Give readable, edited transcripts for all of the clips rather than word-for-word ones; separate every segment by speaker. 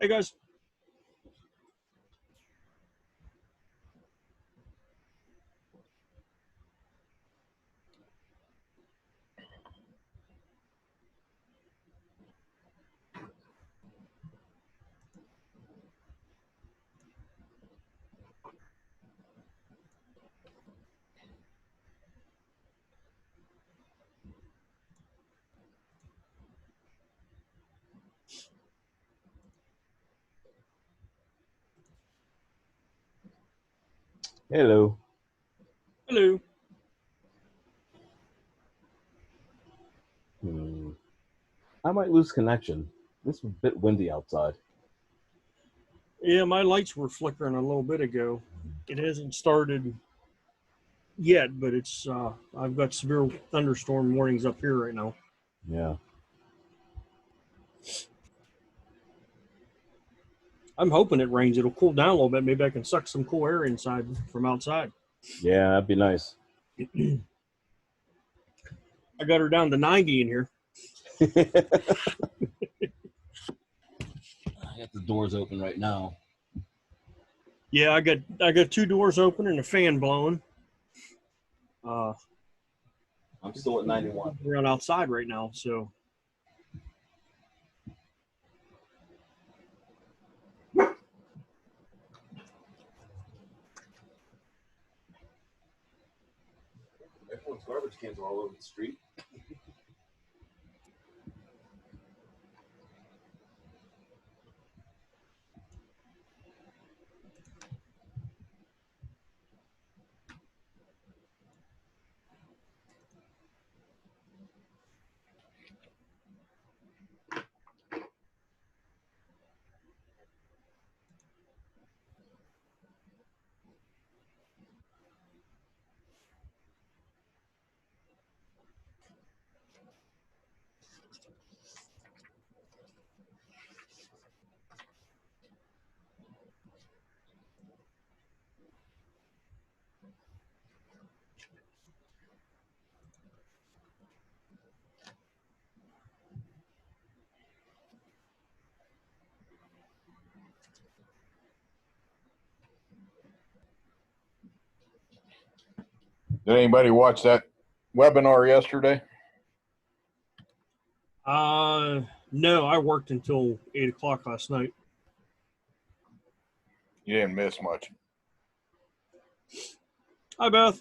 Speaker 1: Hey guys.
Speaker 2: Hello.
Speaker 1: Hello.
Speaker 2: I might lose connection. It's a bit windy outside.
Speaker 1: Yeah, my lights were flickering a little bit ago. It hasn't started yet, but it's I've got severe thunderstorm warnings up here right now.
Speaker 2: Yeah.
Speaker 1: I'm hoping it rains. It'll cool down a little bit. Maybe I can suck some cool air inside from outside.
Speaker 2: Yeah, that'd be nice.
Speaker 1: I got her down to 90 in here.
Speaker 2: I got the doors open right now.
Speaker 1: Yeah, I got two doors open and a fan blowing.
Speaker 2: I'm still at 91.
Speaker 1: Around outside right now, so
Speaker 2: Everyone's garbage cans are all over the street.
Speaker 3: Did anybody watch that webinar yesterday?
Speaker 1: no, I worked until 8 o'clock last night.
Speaker 3: You didn't miss much.
Speaker 1: Hi, Beth.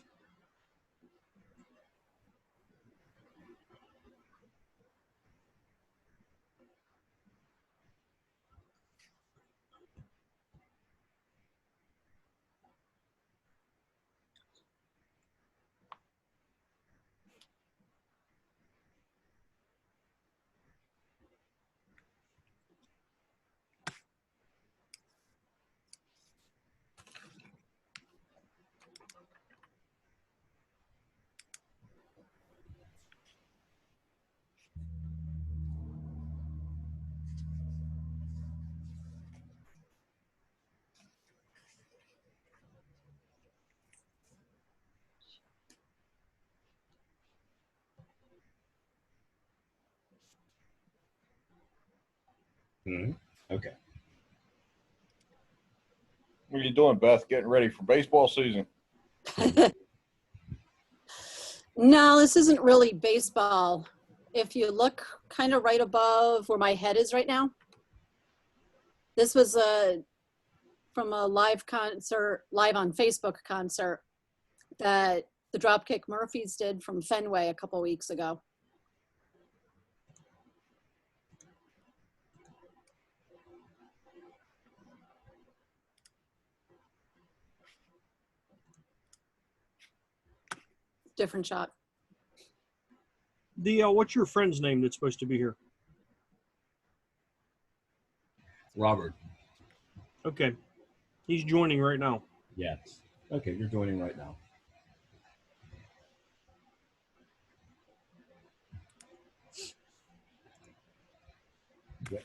Speaker 2: Okay.
Speaker 3: What are you doing, Beth? Getting ready for baseball season?
Speaker 4: No, this isn't really baseball. If you look kind of right above where my head is right now, this was from a live concert, live on Facebook concert that the Dropkick Murphys did from Fenway a couple weeks ago. Different shot.
Speaker 1: What's your friend's name that's supposed to be here?
Speaker 2: Robert.
Speaker 1: Okay, he's joining right now.
Speaker 2: Yes. Okay, you're joining right now. Yep.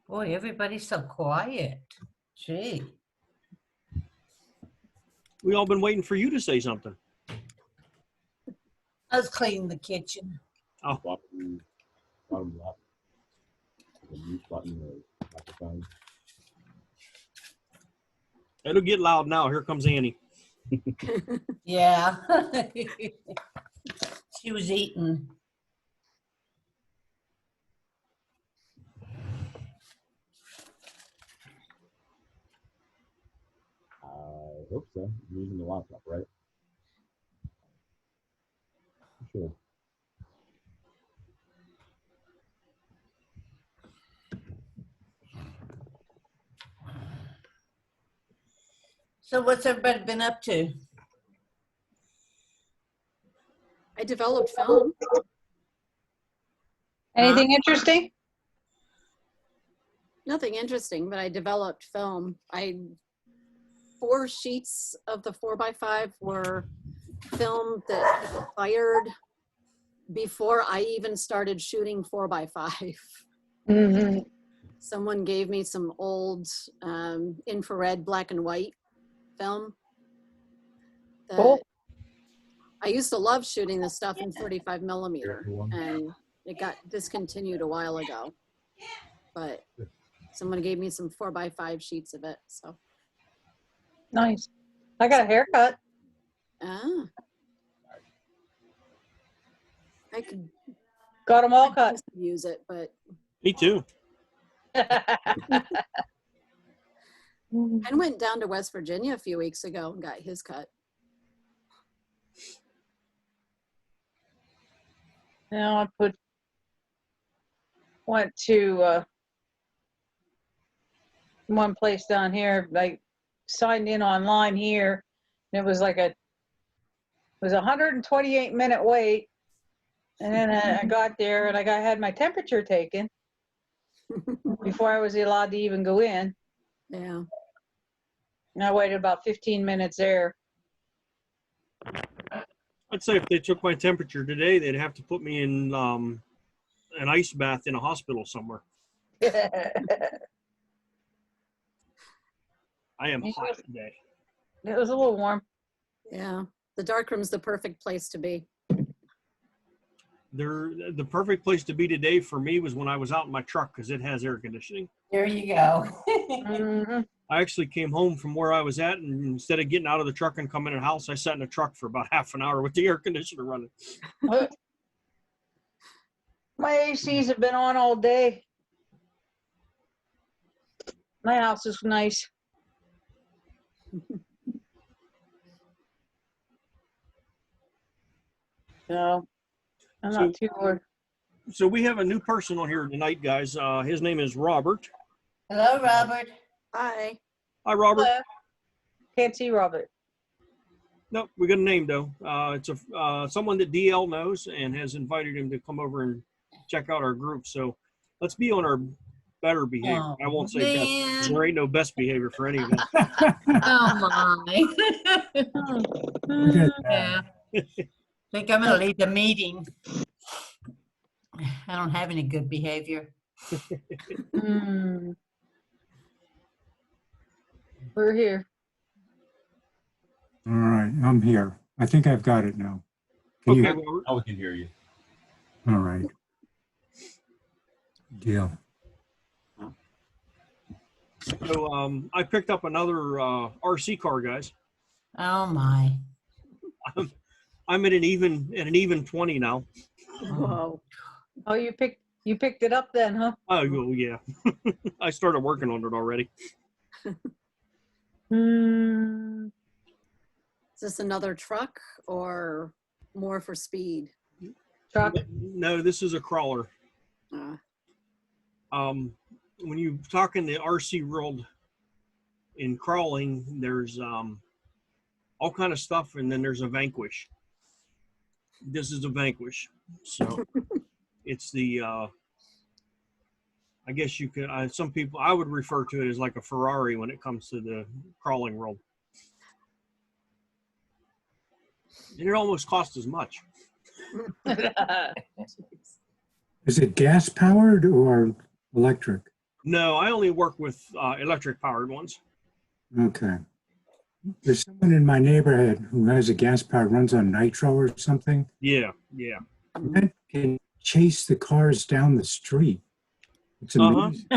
Speaker 5: Boy, everybody's so quiet. Gee.
Speaker 1: We all been waiting for you to say something.
Speaker 5: I was cleaning the kitchen.
Speaker 1: Oh,
Speaker 2: Bottom left. The mute button or microphone.
Speaker 1: it'll get loud now. Here comes Annie.
Speaker 5: Yeah. She was eating.
Speaker 2: I hope so. I'm using the laptop, right? Sure.
Speaker 5: So what's everybody been up to?
Speaker 4: I developed film.
Speaker 6: Anything interesting?
Speaker 4: Nothing interesting, but I developed film. 4 sheets of the 4x5 were filmed that expired before I even started shooting 4x5.
Speaker 6: Mm-hmm.
Speaker 4: Someone gave me some old infrared black and white film.
Speaker 6: Cool.
Speaker 4: I used to love shooting this stuff in 35 millimeter, and it got discontinued a while ago. But someone gave me some 4x5 sheets of it. So.
Speaker 6: Nice. I got a haircut.
Speaker 4: Ah. I could
Speaker 6: Got them all cut.
Speaker 4: use it, but
Speaker 1: Me too.
Speaker 4: I went down to West Virginia a few weeks ago and got his cut.
Speaker 6: Now I went to one place down here. I signed in online here, and it was like a 128-minute wait. And then I got there and I had my temperature taken before I was allowed to even go in.
Speaker 4: Yeah.
Speaker 6: And I waited about 15 minutes there.
Speaker 1: I'd say if they took my temperature today, they'd have to put me in an ice bath in a hospital somewhere.
Speaker 6: It
Speaker 1: I am hot today.
Speaker 6: was a little warm.
Speaker 4: Yeah. The darkroom's the perfect place to be.
Speaker 1: The perfect place to be today for me was when I was out in my truck because it has air conditioning.
Speaker 5: There you go.
Speaker 6: Mm-hmm.
Speaker 1: I actually came home from where I was at, and instead of getting out of the truck and coming in the house, I sat in the truck for about half an hour with the air conditioner running.
Speaker 6: My ACs have been on all day. My house is nice. So I'm not too worried.
Speaker 1: So we have a new person on here tonight, guys. His name is Robert.
Speaker 5: Hello, Robert.
Speaker 4: Hi.
Speaker 1: Hi, Robert.
Speaker 6: Hello. Can't see Robert.
Speaker 1: Nope, we got a name though. It's someone that DL knows and has invited him to come over and check out our group. So let's be on our better behavior.
Speaker 5: Oh,
Speaker 1: I won't say best.
Speaker 5: man.
Speaker 1: There ain't no best behavior for any of us.
Speaker 5: Oh my. Yeah. Think I'm gonna leave the meeting. I don't have any good behavior.
Speaker 6: Mm. We're here.
Speaker 7: All right, I'm here. I think I've got it now. Can
Speaker 1: Okay,
Speaker 7: you?
Speaker 1: Robert.
Speaker 2: Now we can hear you.
Speaker 7: All right. Deal.
Speaker 1: So I picked up another RC car, guys.
Speaker 5: Oh my.
Speaker 1: I'm at an even 20 now.
Speaker 4: Whoa.
Speaker 6: Oh, you picked it up then, huh?
Speaker 1: Oh yeah. I started working on it already.
Speaker 6: Hmm.
Speaker 4: Is this another truck or more for speed?
Speaker 6: Truck.
Speaker 1: No, this is a crawler. When you talk in the RC world in crawling, there's all kind of stuff, and then there's a Vanquish. This is a Vanquish. So it's the I guess you could some people, I would refer to it as like a Ferrari when it comes to the crawling world. And it almost costs as much.
Speaker 7: Is it gas powered or electric?
Speaker 1: No, I only work with electric powered ones.
Speaker 7: Okay. There's someone in my neighborhood who has a gas powered, runs on nitro or something.
Speaker 1: Yeah.
Speaker 7: That can chase the cars down the street. It's amazing.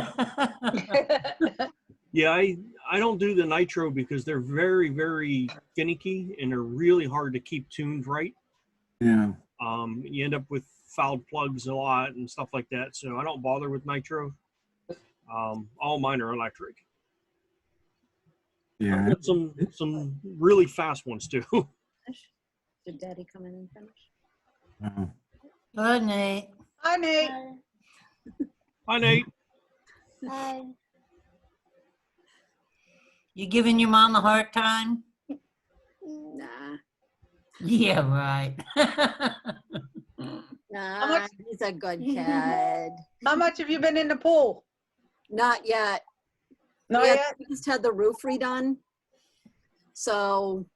Speaker 1: Yeah, I don't do the nitro because they're very, very finicky and they're really hard to keep tuned right.
Speaker 7: Yeah.
Speaker 1: You end up with fouled plugs a lot and stuff like that. So I don't bother with nitro. All mine are electric.
Speaker 7: Yeah.
Speaker 1: I've got some really fast ones too.
Speaker 4: Did Daddy come in and finish?
Speaker 7: Wow.
Speaker 5: Good, Nate.
Speaker 6: Hi, Nate.
Speaker 1: Hi, Nate.
Speaker 8: Hi.
Speaker 5: You giving your mom a hard time?
Speaker 4: Nah,
Speaker 5: Yeah, right.
Speaker 4: nah,
Speaker 6: much-
Speaker 4: he's a good kid.
Speaker 6: How much have you been in the pool?
Speaker 4: Not yet.
Speaker 6: Not yet?
Speaker 4: We just had the roof redone. So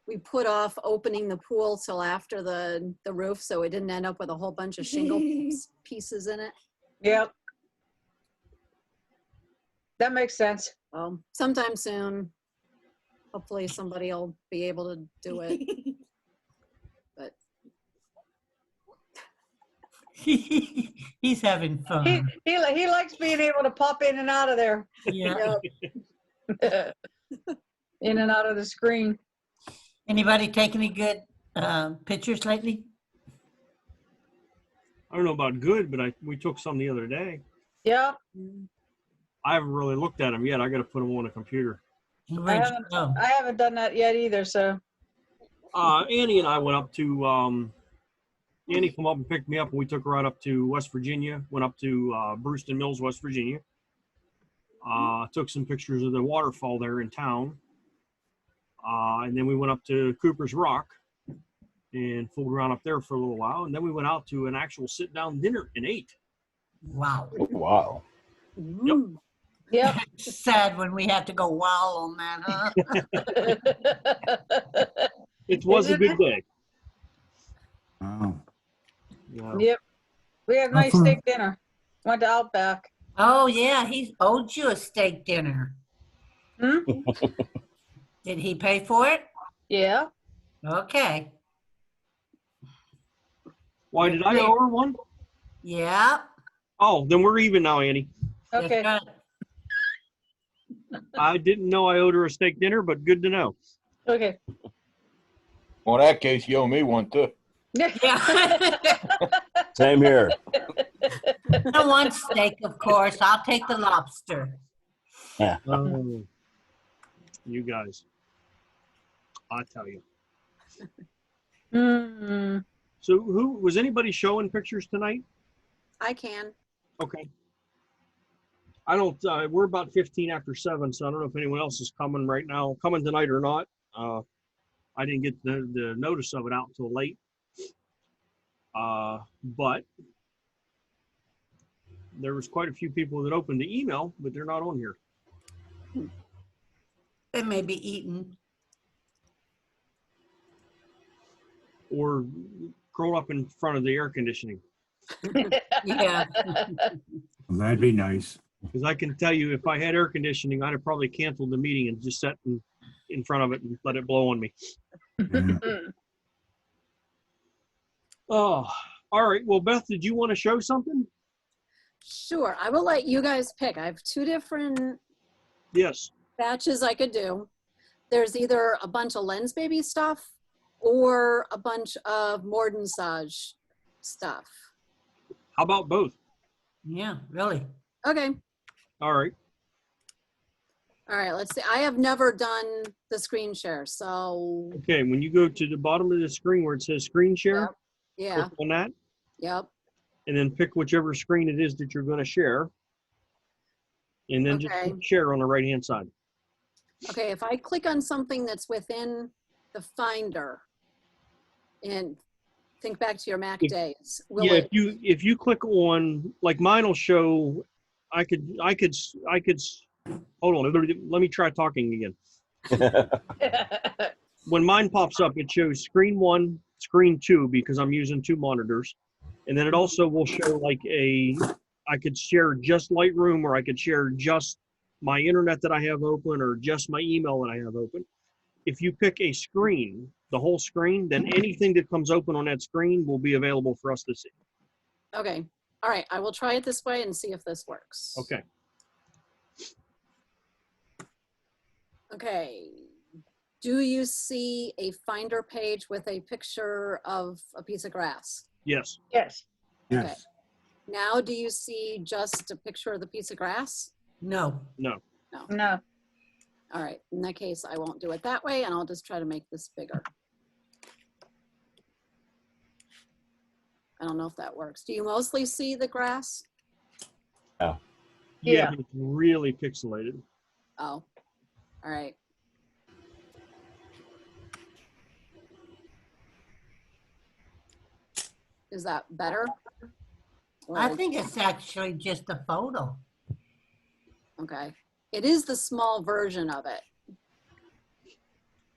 Speaker 4: we put off opening the pool till after the roof, so it didn't end up with a whole bunch of shingle pieces in it.
Speaker 6: Yep. That makes sense.
Speaker 4: Sometime soon, hopefully somebody will be able to do it. But
Speaker 5: He's having fun.
Speaker 6: He likes being able to pop in and out of there.
Speaker 5: Yeah.
Speaker 6: In and out of the screen.
Speaker 5: Anybody take any good pictures lately?
Speaker 1: I don't know about good, but we took some the other day.
Speaker 6: Yeah.
Speaker 1: I haven't really looked at them yet. I got to put them on a computer.
Speaker 5: Where'd you go?
Speaker 6: I haven't done that yet either, so.
Speaker 1: Annie and I went up to, Annie come up and picked me up, and we took her right up to West Virginia, went up to Brewston Mills, West Virginia. Took some pictures of the waterfall there in town. And then we went up to Cooper's Rock and fooled around up there for a little while. And then we went out to an actual sit-down dinner and ate.
Speaker 5: Wow.
Speaker 3: Wow.
Speaker 4: mm,
Speaker 6: Yep.
Speaker 5: Sad when we have to go wow on that, huh?
Speaker 1: It was a good day.
Speaker 7: Wow.
Speaker 1: Yeah.
Speaker 6: Yep. We had nice steak dinner. Went to Outback.
Speaker 5: Oh, yeah, he owed you a steak dinner.
Speaker 6: Hmm?
Speaker 5: Did he pay for it?
Speaker 6: Yeah.
Speaker 5: Okay.
Speaker 1: Why did I owe her one?
Speaker 5: Yeah.
Speaker 1: Oh, then we're even now, Annie.
Speaker 6: Okay.
Speaker 5: That's right.
Speaker 1: I didn't know I owed her a steak dinner, but good to know.
Speaker 6: Okay.
Speaker 3: Well, in that case, you owe me one too.
Speaker 5: Yeah.
Speaker 2: Same here.
Speaker 5: I want steak, of course. I'll take the lobster.
Speaker 1: Oh, you guys. I tell you.
Speaker 6: Mm.
Speaker 1: So was anybody showing pictures tonight?
Speaker 4: I can.
Speaker 1: Okay. I don't, we're about 15 after 7, so I don't know if anyone else is coming right now, coming tonight or not. I didn't get the notice of it out until late. But there was quite a few people that opened the email, but they're not on here.
Speaker 5: They may be eaten.
Speaker 1: Or curled up in front of the air conditioning.
Speaker 5: Yeah.
Speaker 7: Well, that'd be nice.
Speaker 1: Because I can tell you, if I had air conditioning, I'd have probably canceled the meeting and just sat in front of it and let it blow on me.
Speaker 7: Yeah.
Speaker 1: Oh, all right. Well, Beth, did you want to show something?
Speaker 4: Sure, I will let you guys pick. I have 2 different
Speaker 1: Yes.
Speaker 4: batches I could do. There's either a bunch of Lens Baby stuff or a bunch of Mordensage stuff.
Speaker 1: How about both?
Speaker 5: Yeah, really.
Speaker 4: Okay.
Speaker 1: All right.
Speaker 4: All right, let's see. I have never done the screen share, so
Speaker 1: Okay. When you go to the bottom of the screen where it says screen share,
Speaker 4: yeah,
Speaker 1: click on that,
Speaker 4: yep.
Speaker 1: and then pick whichever screen it is that you're going to share. And then just
Speaker 4: Okay.
Speaker 1: click share on the right-hand side.
Speaker 4: Okay, if I click on something that's within the Finder, and think back to your Mac
Speaker 1: If-
Speaker 4: days, will
Speaker 1: Yeah.
Speaker 4: it?
Speaker 1: If you click on, like mine will show, I could, hold on. Let me try talking again. When mine pops up, it shows screen 1, screen 2, because I'm using 2 monitors. And then it also will show like a I could share just Lightroom, or I could share just my internet that I have open, or just my email that I have open. If you pick a screen, the whole screen, then anything that comes open on that screen will be available for us to see.
Speaker 4: Okay. All right. I will try it this way and see if this works.
Speaker 1: Okay.
Speaker 4: Okay. Do you see a Finder page with a picture of a piece of grass?
Speaker 1: Yes.
Speaker 6: Yes.
Speaker 7: Yes.
Speaker 4: Now, do you see just a picture of the piece of grass?
Speaker 5: No.
Speaker 1: No.
Speaker 6: No.
Speaker 4: All right. In that case, I won't do it that way, and I'll just try to make this bigger. I don't know if that works. Do you mostly see the grass?
Speaker 1: Yeah.
Speaker 6: Yeah.
Speaker 1: It's really pixelated.
Speaker 4: Oh, all right. Is that better?
Speaker 5: I
Speaker 4: Or-
Speaker 5: think it's actually just a photo.
Speaker 4: Okay. It is the small version of it.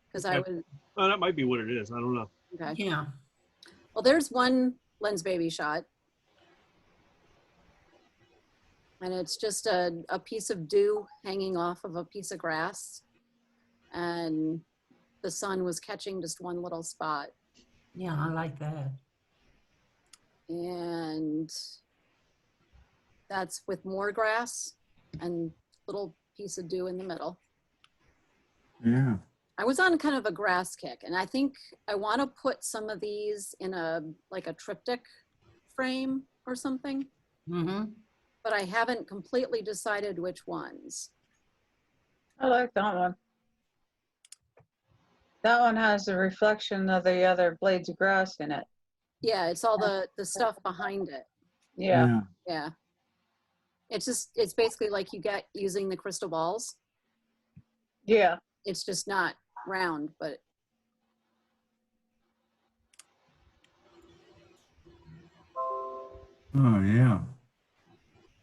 Speaker 4: Because I
Speaker 1: Okay.
Speaker 4: would,
Speaker 1: Oh, that might be what it is. I don't know.
Speaker 4: okay.
Speaker 5: Yeah.
Speaker 4: Well, there's one lens baby shot. And it's just a piece of dew hanging off of a piece of grass. And the sun was catching just one little spot.
Speaker 5: Yeah, I like that.
Speaker 4: And that's with more grass and little piece of dew in the middle.
Speaker 7: Yeah.
Speaker 4: I was on kind of a grass kick, and I think I want to put some of these in like a triptych frame or something,
Speaker 5: Mm-hmm.
Speaker 4: but I haven't completely decided which ones.
Speaker 6: I like that one. That one has the reflection of the other blades of grass in it.
Speaker 4: Yeah, it's all the stuff behind it.
Speaker 6: Yeah.
Speaker 4: Yeah. It's basically like you get using the crystal balls.
Speaker 6: Yeah.
Speaker 4: It's just not round, but
Speaker 7: Oh, yeah.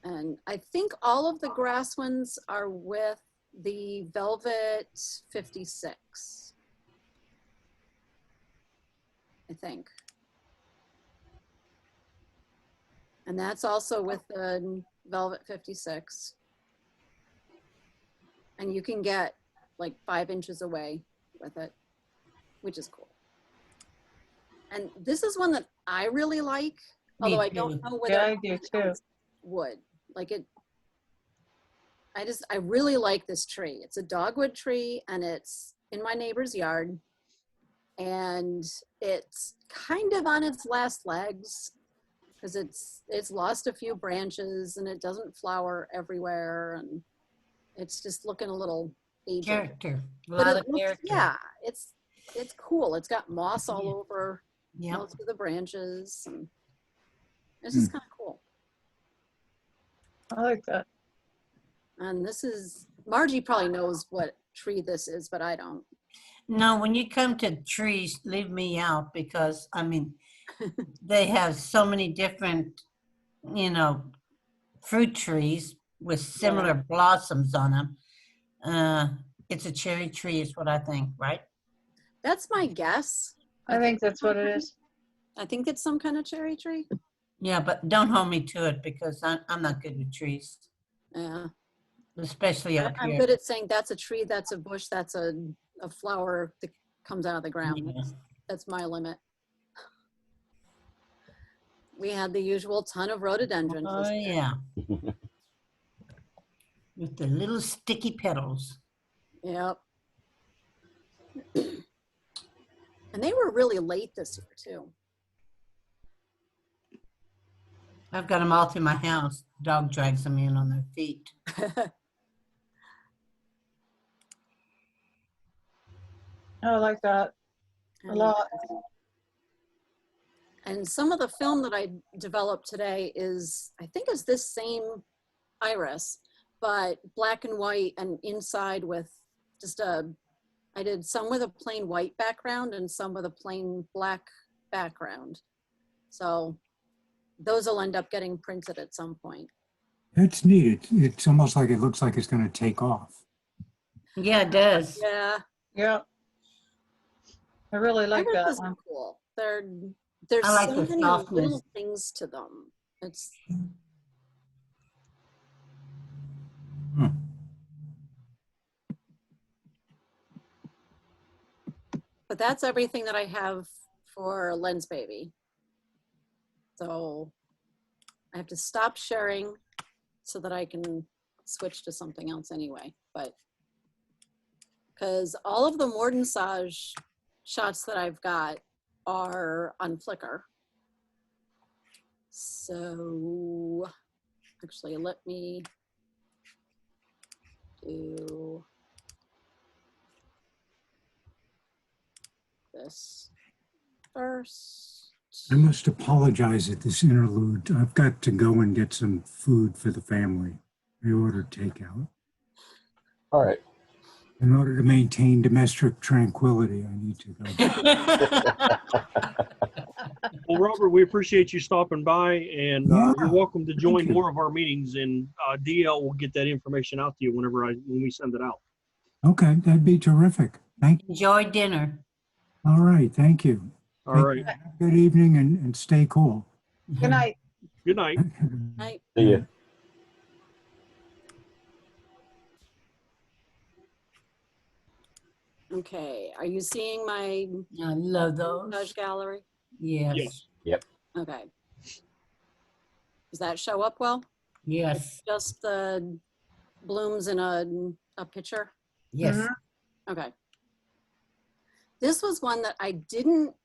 Speaker 4: and I think all of the grass ones are with the Velvet 56. I think. And that's also with the Velvet 56. And you can get like 5 inches away with it, which is cool. And this is one that I really like,
Speaker 5: Me
Speaker 4: although I
Speaker 5: too.
Speaker 4: don't know whether
Speaker 6: Yeah, I do too.
Speaker 4: would. Like it, I really like this tree. It's a dogwood tree and it's in my neighbor's yard. And it's kind of on its last legs because it's lost a few branches and it doesn't flower everywhere. And it's just looking a little aged.
Speaker 5: Character. A
Speaker 4: But
Speaker 5: lot
Speaker 4: it
Speaker 5: of
Speaker 4: looks,
Speaker 5: character.
Speaker 4: yeah, it's cool. It's got moss all
Speaker 5: Yeah.
Speaker 4: over
Speaker 5: Yeah.
Speaker 4: most of the branches. And it's just kind of cool.
Speaker 6: I like that.
Speaker 4: And this is, Margie probably knows what tree this is, but I don't.
Speaker 5: No, when you come to trees, leave me out because, I mean, they have so many different, fruit trees with similar blossoms on them. It's a cherry tree is what I think, right?
Speaker 4: That's my guess.
Speaker 6: I think that's what it is.
Speaker 4: I think it's some kind of cherry tree.
Speaker 5: Yeah, but don't hold me to it because I'm not good with trees,
Speaker 4: Yeah.
Speaker 5: especially up
Speaker 4: I'm
Speaker 5: here.
Speaker 4: good at saying that's a tree, that's a bush, that's a flower that comes out of the ground.
Speaker 5: Yeah.
Speaker 4: That's my limit. We had the usual ton of rhododendrons.
Speaker 5: Oh, yeah. With the little sticky petals.
Speaker 4: Yep. And they were really late this year too.
Speaker 5: I've got them all through my house. Dog drags them in on their feet.
Speaker 6: I like that a lot.
Speaker 4: And some of the film that I developed today is, I think is this same iris, but black and white and inside with just I did some with a plain white background and some with a plain black background. So those will end up getting printed at some point.
Speaker 7: It's neat. It's almost like it looks like it's going to take off.
Speaker 5: Yeah, it does.
Speaker 4: Yeah.
Speaker 6: Yeah. I really like that
Speaker 4: Irises
Speaker 6: one.
Speaker 4: are cool. There's
Speaker 5: I like
Speaker 4: so
Speaker 5: the
Speaker 4: many
Speaker 5: softness.
Speaker 4: little things to them. It's But that's everything that I have for Lens Baby. So I have to stop sharing so that I can switch to something else anyway. But because all of the Mordensage shots that I've got are on Flickr. So actually, let me do this first.
Speaker 7: I must apologize at this interlude. I've got to go and get some food for the family. I ordered takeout.
Speaker 2: All right.
Speaker 7: In order to maintain domestic tranquility, I need to go.
Speaker 1: Well, Robert, we appreciate you stopping by, and
Speaker 7: Yeah,
Speaker 1: you're welcome to join
Speaker 7: you.
Speaker 1: more of our meetings. And DL will get that information out to you when we send it out.
Speaker 7: Okay, that'd be terrific. Thank you.
Speaker 5: Enjoy dinner.
Speaker 7: All right, thank you.
Speaker 1: All
Speaker 7: Take
Speaker 1: right.
Speaker 7: care. Have a good evening and stay cool.
Speaker 6: Good night.
Speaker 1: Good night.
Speaker 4: Right.
Speaker 2: See ya.
Speaker 4: Okay, are you seeing my
Speaker 5: I love
Speaker 4: montage
Speaker 5: those.
Speaker 4: gallery?
Speaker 5: Yes.
Speaker 1: Yes.
Speaker 4: Okay. Does that show up well?
Speaker 5: Yes.
Speaker 4: Just the blooms in a picture?
Speaker 5: Yes.
Speaker 6: Mhm.
Speaker 4: Okay. This was one that I didn't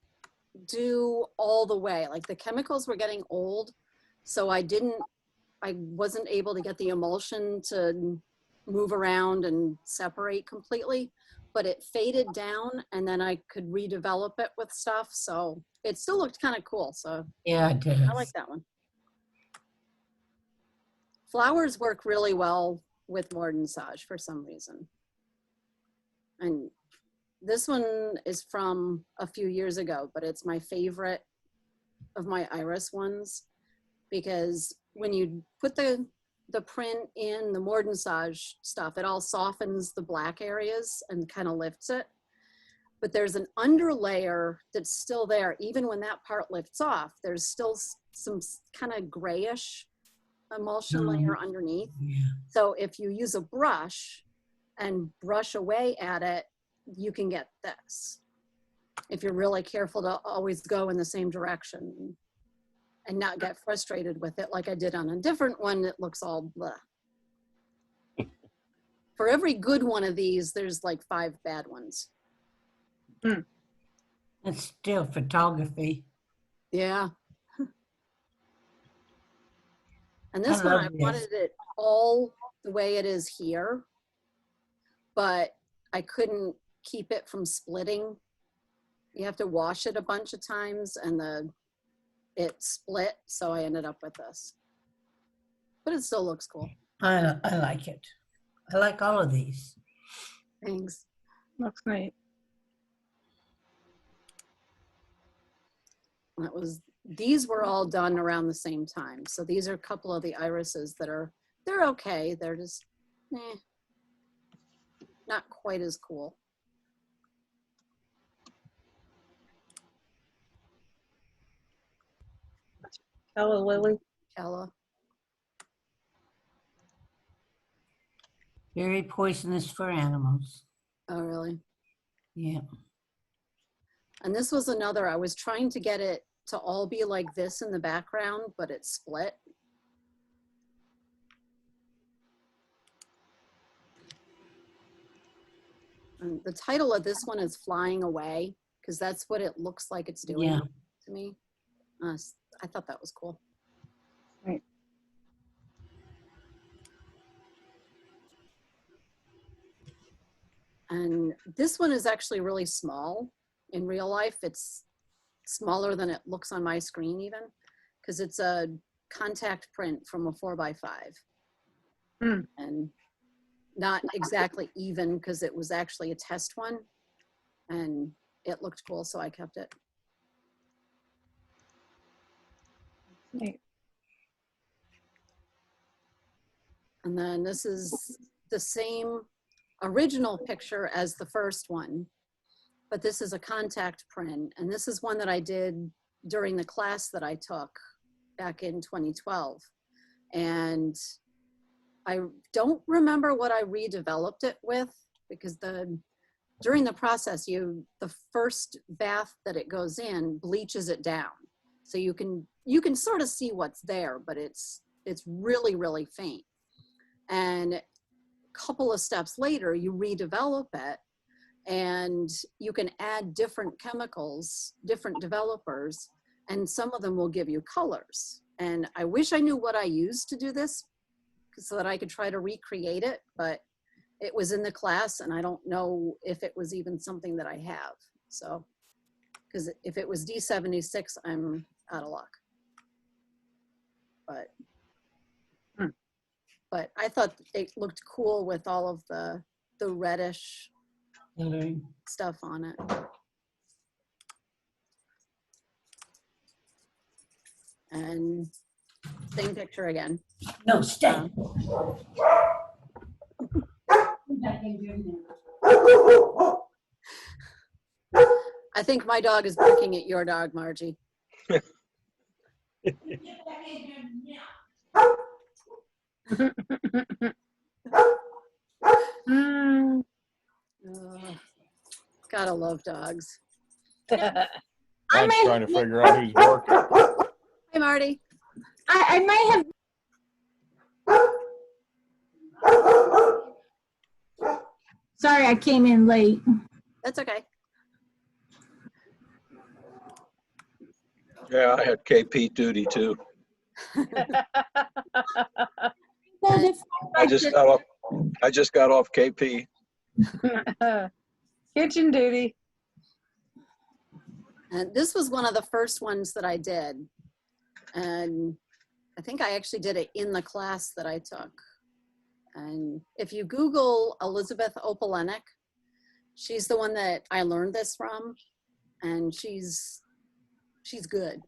Speaker 4: do all the way. Like the chemicals were getting old, so I wasn't able to get the emulsion to move around and separate completely, but it faded down and then I could redevelop it with stuff. So it still looked kind of cool. So
Speaker 5: Yeah, it does.
Speaker 4: I like that one. Flowers work really well with Mordensage for some reason. And this one is from a few years ago, but it's my favorite of my iris ones because when you put the print in the Mordensage stuff, it all softens the black areas and kind of lifts it. But there's an underlayer that's still there. Even when that part lifts off, there's still some kind of grayish emulsion layer underneath.
Speaker 5: Yeah.
Speaker 4: So if you use a brush and brush away at it, you can get this. If you're really careful to always go in the same direction and not get frustrated with it like I did on a different one that looks all blah. For every good one of these, there's like 5 bad ones.
Speaker 5: It's still photography.
Speaker 4: Yeah. And this one,
Speaker 5: love
Speaker 4: I
Speaker 5: this.
Speaker 4: wanted it all the way it is here, but I couldn't keep it from splitting. You have to wash it a bunch of times and it split, so I ended up with this. But it still looks cool.
Speaker 5: I like it. I like all of these.
Speaker 4: Thanks.
Speaker 6: Looks neat.
Speaker 4: These were all done around the same time. So these are a couple of the irises that they're okay. They're just, not quite as cool.
Speaker 6: Hello, Lily.
Speaker 4: Ella.
Speaker 5: Very poisonous for animals.
Speaker 4: Oh, really?
Speaker 5: Yeah.
Speaker 4: And this was another, I was trying to get it to all be like this in the background, but it split. And the title of this one is Flying Away, because that's what it looks like it's doing
Speaker 5: Yeah.
Speaker 4: to me. I thought that was cool.
Speaker 6: Right.
Speaker 4: And this one is actually really small. In real life, it's smaller than it looks on my screen even, because it's a contact print from a 4x5. And not exactly even, because it was actually a test one. And it looked cool, so I kept it.
Speaker 6: Neat.
Speaker 4: And then this is the same original picture as the first one, but this is a contact print. And this is one that I did during the class that I took back in 2012. And I don't remember what I redeveloped it with, because the during the process, the first bath that it goes in bleaches it down. So you can sort of see what's there, but it's really, really faint. And a couple of steps later, you redevelop it, and you can add different chemicals, different developers, and some of them will give you colors. And I wish I knew what I used to do this so that I could try to recreate it, but it was in the class and I don't know if it was even something that I have. So, because if it was D76, I'm out of luck. But I thought it looked cool with all of the reddish stuff on it. And same picture again.
Speaker 5: No, stay.
Speaker 4: I think my dog is barking at your dog, Margie. Gotta love dogs.
Speaker 3: I'm trying to figure out who's barking.
Speaker 4: Hey, Marty.
Speaker 8: I might have. Sorry, I came in late.
Speaker 4: That's okay.
Speaker 9: Yeah, I had KP duty too. I just got off KP.
Speaker 6: Kitchen duty.
Speaker 4: And this was one of the first ones that I did. And I think I actually did it in the class that I took. And if you Google Elizabeth Opalenik, she's the one that I learned this from. And she's good.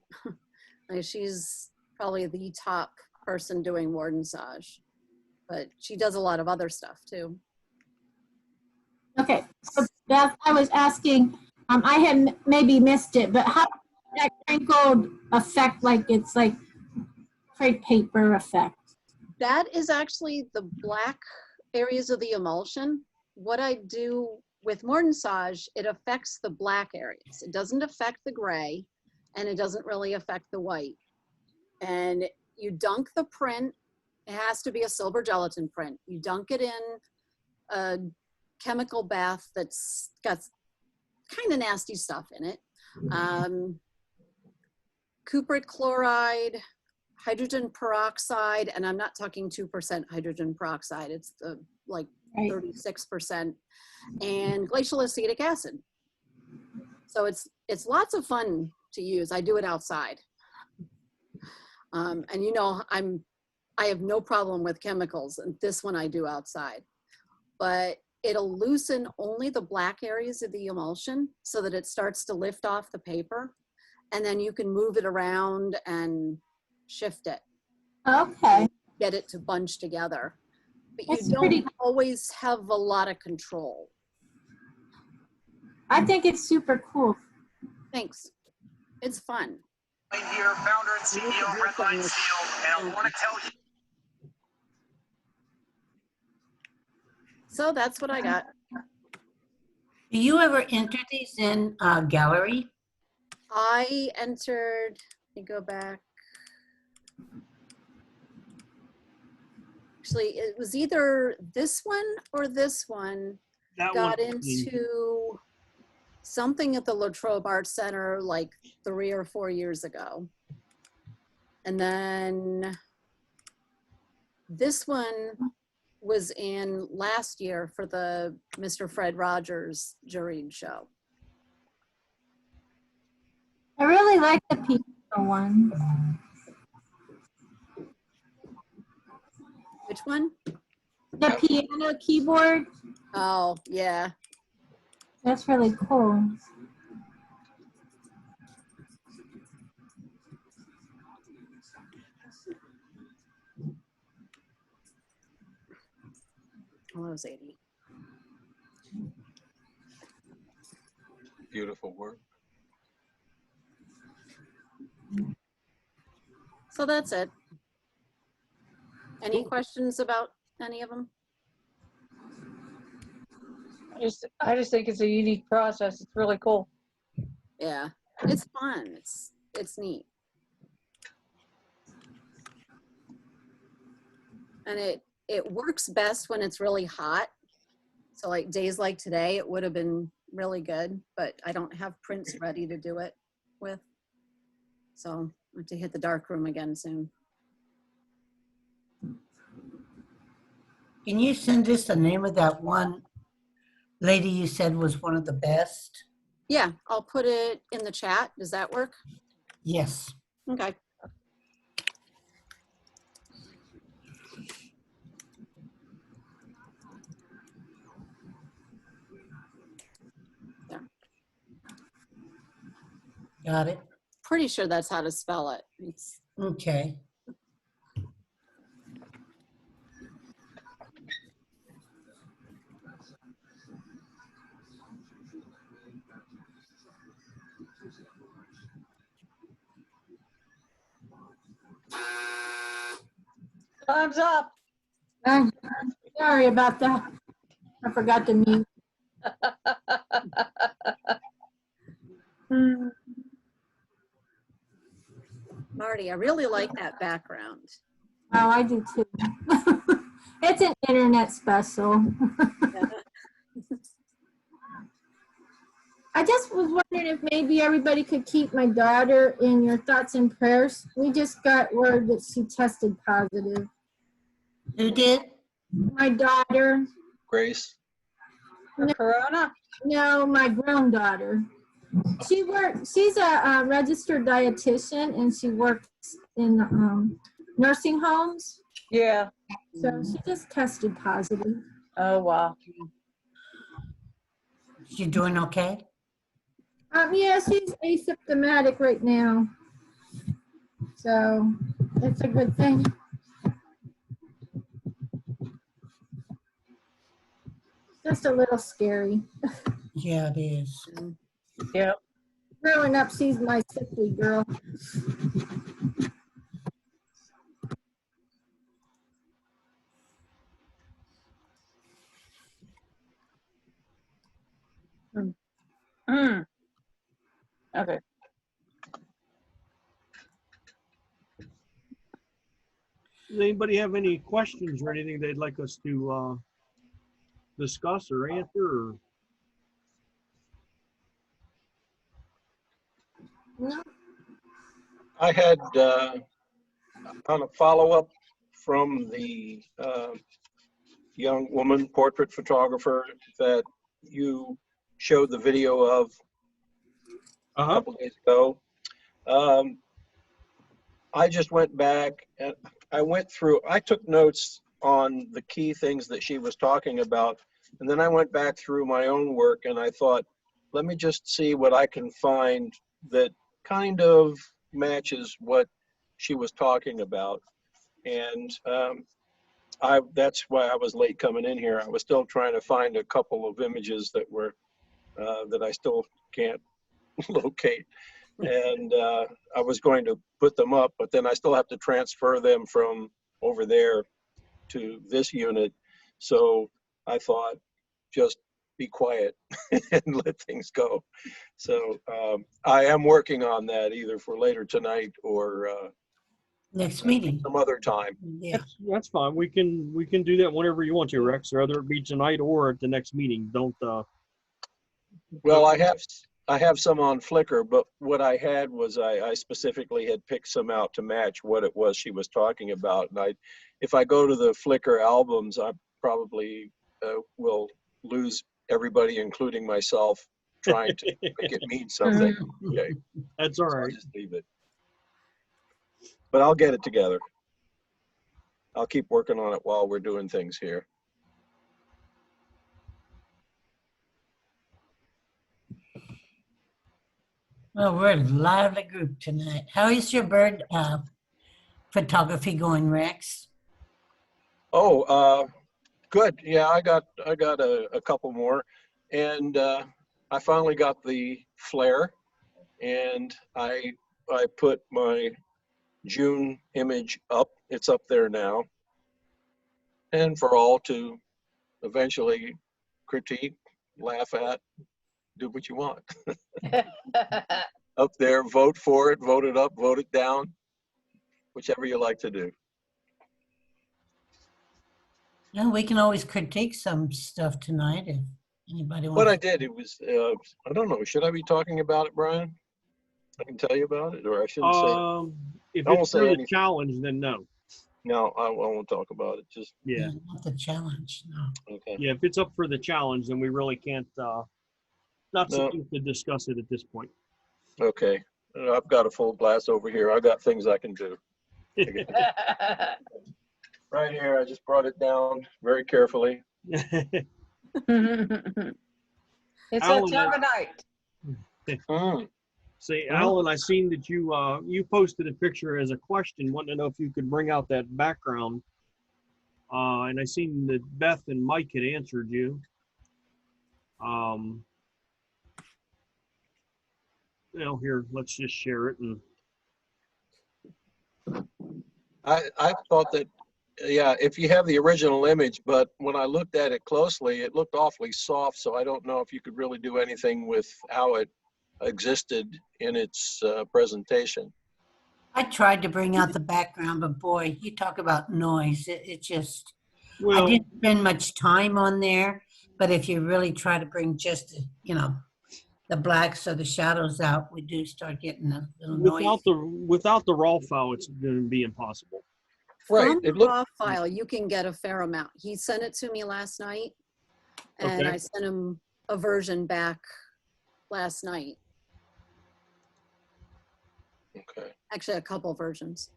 Speaker 4: Like, she's probably the top person doing Wardensage. But she does a lot of other stuff too.
Speaker 8: Okay, so Beth, I was asking, I had maybe missed it, but how does that crinkled effect, like it's like crepe paper effect?
Speaker 4: That is actually the black areas of the emulsion. What I do with Wardensage, it affects the black areas. It doesn't affect the gray, and it doesn't really affect the white. And you dunk the print. It has to be a silver gelatin print. You dunk it in a chemical bath that's got kind of nasty stuff in it. Cupric chloride, hydrogen peroxide, and I'm not talking 2% hydrogen peroxide. It's the like 36%, and glacial acetic acid. So it's lots of fun to use. I do it outside. And you know, I have no problem with chemicals, and this one I do outside. But it'll loosen only the black areas of the emulsion so that it starts to lift off the paper, and then you can move it around and shift it.
Speaker 8: Okay.
Speaker 4: Get it to bunch together. But
Speaker 8: That's
Speaker 4: you don't
Speaker 8: pretty-
Speaker 4: always have a lot of control.
Speaker 8: I think it's super cool.
Speaker 4: Thanks. It's fun.
Speaker 10: Here, founder and CEO of Redline Steel, and I want to tell you.
Speaker 4: So that's what I got.
Speaker 5: Do you ever enter these in gallery?
Speaker 4: I entered, let me go back. Actually, it was either this one or this one
Speaker 1: That
Speaker 4: got
Speaker 1: one,
Speaker 4: into something at the Latrobe Art Center like 3 or 4 years ago. And then this one was in last year for the Mr. Fred Rogers juried show.
Speaker 8: I really like the piano one.
Speaker 4: Which one?
Speaker 8: The piano keyboard.
Speaker 4: Oh, yeah.
Speaker 8: That's really cool.
Speaker 4: Oh, that was 80.
Speaker 9: Beautiful work.
Speaker 4: So that's it. Any questions about any of them?
Speaker 6: I just think it's a unique process. It's really cool.
Speaker 4: Yeah, it's fun. It's neat. And it works best when it's really hot. So like days like today, it would have been really good, but I don't have prints ready to do it with. So I have to hit the dark room again soon.
Speaker 5: Can you send us the name of that one lady you said was one of the best?
Speaker 4: Yeah, I'll put it in the chat. Does that work?
Speaker 5: Yes.
Speaker 4: Okay.
Speaker 5: Got it.
Speaker 4: Pretty sure that's how to spell it. It's,
Speaker 5: Okay.
Speaker 6: Time's up.
Speaker 8: Sorry about that. I forgot to mute.
Speaker 4: Marty, I really like that background.
Speaker 8: Oh, I do too. It's an internet special. I just was wondering if maybe everybody could keep my daughter in your thoughts and prayers. We just got word that she tested positive.
Speaker 5: Who did?
Speaker 8: My daughter.
Speaker 9: Grace.
Speaker 6: For Corona?
Speaker 8: No, my granddaughter. She's a registered dietitian and she works in nursing homes.
Speaker 6: Yeah.
Speaker 8: So she just tested positive.
Speaker 6: Oh, wow.
Speaker 5: She doing okay?
Speaker 8: Yeah, she's asymptomatic right now. So it's a good thing. Just a little scary.
Speaker 5: Yeah, it is.
Speaker 6: Yep.
Speaker 8: Growing up, she's my sickly girl.
Speaker 6: Okay.
Speaker 1: Does anybody have any questions or anything they'd like us to discuss or answer? Or?
Speaker 8: No.
Speaker 9: I had on a follow-up from the young woman portrait photographer that you showed the video of a couple days ago. I just went back and I took notes on the key things that she was talking about. And then I went back through my own work and I thought, let me just see what I can find that kind of matches what she was talking about. And that's why I was late coming in here. I was still trying to find a couple of images that were, that I still can't locate. And I was going to put them up, but then I still have to transfer them from over there to this unit. So I thought, just be quiet and let things go. So I am working on that either for later tonight or
Speaker 5: Next meeting.
Speaker 9: some other time.
Speaker 5: Yeah.
Speaker 1: That's fine. We can do that whenever you want to, Rex, whether it be tonight or at the next meeting. Don't.
Speaker 9: Well, I have some on Flickr, but what I had was I specifically had picked some out to match what it was she was talking about. And if I go to the Flickr albums, I probably will lose everybody, including myself, trying to make it mean something. Okay,
Speaker 1: That's all
Speaker 9: so I'll
Speaker 1: right.
Speaker 9: just leave it. But I'll get it together. I'll keep working on it while we're doing things here.
Speaker 5: Well, we're a lively group tonight. How is your bird photography going, Rex?
Speaker 9: Oh, good. Yeah, I got a couple more, and I finally got the flare, and I put my June image up. It's up there now, and for all to eventually critique. laugh at, do what you want. Up there, vote for it, vote it up, vote it down, whichever you like to do.
Speaker 5: And we can always critique some stuff tonight if anybody
Speaker 9: What I
Speaker 5: wants.
Speaker 9: did, it was, I don't know, should I be talking about it, Brian? I can tell you about it, or I shouldn't say it.
Speaker 1: If
Speaker 9: I won't
Speaker 1: it's
Speaker 9: say
Speaker 1: for the
Speaker 9: anything.
Speaker 1: challenge, then no.
Speaker 9: No, I won't talk about it, just,
Speaker 1: Yeah.
Speaker 5: Not the challenge, no.
Speaker 9: okay.
Speaker 1: Yeah, if it's up for the challenge, then we really can't, not
Speaker 9: No.
Speaker 1: supposed to discuss it at this point.
Speaker 9: Okay, I've got a full glass over here. I've got things I can do. Right here, I just brought it down very carefully.
Speaker 6: It's
Speaker 1: Alan,
Speaker 6: a time of night.
Speaker 1: Say,
Speaker 9: Huh?
Speaker 1: Alan, I seen that you posted a picture as a question, wanting to know if you could bring out that background. And I seen that Beth and Mike had answered you. Here, let's just share it. And
Speaker 9: I thought that, yeah, if you have the original image, but when I looked at it closely, it looked awfully soft. So I don't know if you could really do anything with how it existed in its presentation.
Speaker 5: I tried to bring out the background, but boy, you talk about noise. It just, I
Speaker 1: well,
Speaker 5: didn't spend much time on there, but if you really try to bring just, the blacks or the shadows out, we do start getting a little noise.
Speaker 1: without the raw file, it's going to be impossible.
Speaker 9: Right,
Speaker 4: From the
Speaker 9: it looked,
Speaker 4: raw file, you can get a fair amount. He sent it to me last night, and
Speaker 1: Okay.
Speaker 4: I sent him a version back last night.
Speaker 9: okay.
Speaker 4: Actually, a couple versions.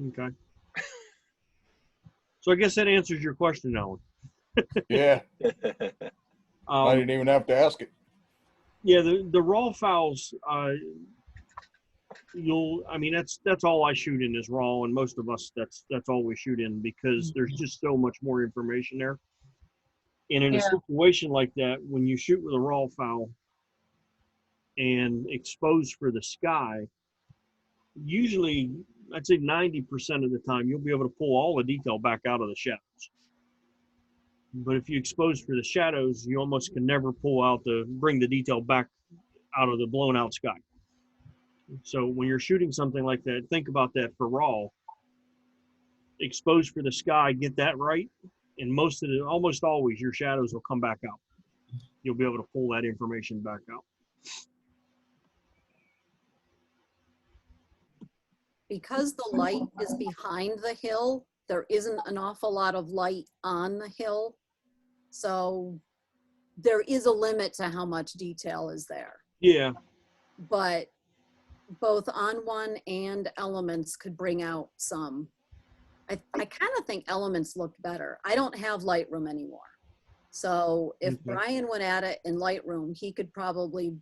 Speaker 1: Okay. So I guess that answers your question, Alan.
Speaker 3: Yeah, I didn't even have to ask it.
Speaker 1: Yeah, the raw files, that's all I shoot in is raw, and most of us that's all we shoot in because there's just so much more information there. And in a
Speaker 6: Yeah.
Speaker 1: situation like that, when you shoot with a raw file and expose for the sky, usually I'd say 90% of the time you'll be able to pull all the detail back out of the shadows. But if you expose for the shadows, you almost can never bring the detail back out of the blown out sky. So when you're shooting something like that, think about that for raw. Expose for the sky, get that right, and almost always your shadows will come back out. You'll be able to pull that information back out.
Speaker 4: Because the light is behind the hill, there isn't an awful lot of light on the hill. So there is a limit to how much detail is there.
Speaker 1: Yeah,
Speaker 4: But both On One and Elements could bring out some. I kind of think Elements looked better. I don't have Lightroom anymore. So if
Speaker 1: Okay.
Speaker 4: Brian went at it in Lightroom, he could probably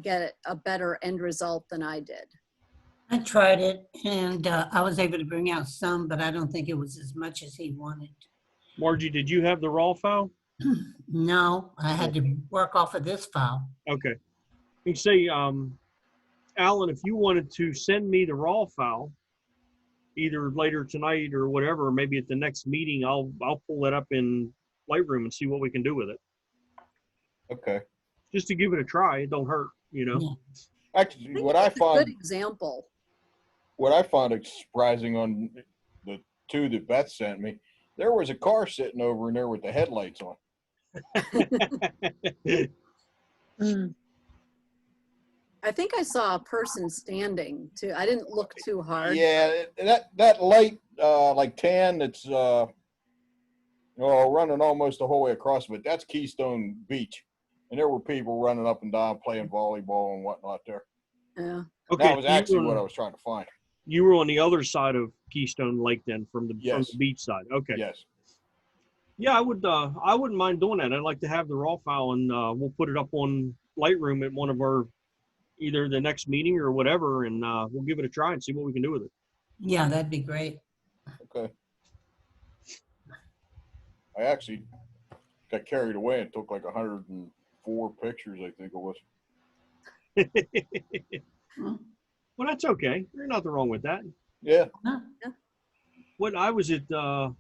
Speaker 4: get a better end result than I did.
Speaker 5: I tried it and I was able to bring out some, but I don't think it was as much as he wanted.
Speaker 1: Margie, did you have the raw file?
Speaker 5: No, I had to work off of this file.
Speaker 1: Okay. You say, Alan, if you wanted to send me the raw file, either later tonight or whatever, or maybe at the next meeting, I'll pull it up in Lightroom and see what we can do with it.
Speaker 3: Okay.
Speaker 1: Just to give it a try. It don't hurt,
Speaker 5: Yeah.
Speaker 3: Actually,
Speaker 4: think
Speaker 3: what I
Speaker 4: it's a good
Speaker 3: found
Speaker 4: example.
Speaker 3: surprising on the two that Beth sent me, there was a car sitting over in there with the headlights on.
Speaker 6: Mm.
Speaker 3: I
Speaker 4: think I saw a person standing too. I didn't look too hard.
Speaker 3: Yeah, that light, like tan, that's running almost the whole way across of it. That's Keystone Beach, and there were people running up and down playing volleyball and whatnot there.
Speaker 4: Yeah.
Speaker 1: Okay.
Speaker 3: That was actually what I was trying to find.
Speaker 1: You were on the other side of Keystone Lake then, from the
Speaker 3: Yes.
Speaker 1: beach side. Okay.
Speaker 3: Yes.
Speaker 1: Yeah, I wouldn't mind doing that. I'd like to have the raw file, and we'll put it up on Lightroom at one of our, either the next meeting or whatever, and we'll give it a try and see what we can do with it.
Speaker 5: Yeah, that'd be great.
Speaker 3: Okay. I actually got carried away and took like 104 pictures, I think it was.
Speaker 1: Well, that's okay. There's nothing wrong with that.
Speaker 3: Yeah.
Speaker 1: What I was at,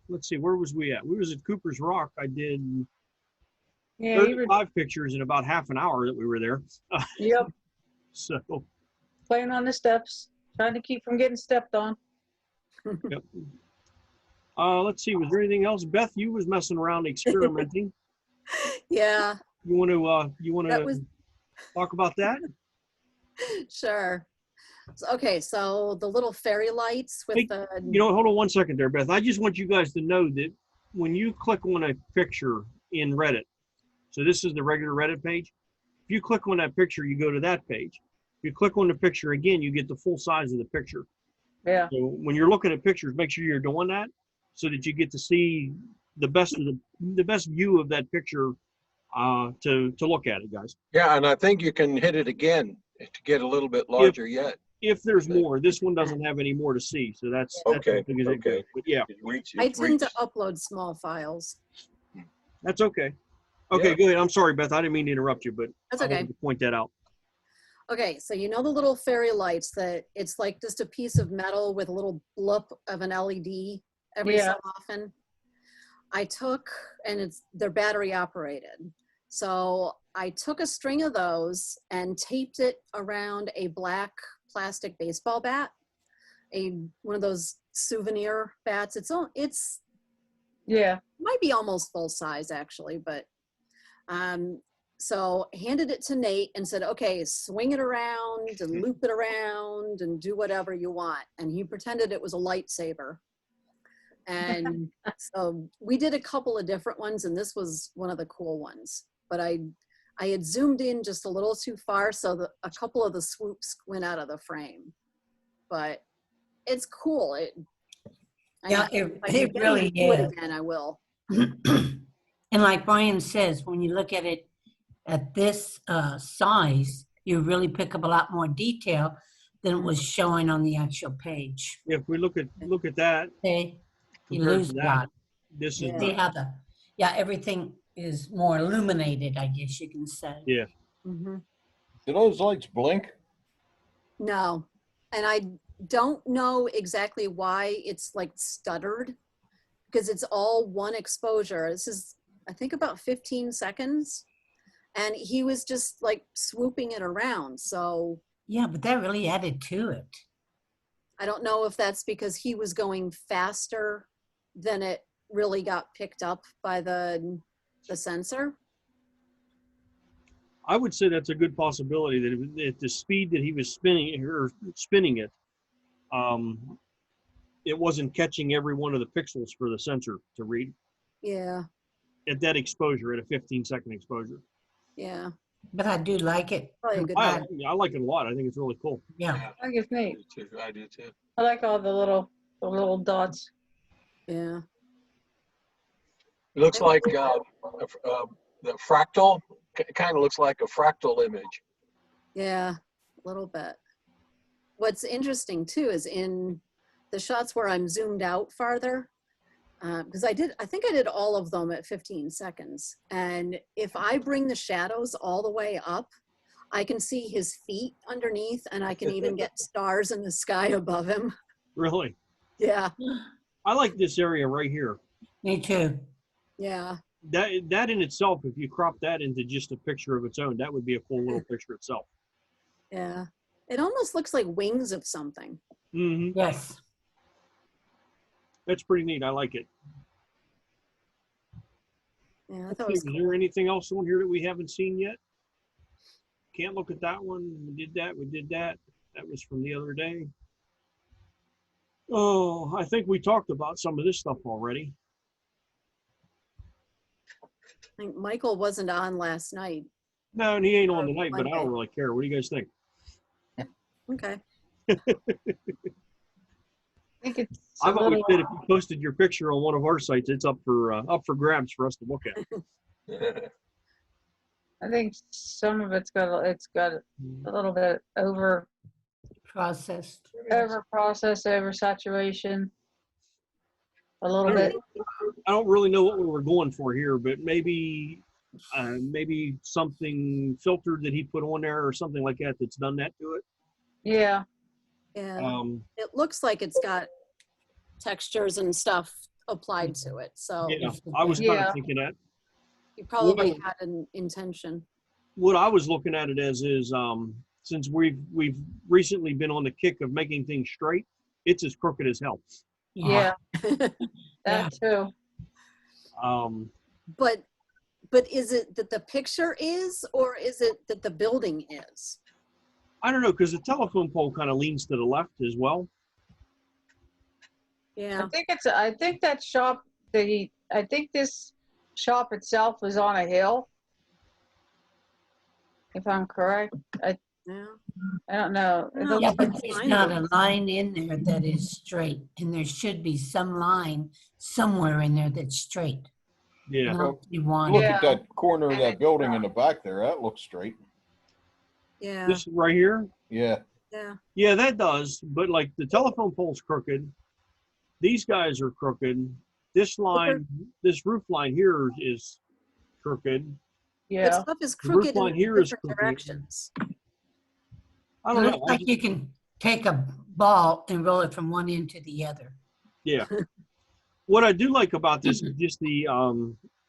Speaker 1: let's see, where was we at? We was at Cooper's Rock. I did
Speaker 6: Yeah, you were,
Speaker 1: 35 pictures in about half an hour that we were there.
Speaker 6: yep,
Speaker 1: So,
Speaker 6: playing on the steps, trying to keep from getting stepped on.
Speaker 1: yep. Let's see, was there anything else? Beth, you was messing around experimenting.
Speaker 4: Yeah,
Speaker 1: You want
Speaker 4: that
Speaker 1: to
Speaker 4: was
Speaker 1: talk about that?
Speaker 4: sure. Okay, so the little fairy lights with
Speaker 1: Hey,
Speaker 4: the,
Speaker 1: hold on one second there, Beth. I just want you guys to know that when you click on a picture in Reddit, so this is the regular Reddit page. If you click on that picture, you go to that page. If you click on the picture again, you get the full size of the picture.
Speaker 6: Yeah,
Speaker 1: So when you're looking at pictures, make sure you're doing that so that you get to see the best of the best view of that picture to look at it, guys.
Speaker 9: Yeah, and I think you can hit it again to get a little bit larger yet.
Speaker 1: If there's more, this one doesn't have any more to see, so that's
Speaker 9: Okay,
Speaker 1: as big as it goes.
Speaker 9: okay.
Speaker 1: But yeah,
Speaker 4: I tend to upload small files.
Speaker 1: that's okay. Okay,
Speaker 9: Yeah.
Speaker 1: go ahead. I'm sorry, Beth. I didn't mean to interrupt you, but
Speaker 4: That's
Speaker 1: I
Speaker 4: okay.
Speaker 1: wanted to point that out.
Speaker 4: Okay, so you know the little fairy lights that it's like just a piece of metal with a little blip of an LED every so
Speaker 6: Yeah.
Speaker 4: often? I took, and they're battery operated. So I took a string of those and taped it around a black plastic baseball bat, one of those souvenir bats. It's
Speaker 6: yeah,
Speaker 4: might be almost full size actually, but so handed it to Nate and said, okay, swing it around and loop it around and do whatever you want. And he pretended it was a lightsaber. And so we did a couple of different ones, and this was one of the cool ones. But I had zoomed in just a little too far, so a couple of the swoops went out of the frame. But it's cool.
Speaker 5: Yeah,
Speaker 4: if I
Speaker 5: it
Speaker 4: can
Speaker 5: really
Speaker 4: do it
Speaker 5: is.
Speaker 4: again, I will.
Speaker 5: And like Brian says, when you look at it at this size, you really pick up a lot more detail than it was showing on the actual page.
Speaker 1: If we look at that
Speaker 5: Okay, you
Speaker 1: compared
Speaker 5: lose
Speaker 1: to
Speaker 5: a
Speaker 1: that,
Speaker 5: lot.
Speaker 1: this is
Speaker 4: Yeah.
Speaker 5: See how everything is more illuminated, I guess you can say.
Speaker 1: yeah.
Speaker 4: Mm-hmm.
Speaker 3: Do those lights blink?
Speaker 4: No, and I don't know exactly why it's like stuttered, because it's all one exposure. This is, I think, about 15 seconds. And he was just like swooping it around. So
Speaker 5: Yeah, but that really added to it.
Speaker 4: I don't know if that's because he was going faster than it really got picked up by the sensor.
Speaker 1: I would say that's a good possibility that at the speed that he was spinning it, it wasn't catching every one of the pixels for the sensor to read
Speaker 4: Yeah,
Speaker 1: at that exposure, at a 15-second exposure.
Speaker 4: yeah.
Speaker 5: But I do like it.
Speaker 4: Probably a good
Speaker 1: I
Speaker 4: idea.
Speaker 1: like it a lot. I think it's really cool.
Speaker 5: Yeah.
Speaker 6: I think it's neat.
Speaker 9: I do too.
Speaker 6: I like all the little dots.
Speaker 4: Yeah.
Speaker 9: It looks like the fractal, kind of looks like a fractal image.
Speaker 4: Yeah, a little bit. What's interesting too is in the shots where I'm zoomed out farther, because I think I did all of them at 15 seconds. And if I bring the shadows all the way up, I can see his feet underneath, and I can even get stars in the sky above him.
Speaker 1: Really,
Speaker 4: Yeah,
Speaker 1: I like this area right here.
Speaker 5: Me too.
Speaker 4: yeah,
Speaker 1: That in itself, if you crop that into just a picture of its own, that would be a cool little picture itself.
Speaker 4: yeah. It almost looks like wings of something.
Speaker 1: Mm-hmm.
Speaker 5: Yes.
Speaker 1: That's pretty neat. I like it.
Speaker 4: Yeah, I
Speaker 1: Let's
Speaker 4: thought
Speaker 1: see,
Speaker 4: it was
Speaker 1: is
Speaker 4: cool.
Speaker 1: there anything else on here that we haven't seen yet? Can't look at that one. We did that. We did that. That was from the other day. Oh, I think we talked about some of this stuff already.
Speaker 4: I think Michael wasn't on last night.
Speaker 1: No, and he ain't on tonight, but I
Speaker 4: Monday.
Speaker 1: don't really care. What do you guys think?
Speaker 4: Okay.
Speaker 6: I think it's a
Speaker 1: I've always
Speaker 6: little,
Speaker 1: said if you posted your picture on one of our sites, it's up for grabs for us to look at.
Speaker 6: I think some of it's got a little bit over
Speaker 5: Processed.
Speaker 6: processed, over saturation. A little bit.
Speaker 1: I don't really know what we were going for here, but maybe something filtered that he put on there or something like that that's done that to it.
Speaker 6: Yeah.
Speaker 4: Yeah. It looks like it's got textures and stuff applied to it. So
Speaker 1: Yeah, I was kind
Speaker 6: Yeah.
Speaker 1: of thinking that.
Speaker 4: You probably had an intention.
Speaker 1: What I was looking at it as is, since we've recently been on the kick of making things straight, it's as crooked as hell.
Speaker 6: Yeah,
Speaker 5: Yeah.
Speaker 6: that too.
Speaker 4: But is it that the picture is, or is it that the building is?
Speaker 1: I don't know, because the telephone pole kind of leans to the left as well.
Speaker 4: Yeah.
Speaker 6: I think that shop I think this shop itself is on a hill. If I'm correct.
Speaker 4: Yeah.
Speaker 6: I don't know. It
Speaker 4: No.
Speaker 6: looks
Speaker 5: Yeah, but
Speaker 6: like,
Speaker 5: there's not a line in there that is straight, and there should be some line somewhere in there that's straight.
Speaker 1: Yeah.
Speaker 5: Not you want.
Speaker 3: Look
Speaker 6: Yeah.
Speaker 3: at that corner of
Speaker 6: And
Speaker 3: that
Speaker 6: it's
Speaker 3: building in the back there. That looks straight.
Speaker 4: Yeah.
Speaker 1: This right here.
Speaker 3: Yeah.
Speaker 4: Yeah.
Speaker 1: Yeah, that does. But like the telephone pole's crooked. These guys are crooked. This line, this roof line here is crooked.
Speaker 4: But
Speaker 6: yeah.
Speaker 4: stuff is
Speaker 1: The roof
Speaker 4: crooked in
Speaker 1: line here is
Speaker 4: different
Speaker 1: crooked.
Speaker 4: directions.
Speaker 1: I
Speaker 5: It
Speaker 1: don't know.
Speaker 5: looks like you can take a ball and roll it from one end to the other.
Speaker 1: Yeah. What I do like about this is just the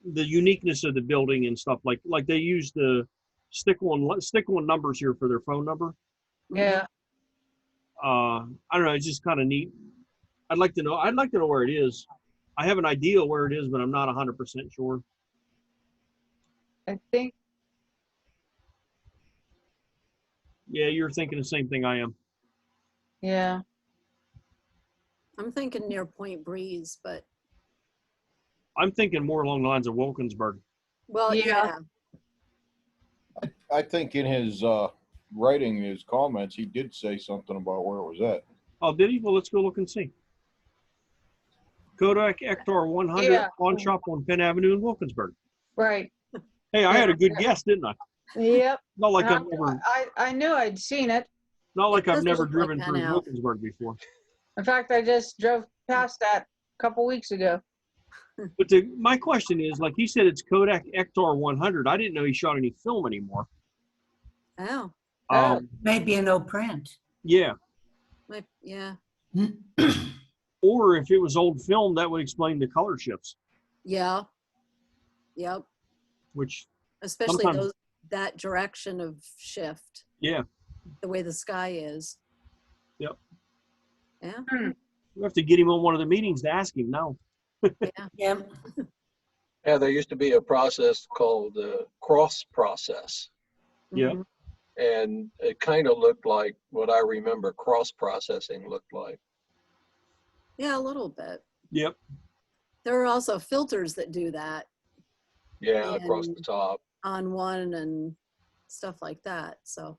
Speaker 1: uniqueness of the building and stuff. Like they use the stick on numbers here for their phone number.
Speaker 6: Yeah.
Speaker 1: I don't know. It's just kind of neat. I'd like to know where it is. I have an idea where it is, but I'm not 100% sure.
Speaker 6: I think,
Speaker 1: Yeah, you're thinking the same thing I am.
Speaker 6: yeah.
Speaker 4: I'm thinking near Point Breeze, but
Speaker 1: I'm thinking more along the lines of Wilkinsburg.
Speaker 4: well,
Speaker 6: Yeah.
Speaker 4: yeah.
Speaker 3: I think in his writing, his comments, he did say something about where it was at.
Speaker 1: Oh, did he? Well, let's go look and see. Kodak Ektar 100
Speaker 6: Yeah.
Speaker 1: pawn shop on Penn Avenue in Wilkinsburg.
Speaker 6: Right.
Speaker 1: Hey, I had a good guess, didn't I?
Speaker 6: Yep.
Speaker 1: Not like
Speaker 6: And
Speaker 1: I've never,
Speaker 6: I knew I'd seen it.
Speaker 1: not like
Speaker 4: It
Speaker 1: I've
Speaker 4: does
Speaker 1: never
Speaker 4: look like
Speaker 1: driven
Speaker 4: Penn
Speaker 1: through
Speaker 4: Ave.
Speaker 1: Wilkinsburg before.
Speaker 6: In fact, I just drove past that a couple weeks ago.
Speaker 1: But my question is, like he said, it's Kodak Ektar 100. I didn't know he shot any film anymore.
Speaker 4: Oh,
Speaker 6: Oh.
Speaker 5: Maybe an old print.
Speaker 1: Yeah.
Speaker 4: yeah.
Speaker 1: Or if it was old film, that would explain the color shifts,
Speaker 4: Yeah. Yep.
Speaker 1: which,
Speaker 4: Especially
Speaker 1: Sometimes-
Speaker 4: that direction of shift,
Speaker 1: yeah,
Speaker 4: the way the sky is.
Speaker 1: Yep.
Speaker 4: Yeah.
Speaker 1: we have to get him on one of the meetings to ask him now.
Speaker 4: Yeah.
Speaker 5: Yeah.
Speaker 9: Yeah, there used to be a process called cross process.
Speaker 1: Yeah.
Speaker 4: Mhm.
Speaker 9: And it kind of looked like what I remember cross processing looked like.
Speaker 4: Yeah, a little bit.
Speaker 1: Yep.
Speaker 4: There are also filters that do that
Speaker 9: Yeah, across the
Speaker 4: And-
Speaker 9: top.
Speaker 4: on one and stuff like that. So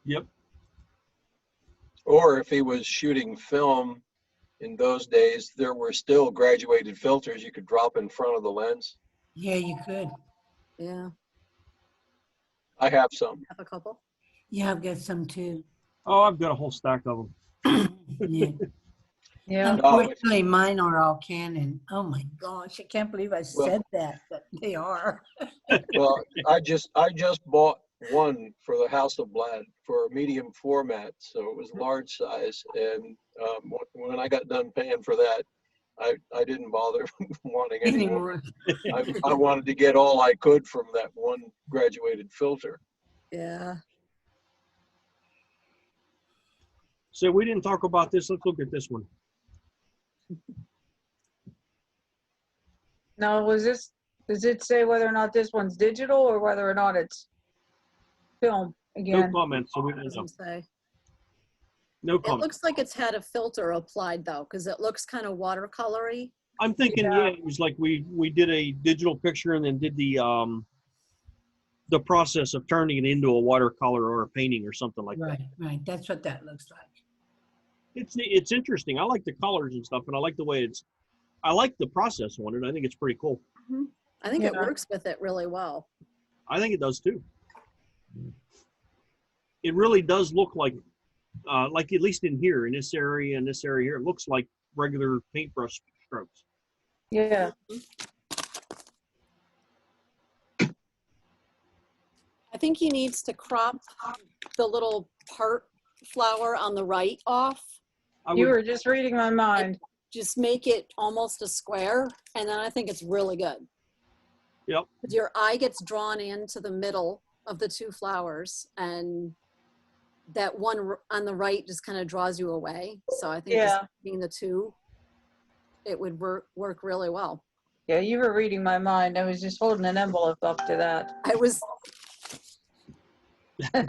Speaker 1: Yep.
Speaker 9: Or if he was shooting film in those days, there were still graduated filters you could drop in front of the lens.
Speaker 5: Yeah, you could.
Speaker 4: yeah,
Speaker 9: I have some.
Speaker 4: have a couple.
Speaker 5: Yeah, I've got some too.
Speaker 1: Oh, I've got a whole stack of them.
Speaker 5: Yeah.
Speaker 6: Yeah.
Speaker 5: Unfortunately, mine are all Canon. Oh my gosh, I can't believe I
Speaker 9: Well-
Speaker 5: said that, but they are.
Speaker 9: Well, I just bought one for the House of Blood for a medium format, so it was large size. And when I got done paying for that, I didn't bother wanting any more.
Speaker 5: Anymore.
Speaker 9: I wanted to get all I could from that one graduated filter.
Speaker 4: Yeah.
Speaker 1: So we didn't talk about this. Let's look at this one.
Speaker 6: Now, does it say whether or not this one's digital or whether or not it's film
Speaker 1: No
Speaker 6: again?
Speaker 1: comments. So we don't know.
Speaker 4: Doesn't say.
Speaker 1: No
Speaker 4: It
Speaker 1: comments.
Speaker 4: looks like it's had a filter applied though, because it looks kind of watercolory.
Speaker 1: I'm thinking,
Speaker 6: Yeah.
Speaker 1: yeah, it was like we did a digital picture and then did the process of turning it into a watercolor or a painting or something like that.
Speaker 5: Right, right. That's what that looks like.
Speaker 1: It's interesting. I like the colors and stuff, and I like the way I like the process on it. I think it's pretty cool.
Speaker 4: I think it
Speaker 6: Yeah.
Speaker 4: works with it really well.
Speaker 1: I think it does too. It really does look like at least in here, in this area and this area here, it looks like regular paintbrush strokes.
Speaker 6: Yeah.
Speaker 4: I think he needs to crop the little part flower on the right off.
Speaker 1: I
Speaker 6: You
Speaker 1: would,
Speaker 6: were just reading my mind.
Speaker 4: Just make it almost a square, and then I think it's really good.
Speaker 1: Yep.
Speaker 4: Your eye gets drawn into the middle of the two flowers, and that one on the right just kind of draws you away. So I think just
Speaker 6: Yeah.
Speaker 4: being the two, it would work really well.
Speaker 6: Yeah, you were reading my mind. I was just holding an envelope up to that.
Speaker 4: I was,
Speaker 6: I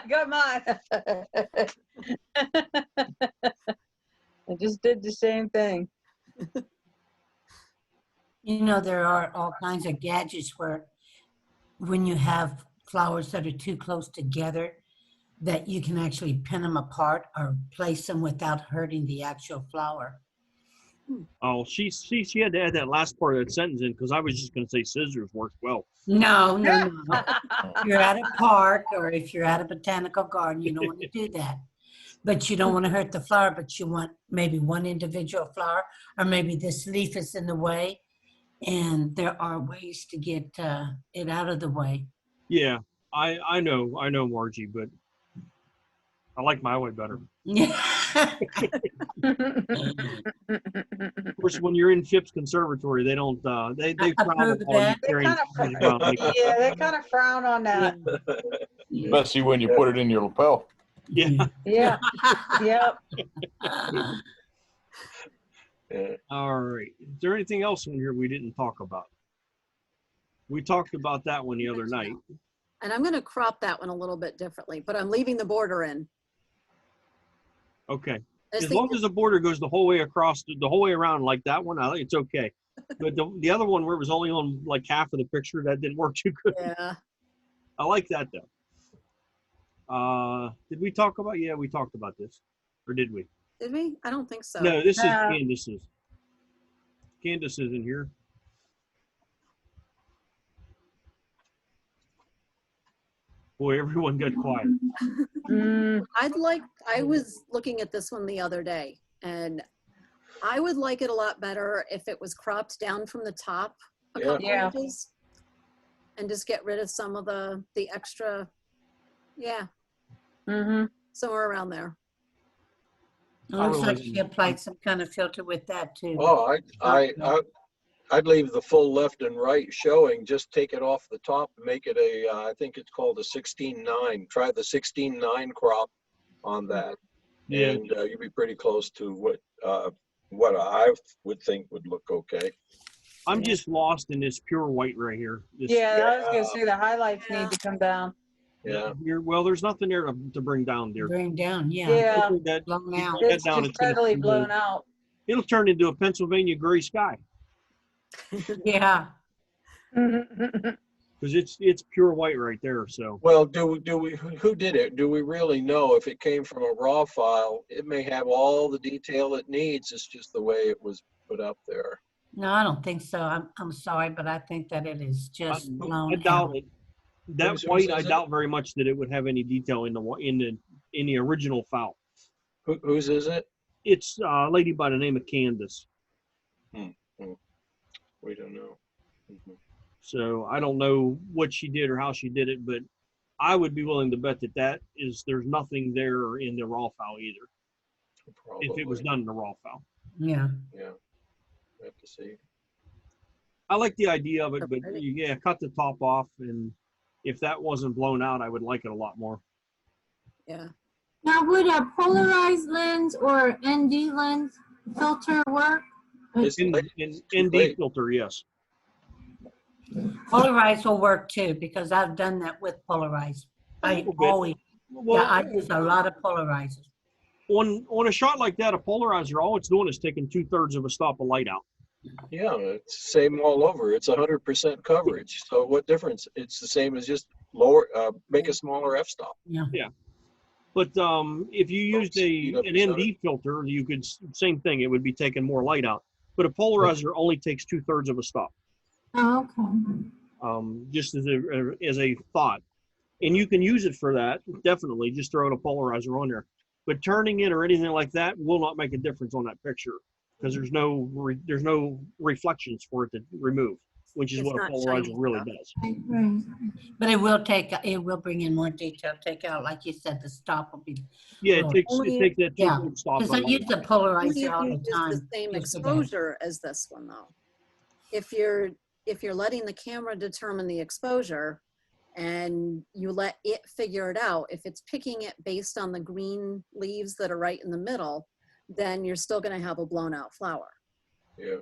Speaker 6: got mine. I just did the same thing.
Speaker 5: You know, there are all kinds of gadgets where when you have flowers that are too close together, that you can actually pin them apart or place them without hurting the actual flower.
Speaker 1: Oh, she had to add that last part of that sentence in because I was just going to say scissors works well.
Speaker 5: No. If you're at a park or if you're at a botanical garden, you don't want to do that. But you don't want to hurt the flower, but you want maybe one individual flower, or maybe this leaf is in the way. And there are ways to get it out of the way.
Speaker 1: Yeah, I know, Margie, but I like my way better. Of course, when you're in Phipps Conservatory, they don't. They frown
Speaker 5: approve of
Speaker 1: upon you
Speaker 5: that.
Speaker 1: carrying things around like that.
Speaker 6: Yeah, they kind of frown on that.
Speaker 3: Especially when you put it in your lapel.
Speaker 1: Yeah.
Speaker 6: Yeah. Yep.
Speaker 1: All right. Is there anything else in here we didn't talk about? We talked about that one the other night.
Speaker 4: and I'm going to crop that one a little bit differently, but I'm leaving the border in.
Speaker 1: Okay.
Speaker 4: I just
Speaker 1: As
Speaker 4: think
Speaker 1: long as the border goes the whole way across, the whole way around like that one, I think it's okay. But the other one where it was only on like half of the picture, that didn't work too good.
Speaker 4: yeah.
Speaker 1: I like that though. Did we talk about? Yeah, we talked about this, or did we?
Speaker 4: Did we? I don't think so.
Speaker 1: No, this is
Speaker 6: No.
Speaker 1: Candace's. Candace is in here. Boy, everyone got quiet.
Speaker 6: Mm,
Speaker 4: I was looking at this one the other day, and I would like it a lot better if it was cropped down from the top a
Speaker 9: Yeah.
Speaker 4: couple
Speaker 6: Yeah.
Speaker 4: inches and just get rid of some of the extra,
Speaker 6: mm-hmm.
Speaker 4: somewhere around there.
Speaker 5: It looks like
Speaker 1: really-
Speaker 5: she applied some kind of filter with that too.
Speaker 9: Oh, I'd leave the full left and right showing, just take it off the top and make it a, I think it's called a 16:9. Try the 16:9 crop on that.
Speaker 1: Yeah.
Speaker 9: And you'd be pretty close to what I would think would look okay.
Speaker 1: I'm just lost in this pure white right here. This,
Speaker 6: Yeah, I was gonna say the highlights need to come down.
Speaker 9: Yeah.
Speaker 1: Here, well, there's nothing there to bring down, dear.
Speaker 5: Bring down, yeah.
Speaker 6: Yeah,
Speaker 1: That,
Speaker 5: Blown
Speaker 1: you
Speaker 5: out.
Speaker 1: put that
Speaker 6: it's
Speaker 1: down,
Speaker 6: just
Speaker 1: it's gonna
Speaker 6: totally
Speaker 1: turn
Speaker 6: blown
Speaker 1: into-
Speaker 6: out.
Speaker 1: It'll turn into a Pennsylvania gray sky
Speaker 5: Yeah.
Speaker 1: because it's pure white right there. So
Speaker 9: Well, who did it? Do we really know if it came from a raw file? It may have all the detail it needs. It's just the way it was put up there.
Speaker 5: No, I don't think so. I'm sorry, but I think that it is just
Speaker 1: I
Speaker 5: blown
Speaker 1: doubt
Speaker 5: out.
Speaker 1: it. That
Speaker 9: Whose
Speaker 1: white, I
Speaker 9: is it?
Speaker 1: doubt very much that it would have any detail in the original file.
Speaker 9: Whose is it?
Speaker 1: It's a lady by the name of Candace.
Speaker 9: We don't know. Mhm.
Speaker 1: So I don't know what she did or how she did it, but I would be willing to bet that there's nothing there in the raw file either. If it was
Speaker 9: Probably.
Speaker 1: done in the raw file.
Speaker 5: Yeah.
Speaker 9: Yeah. We have to see.
Speaker 1: I like the idea of it, but
Speaker 4: Okay.
Speaker 1: yeah, cut the top off, and if that wasn't blown out, I would like it a lot more.
Speaker 4: Yeah.
Speaker 8: Now, would a polarized lens or ND lens filter work?
Speaker 9: It's
Speaker 1: In
Speaker 9: late.
Speaker 1: ND
Speaker 9: late.
Speaker 1: filter, yes.
Speaker 5: Polarized will work too, because I've done that with polarized. I
Speaker 1: little bit.
Speaker 5: always,
Speaker 1: Well,
Speaker 5: yeah, I use a lot of polarizers.
Speaker 1: on a shot like that, a polarizer, all it's doing is taking 2/3 of a stop of light out.
Speaker 9: Yeah, it's same all over. It's 100% coverage. So what difference? It's the same as just lower, make a smaller f-stop.
Speaker 5: Yeah.
Speaker 1: But if you used
Speaker 9: speed up
Speaker 1: an
Speaker 9: the
Speaker 1: ND filter, you could same thing. It would be taking more light out. But a polarizer only takes 2/3 of a stop.
Speaker 8: Oh, okay.
Speaker 1: Just as a thought, and you can use it for that. Definitely, just throw a polarizer on there. But turning it or anything like that will not make a difference on that picture because there's no reflections for it to remove, which is
Speaker 4: It's
Speaker 1: what a
Speaker 4: not
Speaker 1: polarizer
Speaker 4: shiny
Speaker 1: really
Speaker 4: stuff.
Speaker 1: does.
Speaker 8: Right.
Speaker 5: But it will bring in more detail, take out, like you said, the stop will be,
Speaker 1: Yeah,
Speaker 5: Oh.
Speaker 1: it takes that
Speaker 5: Yeah.
Speaker 1: 2/3 stop.
Speaker 5: because I
Speaker 1: out.
Speaker 5: use the
Speaker 4: Only
Speaker 5: polarizer
Speaker 4: if
Speaker 5: all
Speaker 4: you
Speaker 5: the
Speaker 4: use
Speaker 5: time.
Speaker 4: the same
Speaker 5: just for that.
Speaker 4: exposure as this one, though. if you're letting the camera determine the exposure and you let it figure it out, if it's picking it based on the green leaves that are right in the middle, then you're still going to have a blown out flower.
Speaker 9: Yeah.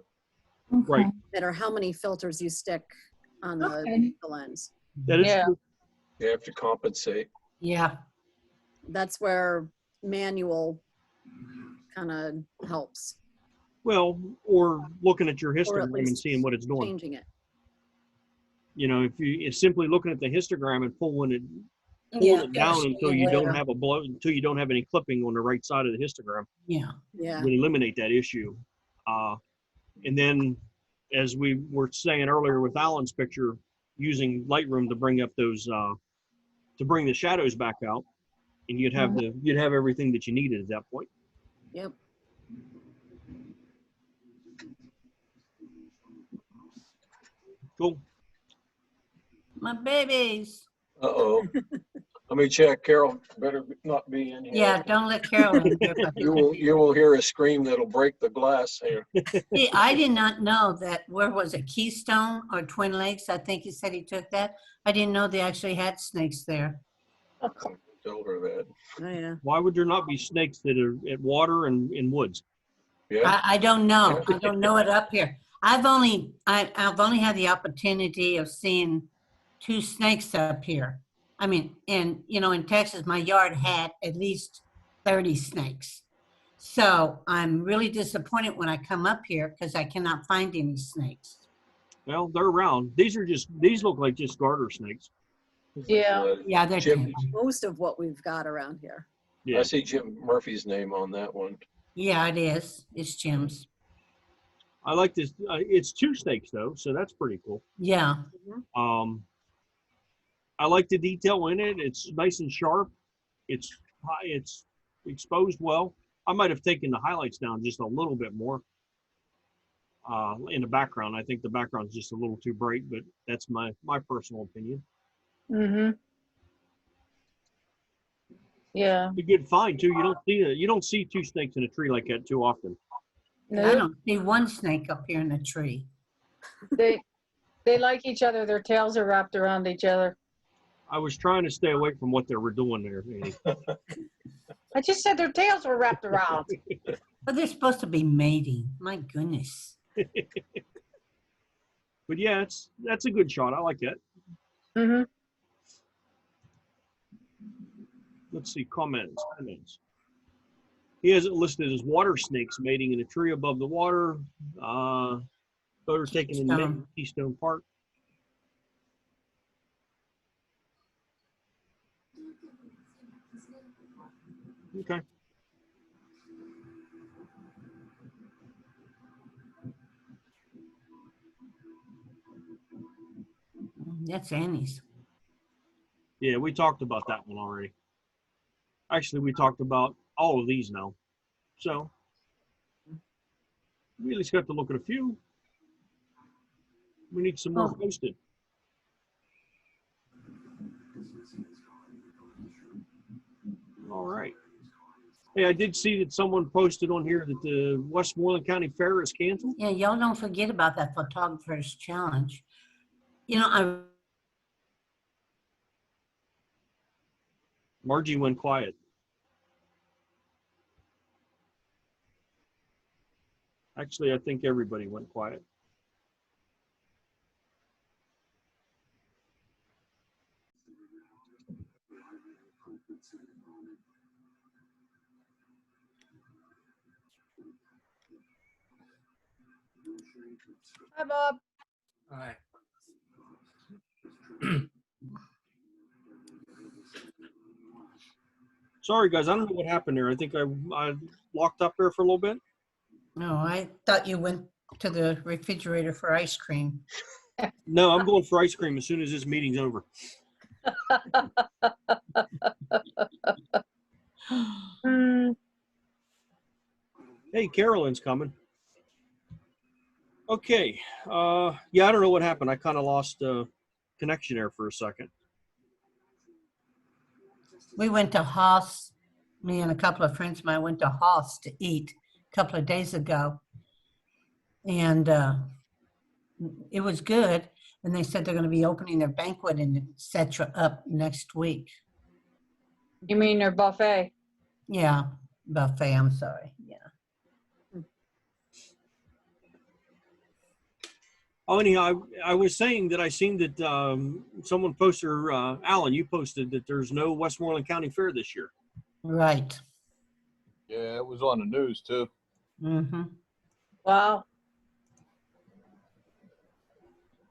Speaker 1: Right.
Speaker 8: Okay.
Speaker 4: No matter how many filters you stick on
Speaker 8: Okay.
Speaker 4: the lens.
Speaker 1: That is
Speaker 6: Yeah.
Speaker 1: true.
Speaker 9: You have to compensate.
Speaker 5: Yeah.
Speaker 4: That's where manual kind of helps,
Speaker 1: Well, or looking at your
Speaker 4: or at
Speaker 1: histogram and
Speaker 4: least
Speaker 1: seeing what it's doing.
Speaker 4: changing it.
Speaker 1: You know, if it's simply looking at the histogram and pulling it
Speaker 5: Yeah.
Speaker 1: down until you
Speaker 5: later.
Speaker 1: don't have until you don't have any clipping on the right side of the histogram,
Speaker 5: Yeah.
Speaker 4: Yeah.
Speaker 1: would eliminate that issue. And then, as we were saying earlier with Alan's picture, using Lightroom to bring up those to bring the shadows back out, and you'd have everything that you needed at that point.
Speaker 4: Yep.
Speaker 1: Cool.
Speaker 5: My babies.
Speaker 9: Uh-oh. Let me check. Carol better not be in here.
Speaker 5: Yeah, don't let Carol in here.
Speaker 9: You will hear a scream that'll break the glass here.
Speaker 5: See, I did not know that, where was it, Keystone or Twin Lakes? I think he said he took that. I didn't know they actually had snakes there.
Speaker 9: Tell her that.
Speaker 4: Oh yeah.
Speaker 1: Why would there not be snakes that are at water and in woods?
Speaker 9: Yeah.
Speaker 5: I don't know. I don't know it up here. I've only had the opportunity of seeing 2 snakes up here. I mean, in Texas, my yard had at least 30 snakes. So I'm really disappointed when I come up here because I cannot find any snakes.
Speaker 1: Well, they're around. These look like just garter snakes.
Speaker 6: Yeah.
Speaker 5: Yeah, they're
Speaker 9: Jim,
Speaker 5: tame.
Speaker 4: Most of what we've got around here.
Speaker 1: Yeah.
Speaker 9: I see Jim Murphy's name on that one.
Speaker 5: Yeah, it is. It's Jim's.
Speaker 1: I like this. It's 2 snakes though, so that's pretty cool.
Speaker 5: Yeah.
Speaker 1: I like the detail in it. It's nice and sharp. It's exposed well. I might have taken the highlights down just a little bit more in the background. I think the background's just a little too bright, but that's my personal opinion.
Speaker 6: Mm-hmm. Yeah.
Speaker 1: A good find too. You don't see 2 snakes in a tree like that too often.
Speaker 5: I
Speaker 6: No,
Speaker 5: don't see one snake up here in the tree.
Speaker 6: they like each other. Their tails are wrapped around each other.
Speaker 1: I was trying to stay away from what they were doing there, Annie.
Speaker 6: I just said their tails were wrapped around.
Speaker 5: But they're supposed to be mating. My goodness.
Speaker 1: But yeah, that's a good shot. I like that.
Speaker 6: Mm-hmm.
Speaker 1: Let's see, comments. He has it listed as water snakes mating in a tree above the water. Photo taken in Keystone Park. Okay.
Speaker 5: That's Annie's.
Speaker 1: Yeah, we talked about that one already. Actually, we talked about all of these now. So we at least got to look at a few. We need some more posted. All right. Hey, I did see that someone posted on here that the Westmoreland County Fair is canceled.
Speaker 5: Yeah, y'all don't forget about that photographer's challenge.
Speaker 1: Margie went quiet. Actually, I think everybody went quiet.
Speaker 6: Hi, Bob.
Speaker 11: All right.
Speaker 1: Sorry, guys. I don't know what happened there. I think I locked up there for a little bit.
Speaker 5: No, I thought you went to the refrigerator for ice cream.
Speaker 1: No, I'm going for ice cream as soon as this meeting's over. Hey, Carolyn's coming. Okay. Yeah, I don't know what happened. I kind of lost connection there for a second.
Speaker 5: We went to Haas, me and a couple of friends of mine went to Haas to eat a couple of days ago. And It was good. And they said they're going to be opening their banquet and et cetera up next week.
Speaker 6: You mean their buffet?
Speaker 5: Yeah, buffet, I'm sorry. Yeah.
Speaker 1: Oh, anyhow, I was saying that I seen that someone posted, Alan, you posted that there's no Westmoreland County Fair this year.
Speaker 5: Right.
Speaker 3: Yeah, it was on the news too.
Speaker 5: Mm-hmm.
Speaker 6: Wow.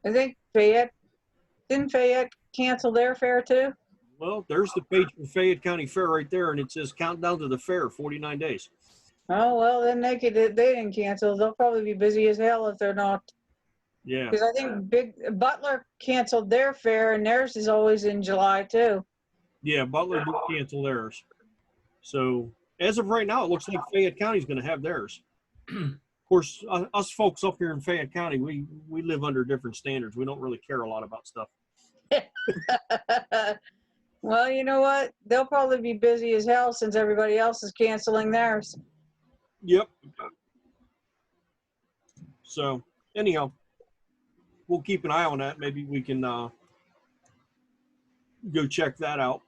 Speaker 6: I think didn't Fayette cancel their fair too?
Speaker 1: Well, there's the page for Fayette County Fair right there, and it says countdown to the fair, 49 days.
Speaker 6: Oh, well, then they didn't cancel. They'll probably be busy as hell if they're not.
Speaker 1: Yeah.
Speaker 6: Because I think Butler canceled their fair, and theirs is always in July too.
Speaker 1: Yeah, Butler did cancel theirs. So as of right now, it looks like Fayette County's going to have theirs. Of course, us folks up here in Fayette County, we live under different standards. We don't really care a lot about stuff.
Speaker 6: Well, you know what? They'll probably be busy as hell since everybody else is canceling theirs.
Speaker 1: Yep. So anyhow, we'll keep an eye on that. Maybe we can go check that out.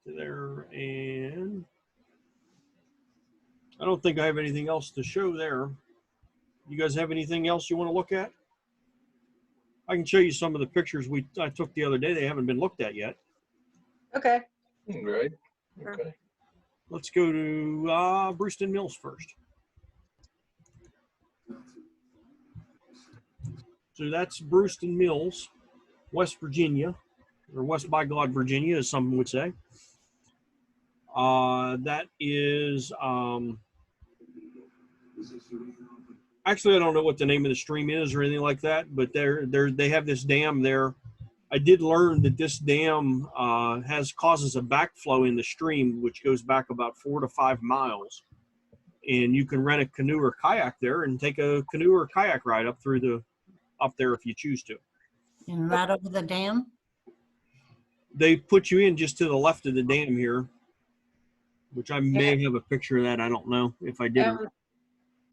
Speaker 1: There, and I don't think I have anything else to show there. You guys have anything else you want to look at? I can show you some of the pictures I took the other day. They haven't been looked at yet.
Speaker 6: Okay.
Speaker 9: Right. Okay.
Speaker 1: Let's go to Brewston Mills first. So that's Brewston Mills, West Virginia, or West by God, Virginia, as some would say. That is, actually, I don't know what the name of the stream is or anything like that, but they have this dam there. I did learn that this dam causes a backflow in the stream, which goes back about 4 to 5 miles. And you can rent a canoe or kayak there and take a canoe or kayak ride up there if you choose to.
Speaker 5: And right over the dam?
Speaker 1: They put you in just to the left of the dam here, which I may have a picture of that. I don't know if I did.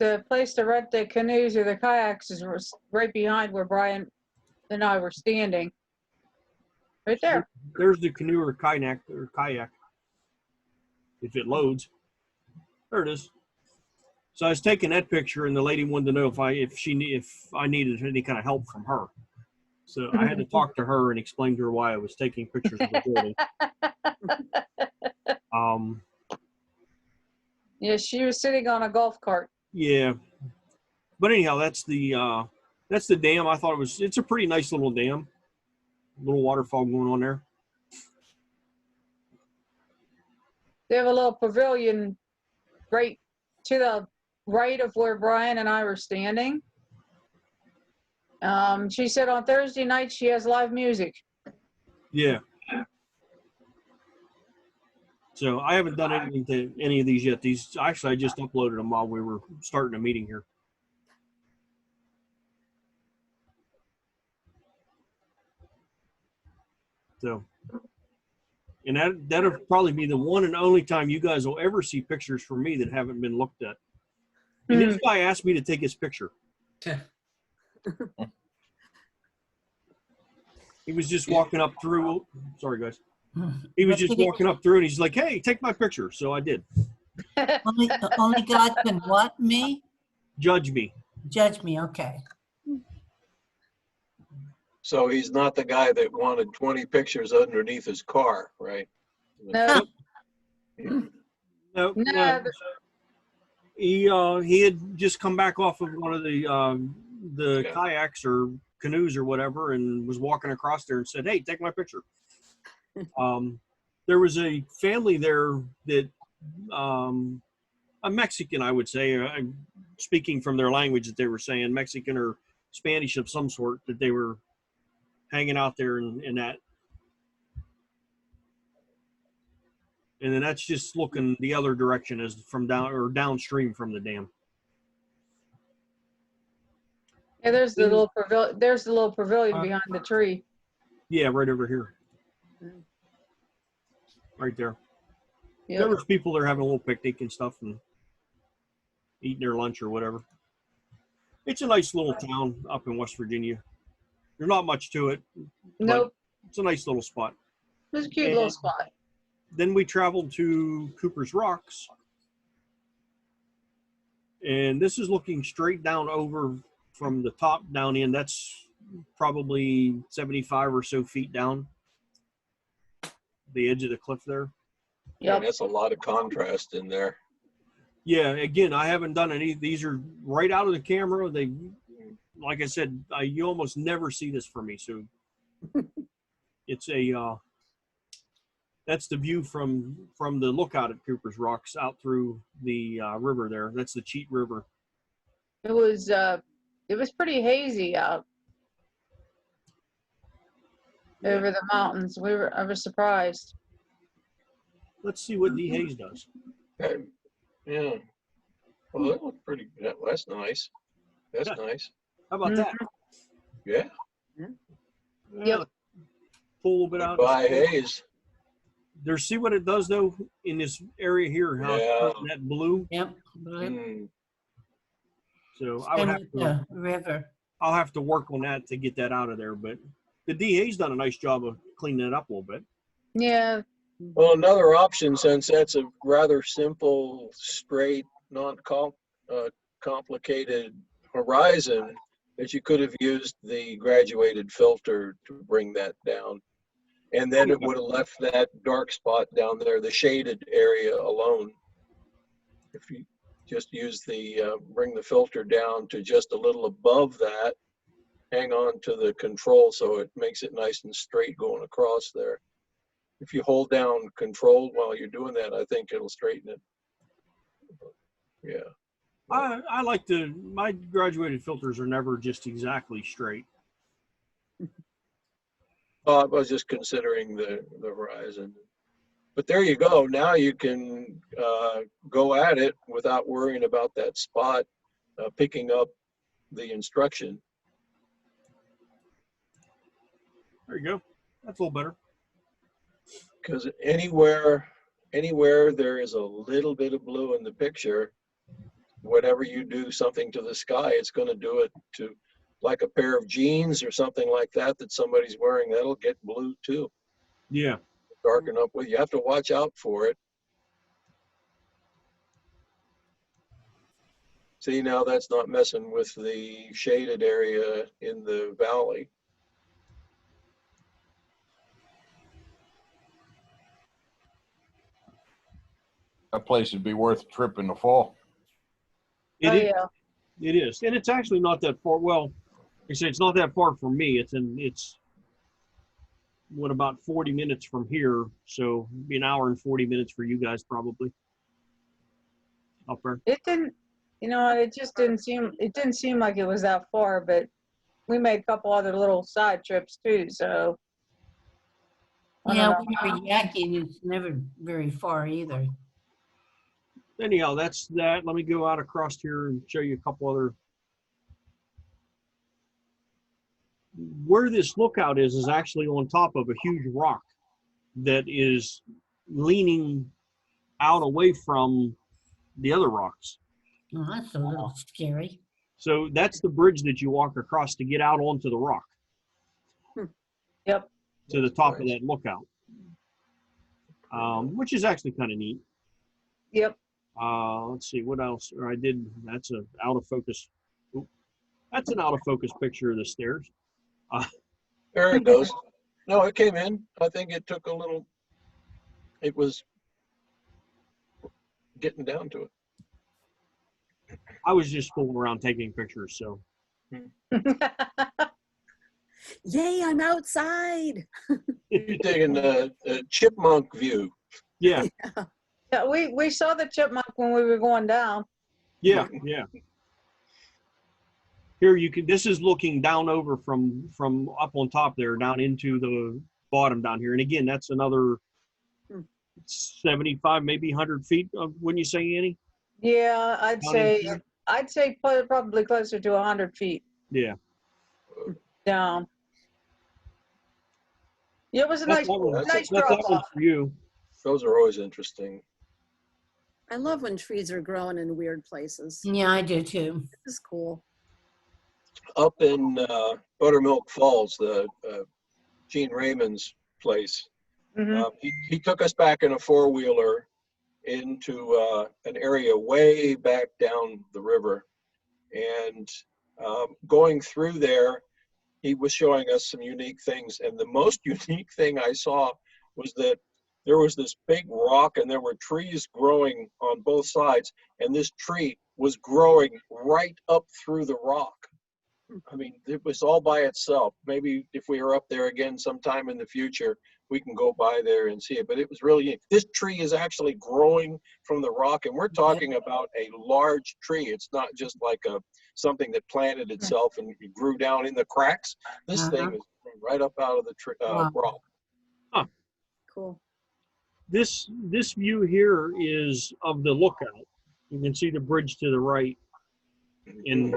Speaker 6: The place to rent the canoes or the kayaks is right behind where Brian and I were standing. Right there.
Speaker 1: There's the canoe or kayak if it loads. There it is. So I was taking that picture, and the lady wanted to know if I needed any kind of help from her. So I had to talk to her and explain to her why I was taking pictures of the building.
Speaker 6: Yeah, she was sitting on a golf cart.
Speaker 1: Yeah, but anyhow, that's the dam. I thought it's a pretty nice little dam, little waterfall going on there.
Speaker 6: They have a little pavilion right to the right of where Brian and I were standing. She said on Thursday night she has live music.
Speaker 1: Yeah. So I haven't done anything to any of these yet. These actually I just uploaded them while we were starting a meeting here. So, and that'll probably be the one and only time you guys will ever see pictures from me that haven't been looked at. And this guy asked me to take his picture. He was just walking up through. Sorry, guys. He was just walking up through, and he's like, "Hey, take my picture." So I did.
Speaker 5: Only God can what? Me?
Speaker 1: Judge me.
Speaker 5: Judge me, okay.
Speaker 9: So he's not the guy that wanted 20 pictures underneath his car, right?
Speaker 6: No.
Speaker 1: No.
Speaker 6: No.
Speaker 1: He had just come back off of one of the kayaks or canoes or whatever, and was walking across there and said, "Hey, take my picture." There was a family there that a Mexican, I would say, speaking from their language that they were saying, Mexican or Spanish of some sort, that they were hanging out there in that. And then that's just looking the other direction as from downstream from the dam.
Speaker 6: Yeah, there's the little pavilion. There's the little pavilion behind the tree.
Speaker 1: Yeah, right over here. Right there.
Speaker 6: Yep.
Speaker 1: There was people there having a little picnic and stuff, and eating their lunch or whatever. It's a nice little town up in West Virginia. There's not much to it.
Speaker 6: Nope.
Speaker 1: It's a nice little spot.
Speaker 6: It was a cute little spot.
Speaker 1: Then we traveled to Cooper's Rocks. And this is looking straight down over from the top down in. That's probably 75 or so feet down the edge of the cliff there.
Speaker 9: Yeah,
Speaker 6: Yep.
Speaker 9: that's a lot of contrast in there.
Speaker 1: Yeah, again, I haven't done any. These are right out of the camera. They, like I said, you almost never see this for me. So it's a, that's the view from the lookout at Cooper's Rocks out through the river there. That's the Cheat River.
Speaker 6: It was pretty hazy out over the mountains. I was surprised.
Speaker 1: Let's see what D. Hayes does.
Speaker 9: Yeah. Well, that looked pretty. That's nice. That's
Speaker 1: Yeah.
Speaker 9: nice.
Speaker 1: How about that?
Speaker 9: Yeah.
Speaker 6: Yep.
Speaker 1: Pull a little bit out.
Speaker 9: By Hayes.
Speaker 1: There's, see what it does though in this area here, how it's
Speaker 9: Yeah.
Speaker 1: turning that blue.
Speaker 5: Yep.
Speaker 9: Mm.
Speaker 1: So I would
Speaker 5: And
Speaker 1: have
Speaker 5: with
Speaker 1: to,
Speaker 5: the river.
Speaker 1: I'll have to work on that to get that out of there. But the DA's done a nice job of cleaning it up a little bit.
Speaker 6: Yeah.
Speaker 9: Well, another option, since that's a rather simple, straight, non-complicated horizon, that you could have used the graduated filter to bring that down. And then it would have left that dark spot down there, the shaded area alone. If you just use the, bring the filter down to just a little above that, hang on to the control so it makes it nice and straight going across there. If you hold down control while you're doing that, I think it'll straighten it. Yeah.
Speaker 1: I like to, my graduated filters are never just exactly straight.
Speaker 9: I was just considering the horizon. But there you go. Now you can go at it without worrying about that spot picking up the instruction.
Speaker 1: There you go. That's a little better.
Speaker 9: Because anywhere there is a little bit of blue in the picture, whatever you do something to the sky, it's going to do it to, like a pair of jeans or something like that somebody's wearing, that'll get blue too.
Speaker 1: Yeah.
Speaker 9: Darken up with, you have to watch out for it. See, now that's not messing with the shaded area in the valley.
Speaker 3: That place would be worth a trip in the fall.
Speaker 1: It
Speaker 6: Oh,
Speaker 1: is.
Speaker 6: yeah.
Speaker 1: It is. And it's actually not that far. Well, like I say, it's not that far from me. It's what, about 40 minutes from here. So it'd be an hour and 40 minutes for you guys probably. Up there.
Speaker 6: It didn't, it just didn't seem like it was that far, but we made a couple other little side trips too, so. I
Speaker 5: Yeah,
Speaker 6: don't
Speaker 5: when you're yakking, it's never very far either.
Speaker 1: Anyhow, that's that. Let me go out across here and show you a couple other. Where this lookout is actually on top of a huge rock that is leaning out away from the other rocks.
Speaker 5: Oh, that's a little scary.
Speaker 1: So that's the bridge that you walk across to get out onto the rock.
Speaker 6: Yep.
Speaker 1: To the top of that lookout, which is actually kind of neat.
Speaker 6: Yep.
Speaker 1: Let's see what else. Or I did. That's a out of focus. Oop, that's an out of focus picture of the stairs.
Speaker 9: There it goes. No, it came in. I think it took a little, it was getting down to it.
Speaker 1: I was just fooling around taking pictures. So.
Speaker 4: Yay, I'm outside.
Speaker 9: You're taking a chipmunk view.
Speaker 1: Yeah.
Speaker 6: Yeah, we saw the chipmunk when we were going down.
Speaker 1: Yeah. Yeah. Here you can. This is looking down over from up on top there down into the bottom down here. And again, that's another 75, maybe 100 feet. Wouldn't you say, Annie?
Speaker 6: Yeah, I'd
Speaker 1: Down
Speaker 6: say probably closer to 100 feet
Speaker 1: Yeah.
Speaker 6: down. Yeah, it was a
Speaker 1: That's
Speaker 6: nice
Speaker 1: that one
Speaker 6: drop
Speaker 1: for
Speaker 6: off.
Speaker 1: you.
Speaker 9: Those are always interesting.
Speaker 4: I love when trees are growing in weird places.
Speaker 5: Yeah, I do too.
Speaker 4: This is cool.
Speaker 9: Up in Buttermilk Falls, the Gene Raymond's place,
Speaker 6: Mhm.
Speaker 9: he took us back in a four-wheeler into an area way back down the river. And going through there, he was showing us some unique things. And the most unique thing I saw was that there was this big rock and there were trees growing on both sides. And this tree was growing right up through the rock. I mean, it was all by itself. Maybe if we are up there again sometime in the future, we can go by there and see it. But it was really, this tree is actually growing from the rock, and we're talking about a large tree. It's not just like something that planted itself and grew down in the cracks. This thing is right up out of the rock.
Speaker 1: Huh.
Speaker 4: Cool.
Speaker 1: This view here is of the lookout. You can see the bridge to the right, and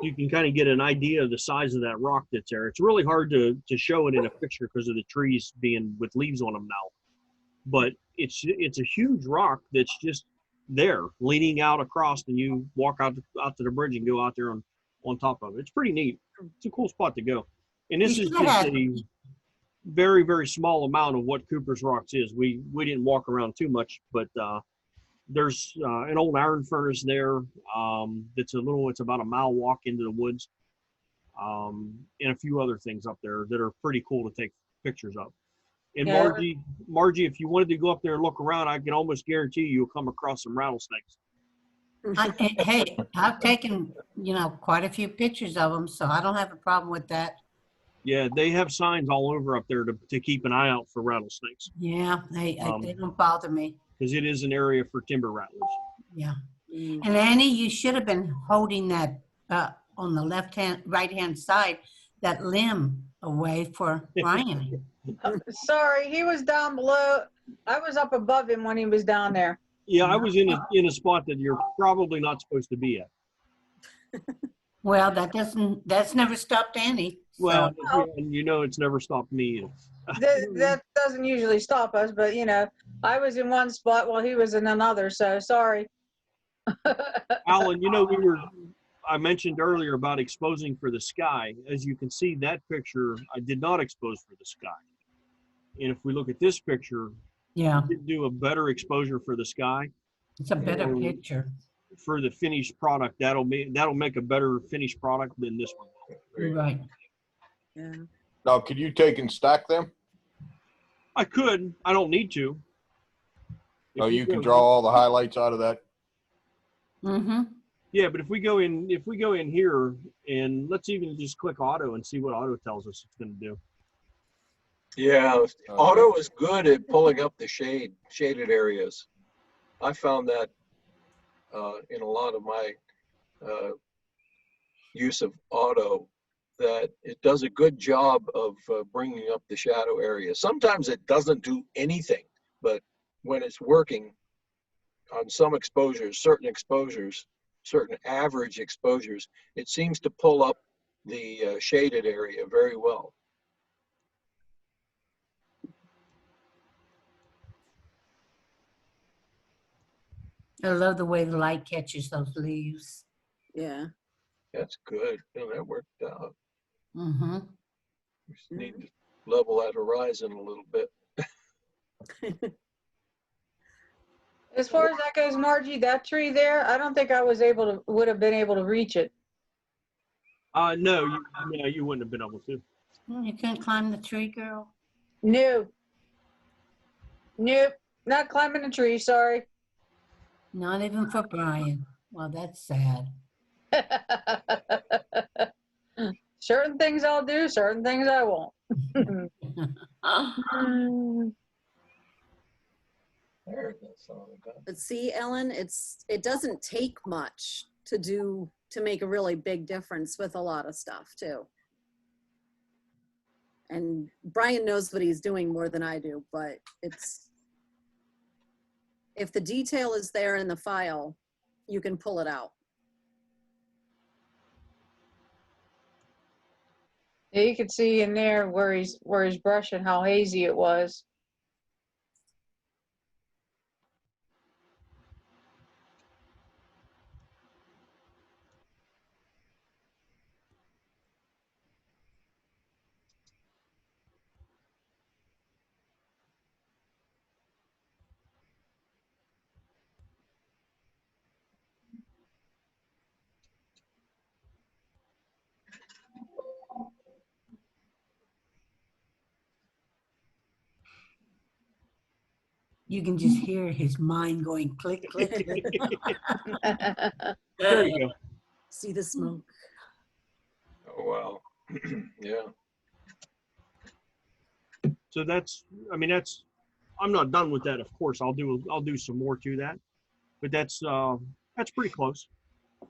Speaker 1: you can kind of get an idea of the size of that rock that's there. It's really hard to show it in a picture because of the trees being with leaves on them now. But it's a huge rock that's just there, leaning out across, and you walk out to the bridge and go out there on top of it. It's pretty neat. It's a cool spot to go. And this is just a very, very small amount of what Cooper's Rocks is. We didn't walk around too much, but there's an old iron furnace there. It's about a mile walk into the woods, and a few other things up there that are pretty cool to take pictures of. And
Speaker 6: Yeah.
Speaker 1: Margie, if you wanted to go up there and look around, I can almost guarantee you'll come across some rattlesnakes.
Speaker 5: Hey, I've taken, quite a few pictures of them, so I don't have a problem with that.
Speaker 1: Yeah, they have signs all over up there to keep an eye out for rattlesnakes.
Speaker 5: Yeah, they don't bother me.
Speaker 1: Because it is an area for timber rattlers.
Speaker 5: Yeah. And Annie, you should have been holding that on the right-hand side, that limb away for Brian.
Speaker 6: Sorry, he was down below. I was up above him when he was down there.
Speaker 1: Yeah, I was in a spot that you're probably not supposed to be at.
Speaker 5: Well, that's never stopped Annie.
Speaker 1: Well,
Speaker 5: So.
Speaker 1: it's never stopped me.
Speaker 6: That doesn't usually stop us, but I was in one spot while he was in another, so sorry.
Speaker 1: Alan, I mentioned earlier about exposing for the sky. As you can see, that picture, I did not expose for the sky. And if we look at this picture,
Speaker 5: Yeah,
Speaker 1: we did do a better exposure for the sky.
Speaker 5: it's a better picture.
Speaker 1: For the finished product, that'll make a better finished product than this one.
Speaker 5: Right.
Speaker 4: Yeah.
Speaker 3: Now, could you take and stack them?
Speaker 1: I could. I don't need to.
Speaker 3: Oh, you can draw all the highlights out of that.
Speaker 5: Mm-hmm.
Speaker 1: Yeah, but if we go in here and let's even just click auto and see what auto tells us it's going to do.
Speaker 9: Yeah, auto is good at pulling up the shaded areas. I found that in a lot of my use of auto, that it does a good job of bringing up the shadow area. Sometimes it doesn't do anything, but when it's working on some exposures, certain average exposures, it seems to pull up the shaded area very well.
Speaker 5: I love the way the light catches those leaves.
Speaker 4: Yeah.
Speaker 9: That's good. That worked out.
Speaker 5: Mm-hmm.
Speaker 9: We just need to level that horizon a little bit.
Speaker 6: As far as that goes, Margie, that tree there, I don't think I would have been able to reach it.
Speaker 1: No, you wouldn't have been able to.
Speaker 5: You couldn't climb the tree, girl?
Speaker 6: No. Nope. Not climbing a tree, sorry.
Speaker 5: Not even for Brian. Well, that's sad.
Speaker 6: Certain things I'll do, certain things I won't.
Speaker 4: But see, Ellen, it doesn't take much to make a really big difference with a lot of stuff too. And Brian knows what he's doing more than I do, but if the detail is there in the file, you can pull it out.
Speaker 6: Yeah, you could see in there where he's brushing how hazy it was.
Speaker 5: You can just hear his mind going click, click, click.
Speaker 1: There you go.
Speaker 4: See the smoke.
Speaker 9: Oh, wow. Yeah.
Speaker 1: So that's, I mean, that's, I'm not done with that. Of course, I'll do some more to that, but that's pretty close.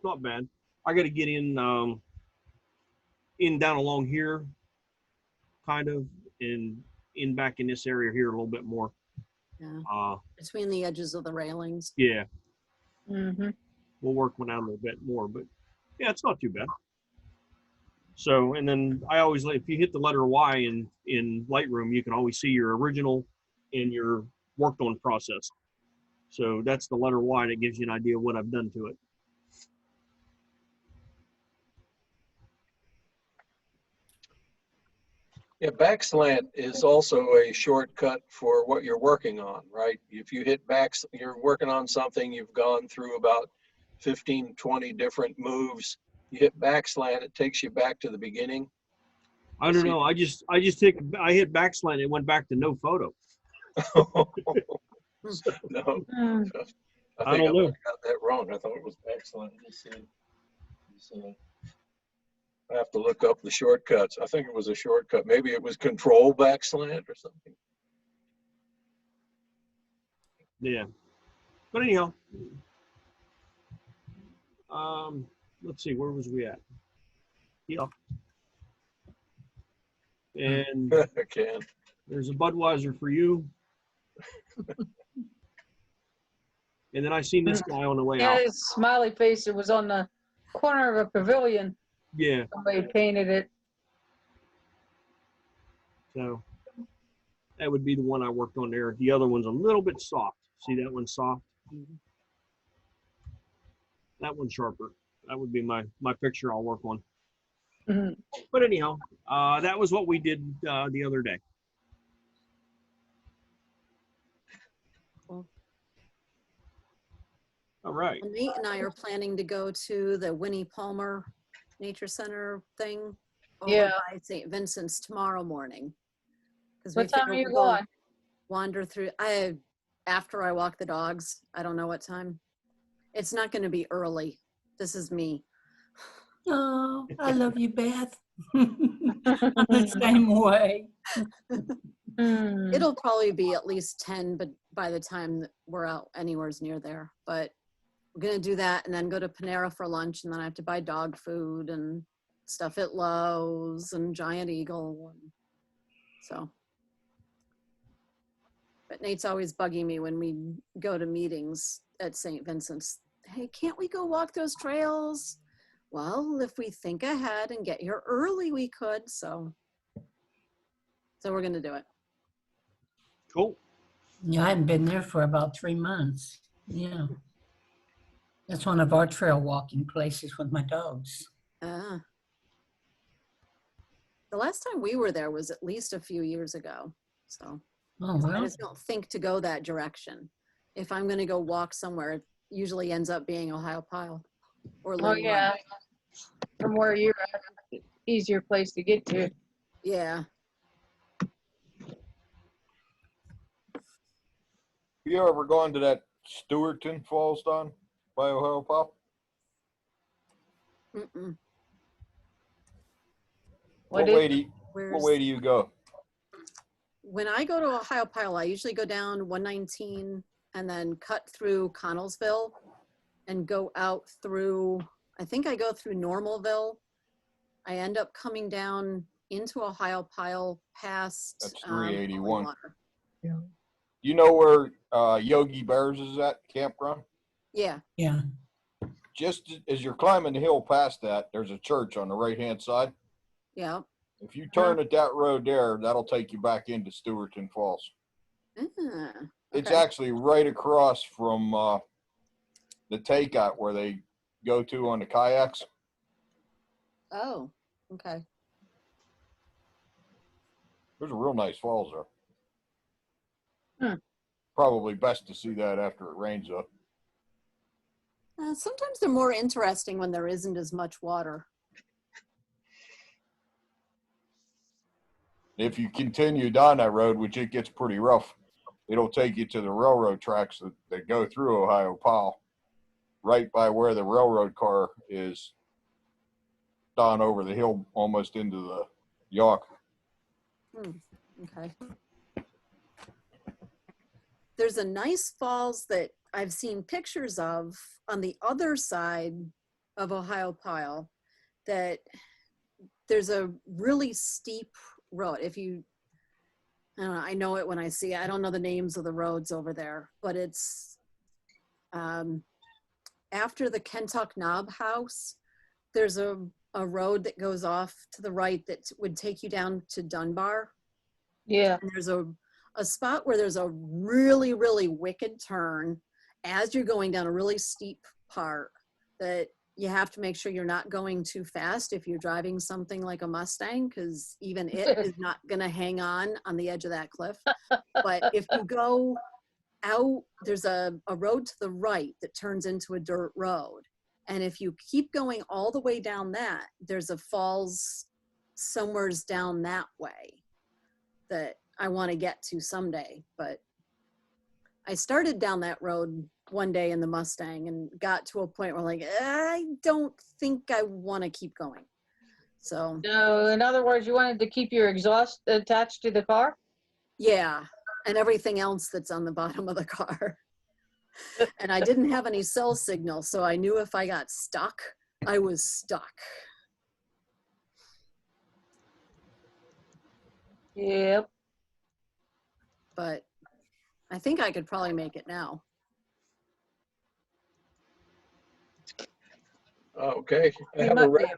Speaker 1: Not bad. I got to get in down along here, kind of, and in back in this area here a little bit more.
Speaker 4: Yeah. Between the edges of the railings.
Speaker 1: Yeah,
Speaker 6: Mhm.
Speaker 1: we'll work one out a little bit more, but yeah, it's not too bad. So, and then I always, if you hit the letter Y in Lightroom, you can always see your original and your worked on process. So that's the letter Y that gives you an idea of what I've done to it.
Speaker 9: Yeah, backslant is also a shortcut for what you're working on, right? If you hit you're working on something, you've gone through about 15, 20 different moves. You hit backslant, it takes you back to the beginning.
Speaker 1: I don't know. I hit backslant. It went back to no photo.
Speaker 9: No,
Speaker 6: Mm.
Speaker 9: I think I
Speaker 1: don't know.
Speaker 9: got that wrong. I thought it was backslant. Let's see. I have to look up the shortcuts. I think it was a shortcut. Maybe it was control backslant or something.
Speaker 1: Yeah. But anyhow, let's see, where was we at? Yeah. And
Speaker 9: Okay.
Speaker 1: there's a Budweiser for you. And then I seen this guy on the way
Speaker 6: Yeah,
Speaker 1: out.
Speaker 6: his smiley face, it was on the corner of a pavilion.
Speaker 1: Yeah.
Speaker 6: Somebody painted it.
Speaker 1: So that would be the one I worked on there. The other one's a little bit soft. See that one's soft? That one's sharper. That would be my picture I'll work on.
Speaker 6: Mhm.
Speaker 1: But anyhow, that was what we did the other day.
Speaker 4: Cool.
Speaker 1: All right.
Speaker 4: Well, Nate and I are planning to go to the Winnie Palmer Nature Center thing over
Speaker 6: Yeah.
Speaker 4: by St. Vincent's tomorrow morning.
Speaker 6: What time are you going?
Speaker 4: Wander through. After I walk the dogs. I don't know what time. It's not going to be early. This is me.
Speaker 5: Oh, I love you, Beth. I'm the same way.
Speaker 6: Hmm.
Speaker 4: It'll probably be at least 10, but by the time that we're out anywhere near there. But we're going to do that and then go to Panera for lunch. And then I have to buy dog food and stuff at Lowe's and Giant Eagle. And so. But Nate's always bugging me when we go to meetings at St. Vincent's. Hey, can't we go walk those trails? Well, if we think ahead and get here early, we could. So we're going to do it.
Speaker 1: Cool.
Speaker 5: Yeah, I hadn't been there for about 3 months. Yeah. That's one of our trail walking places with my dogs.
Speaker 4: The last time we were there was at least a few years ago. So
Speaker 5: Oh,
Speaker 4: I
Speaker 5: well.
Speaker 4: just don't think to go that direction. If I'm going to go walk somewhere, it usually ends up being Ohio Pile or
Speaker 6: Oh,
Speaker 4: Little
Speaker 6: yeah.
Speaker 4: Run.
Speaker 6: From where you're at, easier place to get to.
Speaker 4: Yeah.
Speaker 3: You ever gone to that Stewarton Falls, Don, by Ohio Pop?
Speaker 4: Mm-mm.
Speaker 3: What way do you go?
Speaker 4: When I go to Ohio Pile, I usually go down 119 and then cut through Connellsville and go out through, I think I go through Normalville. I end up coming down into Ohio Pile past
Speaker 3: That's 381.
Speaker 4: Water.
Speaker 3: You know where Yogi Bears is at, campground?
Speaker 4: Yeah.
Speaker 5: Yeah.
Speaker 3: Just as you're climbing the hill past that, there's a church on the right-hand side.
Speaker 4: Yeah.
Speaker 3: If you turn at that road there, that'll take you back into Stewarton Falls. It's actually right across from the takeout where they go to on the kayaks.
Speaker 4: Oh, okay.
Speaker 3: There's a real nice falls there. Probably best to see that after it rains up.
Speaker 4: Sometimes they're more interesting when there isn't as much water.
Speaker 3: If you continue down that road, which it gets pretty rough, it'll take you to the railroad tracks that go through Ohio Pile, right by where the railroad car is down over the hill almost into the Yawk.
Speaker 4: Okay. There's a nice falls that I've seen pictures of on the other side of Ohio Pile that there's a really steep road. If you, I don't know, I know it when I see it. I don't know the names of the roads over there, but it's after the Kentuck Knob House, there's a road that goes off to the right that would take you down to Dunbar.
Speaker 6: Yeah.
Speaker 4: And there's a spot where there's a really, really wicked turn as you're going down a really steep part that you have to make sure you're not going too fast if you're driving something like a Mustang, because even it is not going to hang on the edge of that cliff. But if you go out, there's a road to the right that turns into a dirt road. And if you keep going all the way down that, there's a falls somewheres down that way that I want to get to someday. But I started down that road one day in the Mustang and got to a point where like, I don't think I want to keep going. So.
Speaker 6: So in other words, you wanted to keep your exhaust attached to the car?
Speaker 4: Yeah, and everything else that's on the bottom of the car. And I didn't have any cell signal, so I knew if I got stuck, I was stuck.
Speaker 6: Yep.
Speaker 4: But I think I could probably make it now.
Speaker 9: Okay, I
Speaker 6: You
Speaker 9: have a
Speaker 6: might be
Speaker 9: red.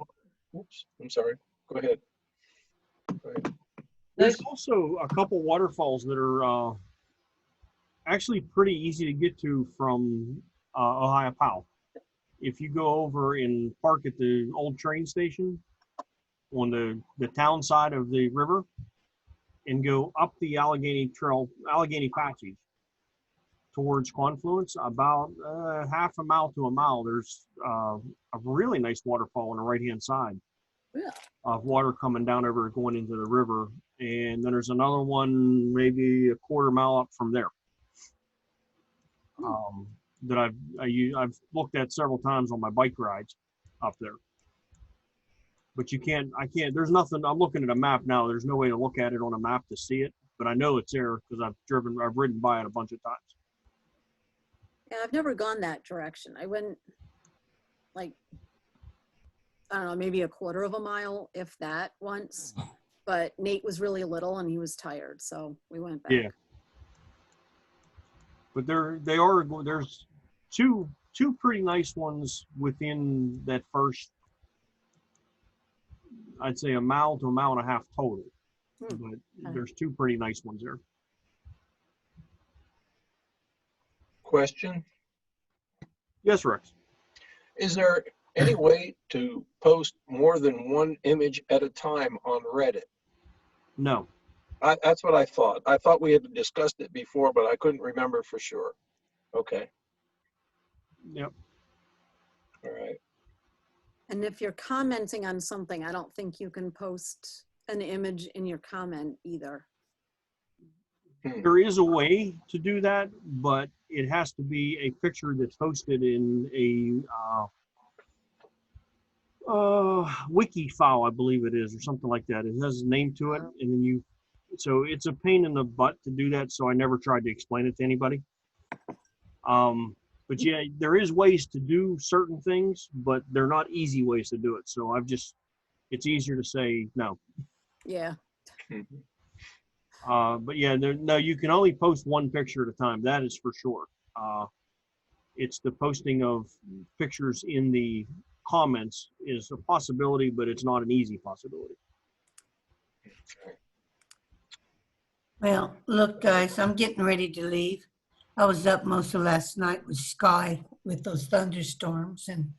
Speaker 9: Oops, I'm sorry. Go ahead. Go ahead.
Speaker 1: There's also a couple waterfalls that are actually pretty easy to get to from Ohio Pile. If you go over and park at the old train station on the town side of the river and go up the Allegheny Trail, Allegheny Passage towards Confluence, about half a mile to a mile, there's a really nice waterfall on the right-hand side.
Speaker 4: Yeah.
Speaker 1: Of water coming down over going into the river. And then there's another one maybe a quarter mile up from there. That I've looked at several times on my bike rides up there. But I can't, there's nothing, I'm looking at a map now, there's no way to look at it on a map to see it, but I know it's there because I've ridden by it a bunch of times.
Speaker 4: Yeah, I've never gone that direction. I went like, I don't know, maybe a quarter of a mile, if that, once. But Nate was really little and he was tired, so we went back.
Speaker 1: Yeah. But there's two pretty nice ones within that first, I'd say a mile to a mile and a half total. But there's two pretty nice ones there.
Speaker 9: Question.
Speaker 3: Yes, Rex.
Speaker 9: Is there any way to post more than one image at a time on Reddit?
Speaker 1: No.
Speaker 9: That's what I thought. I thought we had discussed it before, but I couldn't remember for sure. Okay.
Speaker 1: Yep.
Speaker 9: All right.
Speaker 4: And if you're commenting on something, I don't think you can post an image in your comment either.
Speaker 1: There is a way to do that, but it has to be a picture that's hosted in a wiki file, I believe it is, or something like that. It has a name to it, and then so it's a pain in the butt to do that, so I never tried to explain it to anybody. But yeah, there is ways to do certain things, but they're not easy ways to do it. So it's easier to say no.
Speaker 4: Yeah.
Speaker 1: But yeah, no, you can only post one picture at a time. That is for sure. It's the posting of pictures in the comments is a possibility, but it's not an easy possibility.
Speaker 5: Well, look, guys, I'm getting ready to leave. I was up most of last night with Sky with those thunderstorms, and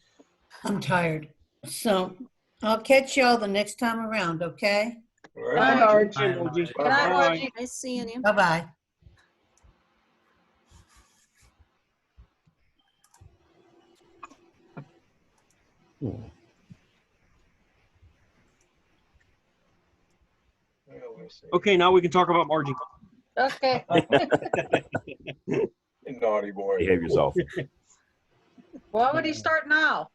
Speaker 5: I'm tired. So I'll catch y'all the next time around, okay?
Speaker 9: All right.
Speaker 6: Bye,
Speaker 1: Archie.
Speaker 6: Good night,
Speaker 1: Bye.
Speaker 6: Archie.
Speaker 4: Nice seeing you.
Speaker 5: Bye-bye.
Speaker 1: Okay, now we can talk about Margie.
Speaker 6: Okay.
Speaker 9: Naughty boy.
Speaker 2: Behave yourself.
Speaker 6: Why would he start now?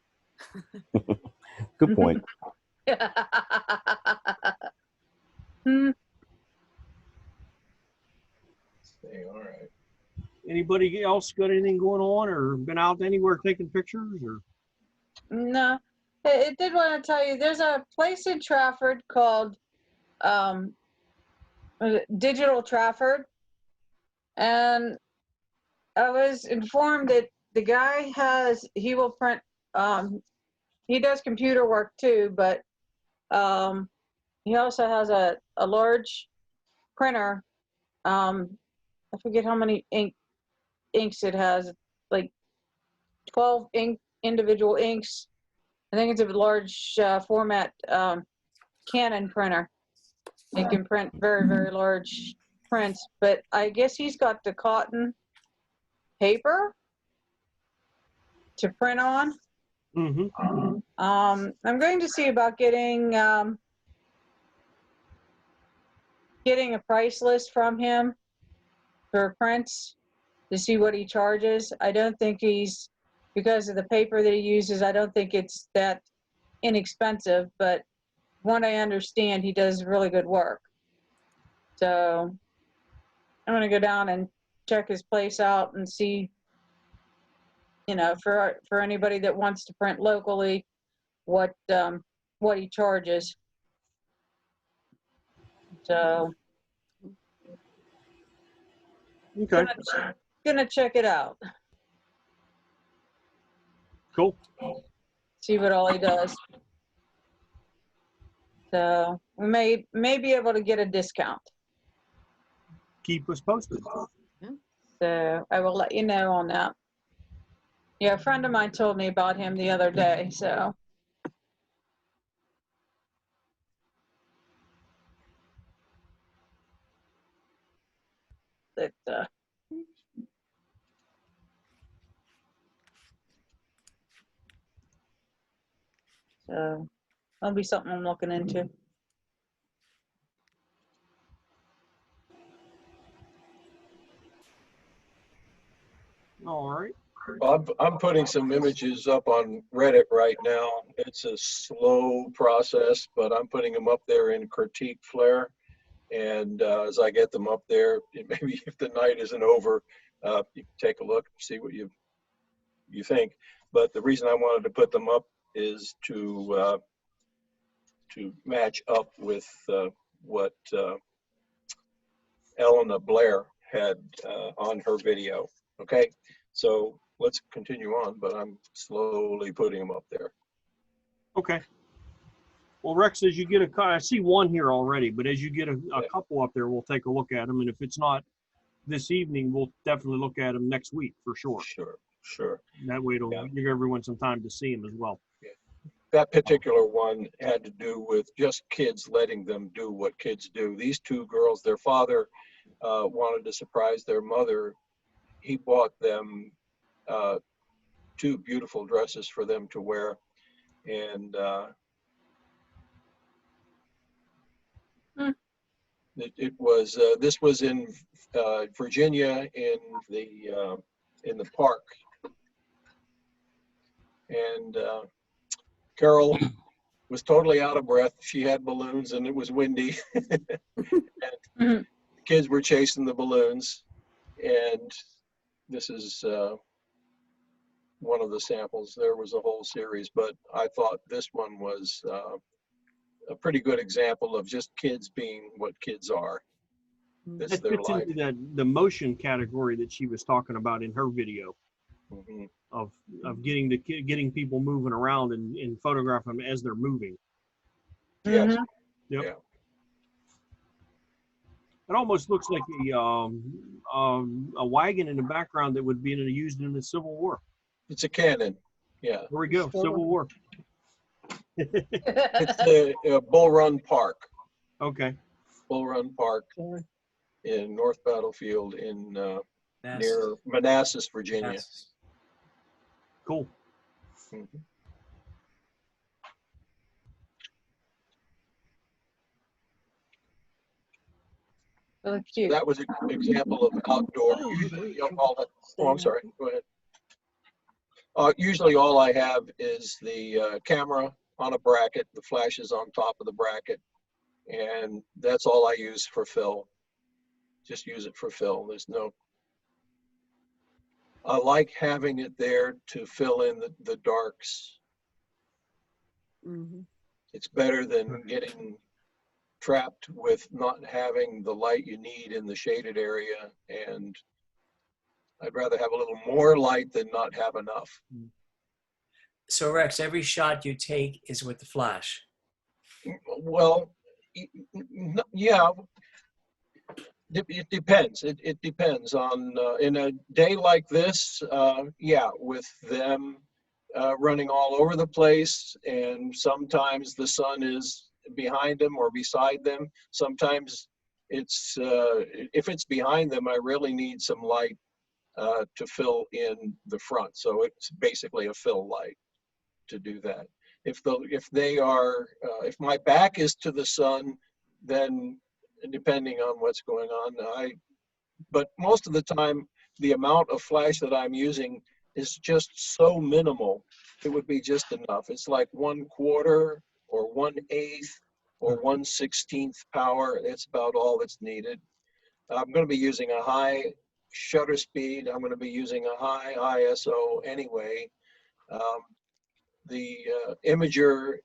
Speaker 2: Good point.
Speaker 6: Hmm.
Speaker 9: All right.
Speaker 1: Anybody else got anything going on or been out anywhere taking pictures or?
Speaker 6: No, it did want to tell you, there's a place in Trafford called Digital Trafford. And I was informed that the guy he will print, he does computer work too, but he also has a large printer. I forget how many inks it has, like 12 individual inks. I think it's a large format Canon printer. It can print very, very large prints, but I guess he's got the cotton paper to print on.
Speaker 1: Mm-hmm.
Speaker 6: I'm going to see about getting a price list from him for prints to see what he charges. I don't think because of the paper that he uses, I don't think it's that inexpensive, but from what I understand, he does really good work. So I'm going to go down and check his place out and see, for anybody that wants to print locally, what he charges. So
Speaker 1: Okay.
Speaker 6: gonna check it out.
Speaker 1: Cool.
Speaker 6: See what all he does. So we may be able to get a discount.
Speaker 1: Keep us posted.
Speaker 6: So I will let you know on that. Yeah, a friend of mine told me about him the other day, so. That, so that'll be something I'm looking into.
Speaker 1: All right.
Speaker 9: Well, I'm putting some images up on Reddit right now. It's a slow process, but I'm putting them up there in critique flare. And as I get them up there, maybe if the night isn't over, you can take a look, see what you think. But the reason I wanted to put them up is to match up with what Elena Blair had on her video. Okay, so let's continue on, but I'm slowly putting them up there.
Speaker 1: Okay. Well, Rex, as you get I see one here already, but as you get a couple up there, we'll take a look at them. And if it's not this evening, we'll definitely look at them next week for sure.
Speaker 9: Sure.
Speaker 1: That way it'll give everyone some time to see them as well.
Speaker 9: Yeah. That particular one had to do with just kids letting them do what kids do. These two girls, their father wanted to surprise their mother. He bought them two beautiful dresses for them to wear. And it was, this was in Virginia in the park. And Carol was totally out of breath. She had balloons and it was windy. And the kids were chasing the balloons. And this is one of the samples. There was a whole series, but I thought this one was a pretty good example of just kids being what kids are. This is
Speaker 1: That
Speaker 9: their
Speaker 1: fits
Speaker 9: life.
Speaker 1: into the motion category that she was talking about in her video.
Speaker 9: Mm-hmm.
Speaker 1: Of getting people moving around and photograph them as they're moving.
Speaker 9: Yes.
Speaker 1: Yep.
Speaker 9: Yeah.
Speaker 1: It almost looks like a wagon in the background that would be used in the Civil War.
Speaker 9: It's a cannon. Yeah.
Speaker 1: There we go. Civil War.
Speaker 9: It's a Bull Run Park.
Speaker 1: Okay.
Speaker 9: Bull Run Park in North Battlefield in near Manassas, Virginia.
Speaker 11: Yes.
Speaker 1: Cool.
Speaker 9: Mm-hmm.
Speaker 6: It looks cute.
Speaker 9: That was an example of outdoor. Usually, I'm sorry. Go ahead. Usually all I have is the camera on a bracket, the flash is on top of the bracket, and that's all I use for fill. Just use it for fill. I like having it there to fill in the darks.
Speaker 4: Mhm.
Speaker 9: It's better than getting trapped with not having the light you need in the shaded area, and I'd rather have a little more light than not have enough.
Speaker 11: So Rex, every shot you take is with the flash.
Speaker 9: Well, yeah, it depends. It depends on, in a day like this, yeah, with them running all over the place, and sometimes the sun is behind them or beside them. Sometimes it's, if it's behind them, I really need some light to fill in the front. So it's basically a fill light to do that. If my back is to the sun, then depending on what's going on, but most of the time, the amount of flash that I'm using is just so minimal, it would be just enough. It's like 1/4 or 1/8 or 1/16 power. It's about all that's needed. I'm going to be using a high shutter speed. I'm going to be using a high ISO anyway. The imager,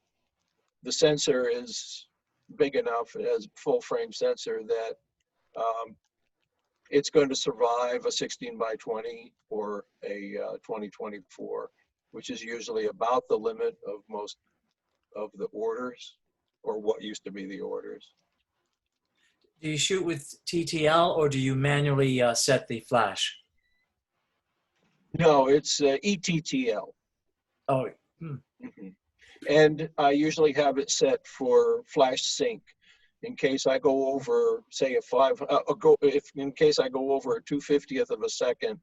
Speaker 9: the sensor is big enough, it has full frame sensor that it's going to survive a 16:20 or a 2024, which is usually about the limit of most of the orders, or what used to be the orders.
Speaker 11: Do you shoot with TTL or do you manually set the flash?
Speaker 9: No, it's ETTL.
Speaker 11: Oh,
Speaker 9: And I usually have it set for flash sync in case I go over, say, in case I go over a 2/50th of a second.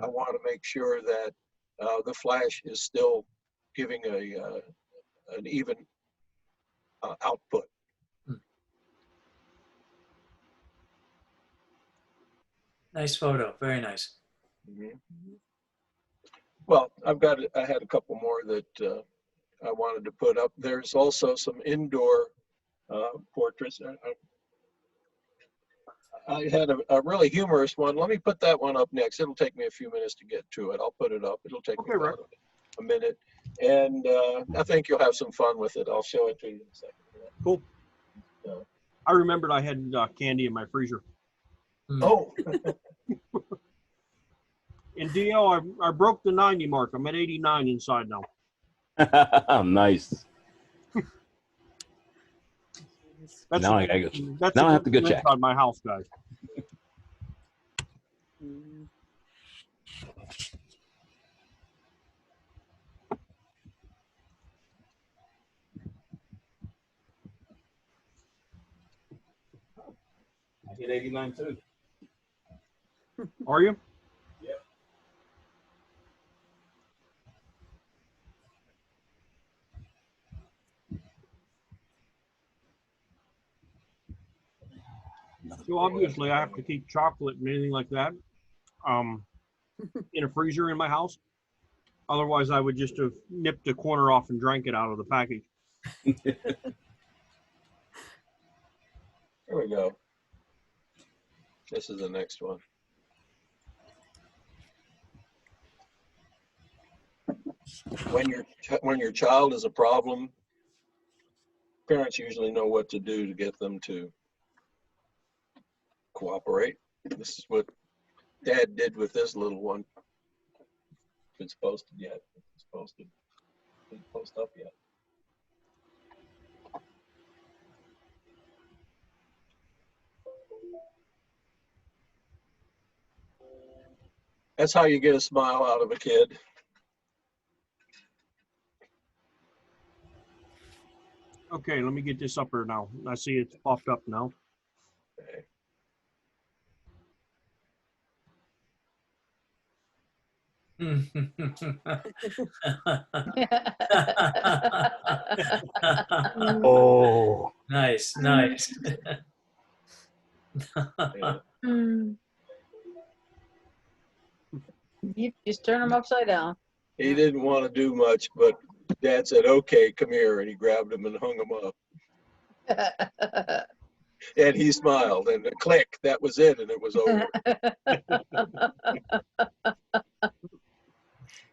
Speaker 9: I want to make sure that the flash is still giving an even output.
Speaker 11: nice photo. Very nice.
Speaker 9: Well, I had a couple more that I wanted to put up. There's also some indoor portraits. I had a really humorous one. Let me put that one up next. It'll take me a few minutes to get to it. I'll put it up. It'll take me about a minute. And I think you'll have some fun with it. I'll show it to you in a second.
Speaker 1: Cool. I remembered I had candy in my freezer.
Speaker 9: Oh.
Speaker 1: And DL, I broke the 90 mark. I'm at 89 inside now.
Speaker 2: Nice.
Speaker 1: That's
Speaker 2: Now I have to go check.
Speaker 1: Inside my house, guys.
Speaker 2: I hit 89 too.
Speaker 1: Are you?
Speaker 2: Yep.
Speaker 1: So obviously I have to keep chocolate and anything like that in a freezer in my house. Otherwise I would just have nipped a corner off and drank it out of the package.
Speaker 9: There we go. This is the next one. When your child is a problem, parents usually know what to do to get them to cooperate. This is what Dad did with this little one. It's posted yet. It's posted. Didn't post up yet. That's how you get a smile out of a kid.
Speaker 1: Okay, let me get this up here now. I see it's popped up now.
Speaker 9: Okay.
Speaker 2: Oh,
Speaker 11: nice, nice.
Speaker 9: Yeah.
Speaker 6: You just turn them upside down.
Speaker 9: He didn't want to do much, but Dad said, "Okay, come here," and he grabbed him and hung him up. And he smiled, and a click, that was it, and it was over.
Speaker 4: I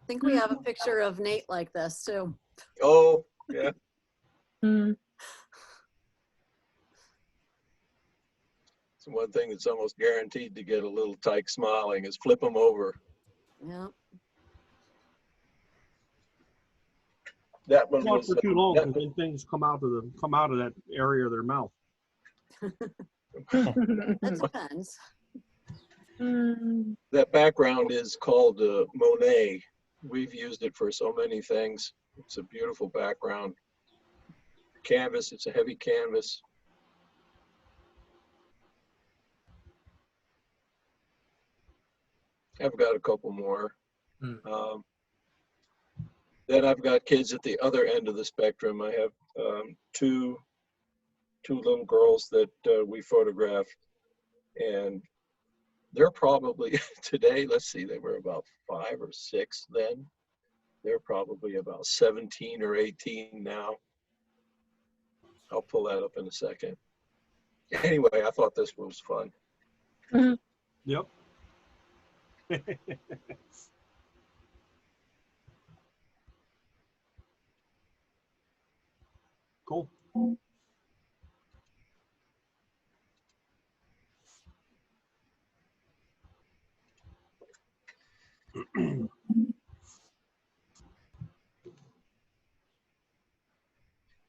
Speaker 4: think we have a picture of Nate like this too.
Speaker 9: Oh, yeah. It's one thing that's almost guaranteed to get a little tyke smiling is flip them over.
Speaker 4: Yeah.
Speaker 9: That one
Speaker 1: Not
Speaker 9: was
Speaker 1: for too long,
Speaker 9: that
Speaker 1: because then things come out of that area of their mouth.
Speaker 4: That depends.
Speaker 9: that background is called Monet. We've used it for so many things. It's a beautiful background. Canvas, it's a heavy canvas. I've got a couple more. Then I've got kids at the other end of the spectrum. I have two little girls that we photographed, and they're probably today, let's see, they were about 5 or 6 then. They're probably about 17 or 18 now. I'll pull that up in a second. Anyway, I thought this was fun.
Speaker 1: Yep. Cool.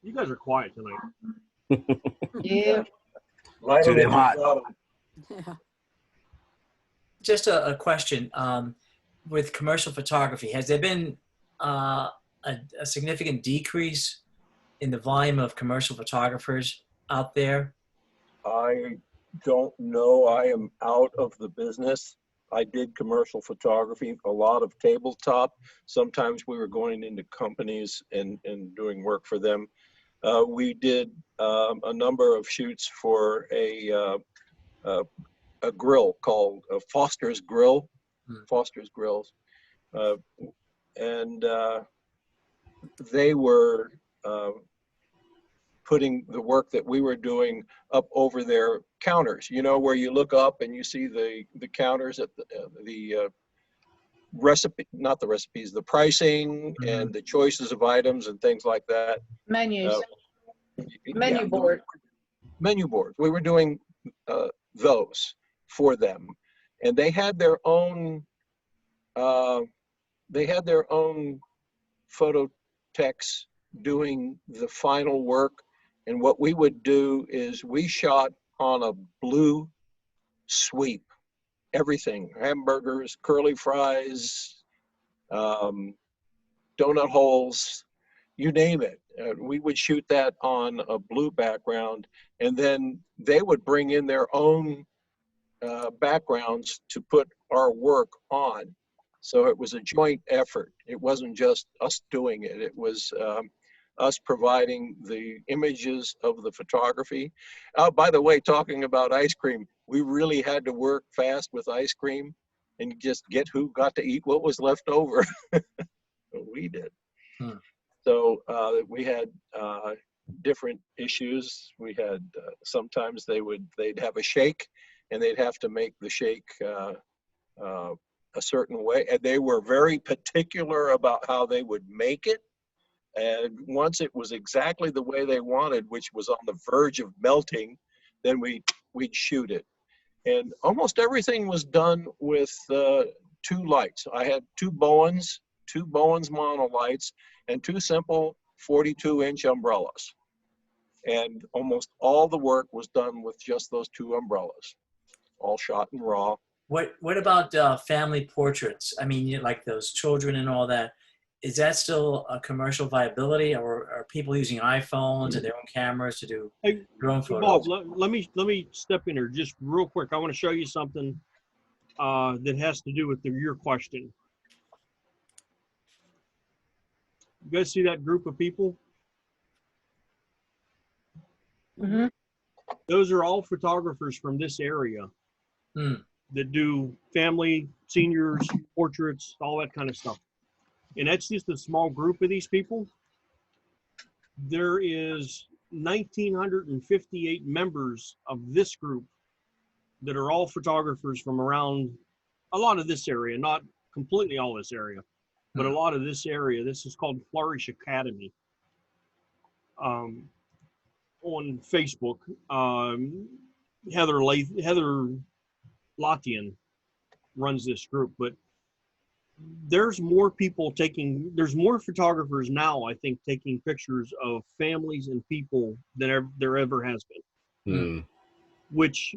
Speaker 1: You guys are quiet tonight.
Speaker 6: Yeah.
Speaker 2: Too damn hot.
Speaker 4: Yeah.
Speaker 11: Just a question. With commercial photography, has there been a significant decrease in the volume of commercial photographers out there?
Speaker 9: I don't know. I am out of the business. I did commercial photography, a lot of tabletop. Sometimes we were going into companies and doing work for them. We did a number of shoots for a grill called Foster's Grill, Foster's Grills. And they were putting the work that we were doing up over their counters, you know, where you look up and you see the counters at the recipe, not the recipes, the pricing and the choices of items and things like that.
Speaker 6: Menus. Menu board.
Speaker 9: Menu boards. We were doing those for them, and they had their own photo techs doing the final work. And what we would do is we shot on a blue sweep, everything, hamburgers, curly fries, donut holes, you name it. We would shoot that on a blue background, and then they would bring in their own backgrounds to put our work on. So it was a joint effort. It wasn't just us doing it. It was us providing the images of the photography. By the way, talking about ice cream, we really had to work fast with ice cream and just get who got to eat what was left over. We did. So we had different issues. We had sometimes they'd have a shake, and they'd have to make the shake a certain way, and they were very particular about how they would make it. And once it was exactly the way they wanted, which was on the verge of melting, then we'd shoot it. And almost everything was done with 2 lights. I had 2 Bowens monolights, and 2 simple 42-inch umbrellas. And almost all the work was done with just those 2 umbrellas, all shot in RAW.
Speaker 11: What about family portraits? I mean, like those children and all that. Is that still a commercial viability, or are people using iPhones and their own cameras to do drone photos?
Speaker 1: Bob, let me step in here just real quick. I want to show you something that has to do with your question. You guys see that group of people?
Speaker 6: Mm-hmm.
Speaker 1: Those are all photographers from this area that do family, seniors, portraits, all that kind of stuff. And that's just a small group of these people. There is 1,958 members of this group that are all photographers from around a lot of this area, not completely all this area, but a lot of this area. This is called Flourish Academy on Facebook. Heather Latian runs this group, but there's more photographers now, I think, taking pictures of families and people than there ever has been, which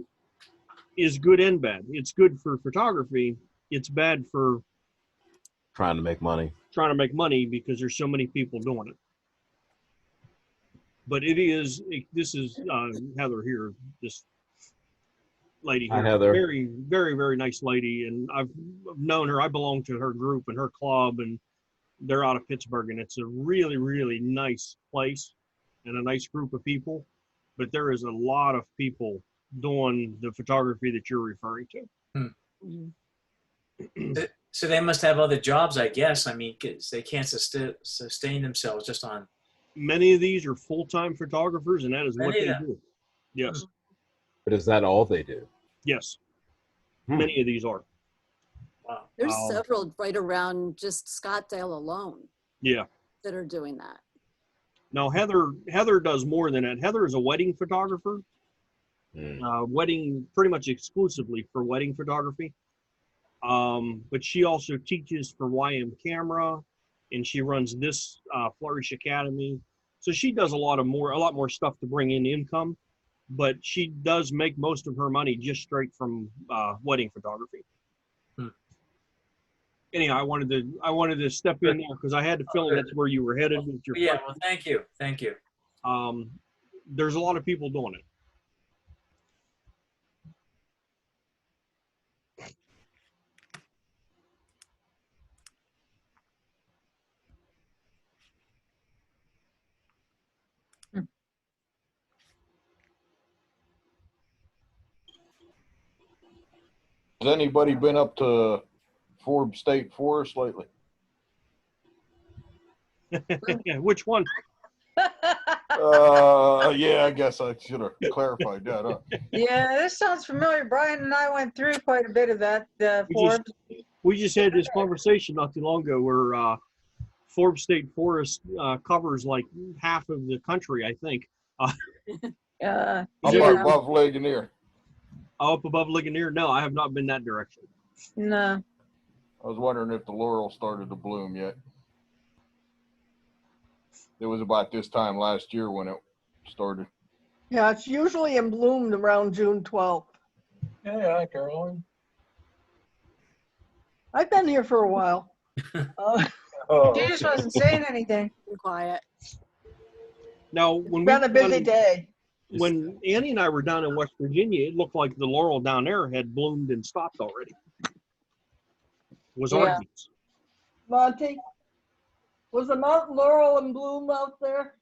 Speaker 1: is good and bad. It's good for photography. It's bad for
Speaker 2: trying to make money
Speaker 1: because there's so many people doing it. But this is Heather here, this lady here.
Speaker 2: Hi, Heather.
Speaker 1: Very, very, very nice lady. And I've known her. I belong to her group and her club, and they're out of Pittsburgh. And it's a really, really nice place and a nice group of people. But there is a lot of people doing the photography that you're referring to.
Speaker 11: So they must have other jobs, I guess. I mean, 'cause they can't sustain themselves just on.
Speaker 1: Many of these are full-time photographers, and that is what they do. Yes.
Speaker 2: But is that all they do?
Speaker 1: Yes. Many of these are.
Speaker 11: Wow.
Speaker 4: There's several right around just Scottsdale alone.
Speaker 1: Yeah.
Speaker 4: That are doing that.
Speaker 1: Now Heather does more than that. Heather is a wedding photographer. Wedding pretty much exclusively for wedding photography. But she also teaches for YM Camera, and she runs this Flourish Academy. So she does a lot more stuff to bring in income, but she does make most of her money just straight from wedding photography. Anyhow, I wanted to step in there because I had to feel that's where you were headed with your
Speaker 11: question. Well, thank you.
Speaker 1: There's a lot of people doing it.
Speaker 3: Has anybody been up to Forbes State Forest lately?
Speaker 1: Which one?
Speaker 3: Yeah, I guess I should have clarified that. Huh?
Speaker 6: Yeah, this sounds familiar. Brian and I went through quite a bit of that. Forbes.
Speaker 1: We just had this conversation not too long ago where Forbes State Forest covers like half of the country, I think.
Speaker 3: Above Ligonier.
Speaker 1: Up above Ligonier? No, I have not been that direction.
Speaker 6: No.
Speaker 3: I was wondering if the laurel started to bloom yet. It was about this time last year when it started.
Speaker 12: Yeah, it's usually in bloom around June 12th.
Speaker 9: Yeah, Caroline.
Speaker 12: I've been here for a while.
Speaker 6: She just wasn't saying anything.
Speaker 4: Quiet.
Speaker 1: Now, when
Speaker 12: it's been a busy day.
Speaker 1: When Annie and I were down in West Virginia, it looked like the laurel down there had bloomed and stopped already. Was our beats.
Speaker 12: Monty, was the mountain laurel in bloom out there?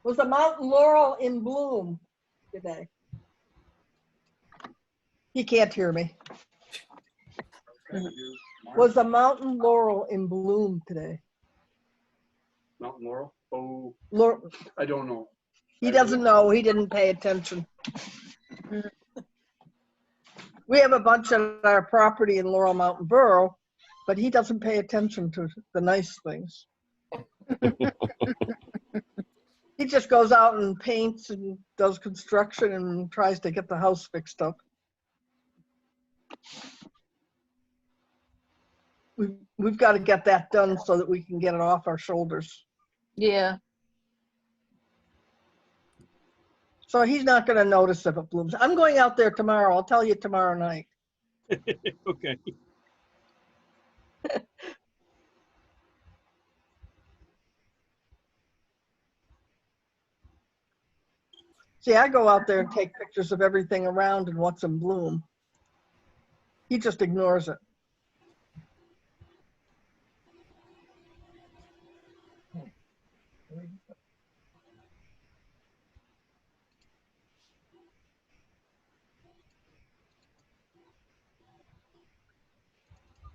Speaker 12: Was the mountain laurel in bloom today? He can't hear me. Was the mountain laurel in bloom today?
Speaker 13: Mountain laurel? Oh,
Speaker 12: I
Speaker 13: don't know.
Speaker 12: He doesn't know. He didn't pay attention. We have a bunch of our property in Laurel Mountain Borough, but he doesn't pay attention to the nice things. He just goes out and paints and does construction and tries to get the house fixed up. We've got to get that done so that we can get it off our shoulders.
Speaker 6: Yeah.
Speaker 12: So he's not going to notice if it blooms. I'm going out there tomorrow. I'll tell you tomorrow night.
Speaker 1: Okay.
Speaker 12: See, I go out there and take pictures of everything around and what's in bloom. He just ignores it.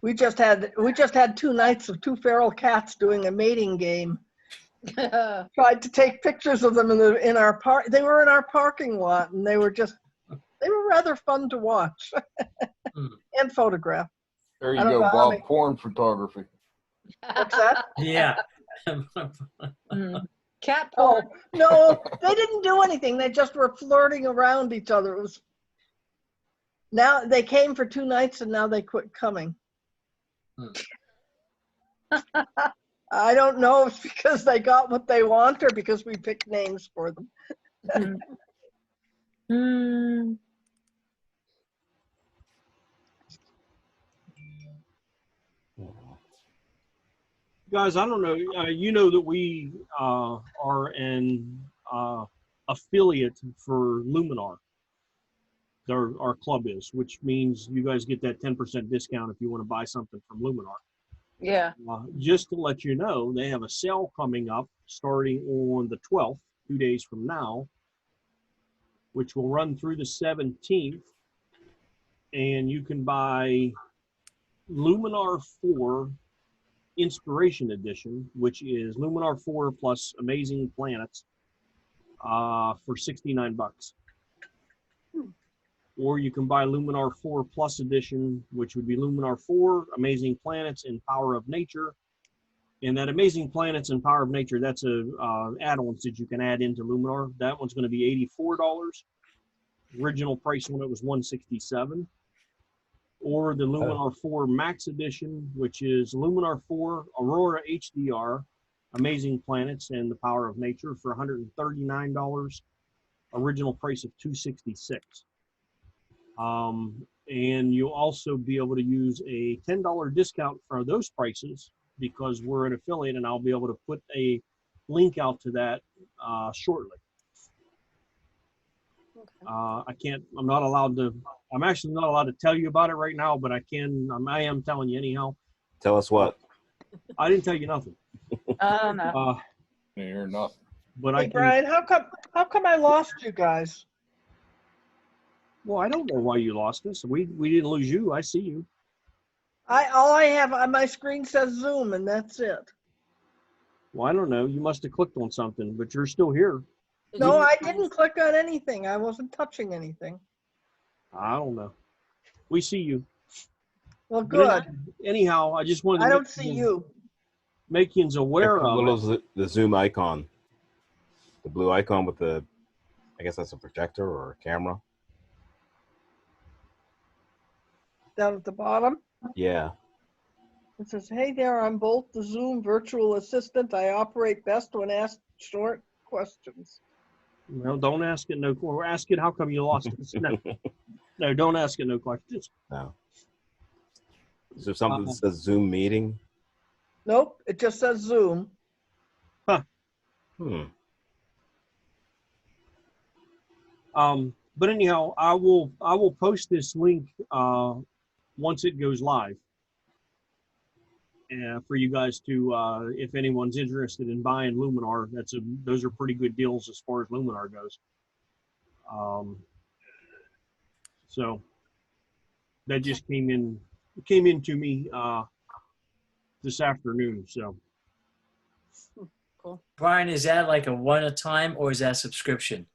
Speaker 12: We just had 2 nights of 2 feral cats doing a mating game. Tried to take pictures of them in our park. They were in our parking lot, and they were rather fun to watch and photograph.
Speaker 3: There you go, Bob. Porn photography.
Speaker 12: What's that?
Speaker 11: Yeah.
Speaker 6: Cat
Speaker 12: Oh,
Speaker 6: porn.
Speaker 12: no, they didn't do anything. They just were flirting around each other. It was. Now they came for 2 nights, and now they quit coming. I don't know if it's because they got what they want or because we picked names for them.
Speaker 1: Guys, I don't know. You know that we are an affiliate for Luminar. Our club is, which means you guys get that 10% discount if you want to buy something from Luminar.
Speaker 6: Yeah.
Speaker 1: Just to let you know, they have a sale coming up starting on the 12th, 2 days from now, which will run through the 17th. And you can buy Luminar 4 Inspiration Edition, which is Luminar 4 plus Amazing Planets for $69. Or you can buy Luminar 4 Plus Edition, which would be Luminar 4, Amazing Planets, and Power of Nature. And that Amazing Planets and Power of Nature, that's add-ons that you can add into Luminar. That one's going to be $84. Original price when it was $167. Or the Luminar 4 Max Edition, which is Luminar 4 Aurora HDR, Amazing Planets, and the Power of Nature for $139. Original price of $266. And you'll also be able to use a $10 discount for those prices because we're an affiliate, and I'll be able to put a link out to that shortly. I'm actually not allowed to tell you about it right now, but I am telling you anyhow.
Speaker 2: Tell us what.
Speaker 1: I didn't tell you nothing.
Speaker 6: Oh, no.
Speaker 3: You're nothing.
Speaker 1: But
Speaker 12: Hey, Brian, how come I lost you guys?
Speaker 1: Well, I don't know why you lost us. We didn't lose you. I see you.
Speaker 12: All I have on my screen says Zoom, and that's it.
Speaker 1: Well, I don't know. You must have clicked on something, but you're still here.
Speaker 12: No, I didn't click on anything. I wasn't touching anything.
Speaker 1: I don't know. We see you.
Speaker 12: Well, good.
Speaker 1: Anyhow, I just wanted to
Speaker 12: I don't see you.
Speaker 1: Make you aware
Speaker 2: What
Speaker 1: of
Speaker 2: is the Zoom icon? The blue icon with the, I guess that's a projector or a camera.
Speaker 12: Down at the bottom.
Speaker 2: Yeah.
Speaker 12: It says, "Hey there, I'm Bolt, the Zoom virtual assistant. I operate best when asked short questions."
Speaker 1: Well, don't ask it. No, ask it. How come you lost it? No, don't ask it. No questions.
Speaker 2: No. Is there something that says Zoom meeting?
Speaker 12: Nope, it just says Zoom.
Speaker 1: Huh. But anyhow, I will post this link once it goes live, for you guys to, if anyone's interested in buying Luminar. Those are pretty good deals as far as Luminar goes. So that just came into me this afternoon. So
Speaker 4: Cool.
Speaker 11: Brian, is that like a one at a time or is that subscription?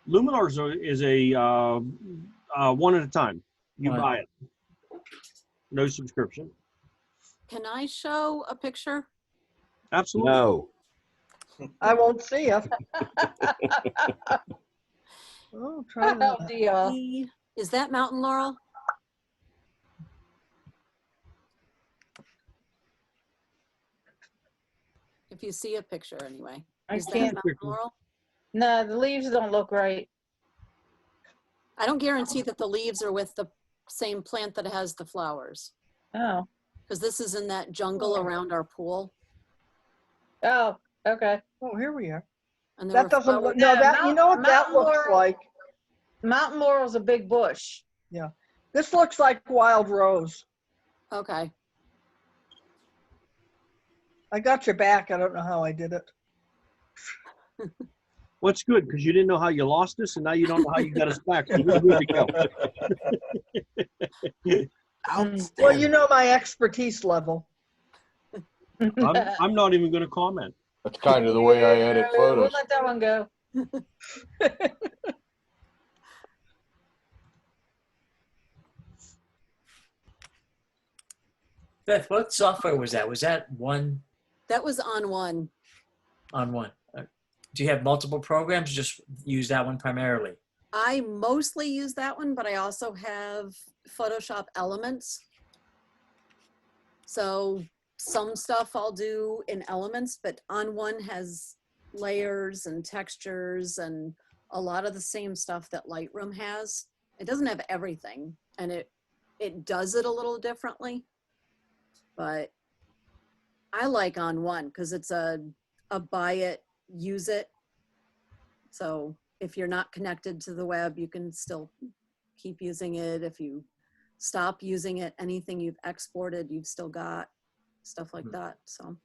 Speaker 1: Luminar is a one at a time. You buy it. No subscription.
Speaker 4: Can I show a picture?
Speaker 1: Absolutely.
Speaker 2: No.
Speaker 12: I won't see it. Oh, try that.
Speaker 4: Is that Mountain Laurel? If you see a picture anyway.
Speaker 6: I
Speaker 4: Is that
Speaker 6: can't.
Speaker 4: Mountain Laurel?
Speaker 6: No, the leaves don't look right.
Speaker 4: I don't guarantee that the leaves are with the same plant that has the flowers.
Speaker 6: Oh.
Speaker 4: Because this is in that jungle around our pool.
Speaker 6: Oh, okay.
Speaker 12: Oh, here we are.
Speaker 4: And
Speaker 12: That doesn't look, no, that, you know what that looks like?
Speaker 6: Mountain Laurel's a big bush.
Speaker 12: Yeah. This looks like wild rose.
Speaker 4: Okay.
Speaker 12: I got your back. I don't know how I did it.
Speaker 1: Well, it's good because you didn't know how you lost us, and now you don't know how you got us back. So we're good to go.
Speaker 2: Outstanding.
Speaker 12: Well, you know my expertise level.
Speaker 1: I'm not even going to comment.
Speaker 3: That's kind of the way I edit
Speaker 6: We'll
Speaker 3: photos.
Speaker 6: let that one go.
Speaker 11: Beth, what software was that? Was that one
Speaker 4: That was on one.
Speaker 11: on one? Do you have multiple programs? Just use that one primarily?
Speaker 4: I mostly use that one, but I also have Photoshop Elements. So some stuff I'll do in Elements, but on one has layers and textures and a lot of the same stuff that Lightroom has. It doesn't have everything, and it does it a little differently, but I like on one because it's a buy it, use it. So if you're not connected to the web, you can still keep using it. If you stop using it, anything you've exported, you've still got stuff like that. So.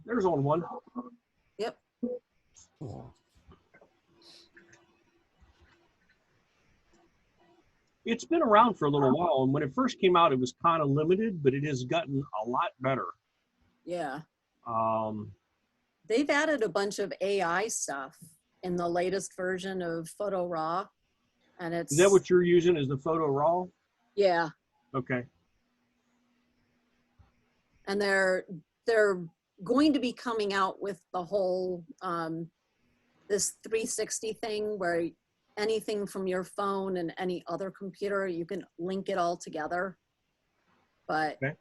Speaker 1: There's on one.
Speaker 4: Yep.
Speaker 1: It's been around for a little while, and when it first came out, it was kind of limited, but it has gotten a lot better.
Speaker 4: Yeah.
Speaker 1: Um,
Speaker 4: They've added a bunch of AI stuff in the latest version of Photo Raw, and it's.
Speaker 1: Is that what you're using? Is the Photo Raw?
Speaker 4: Yeah.
Speaker 1: Okay.
Speaker 4: And they're going to be coming out with the whole this 360 thing where anything from your phone and any other computer, you can link it all together. But
Speaker 1: okay.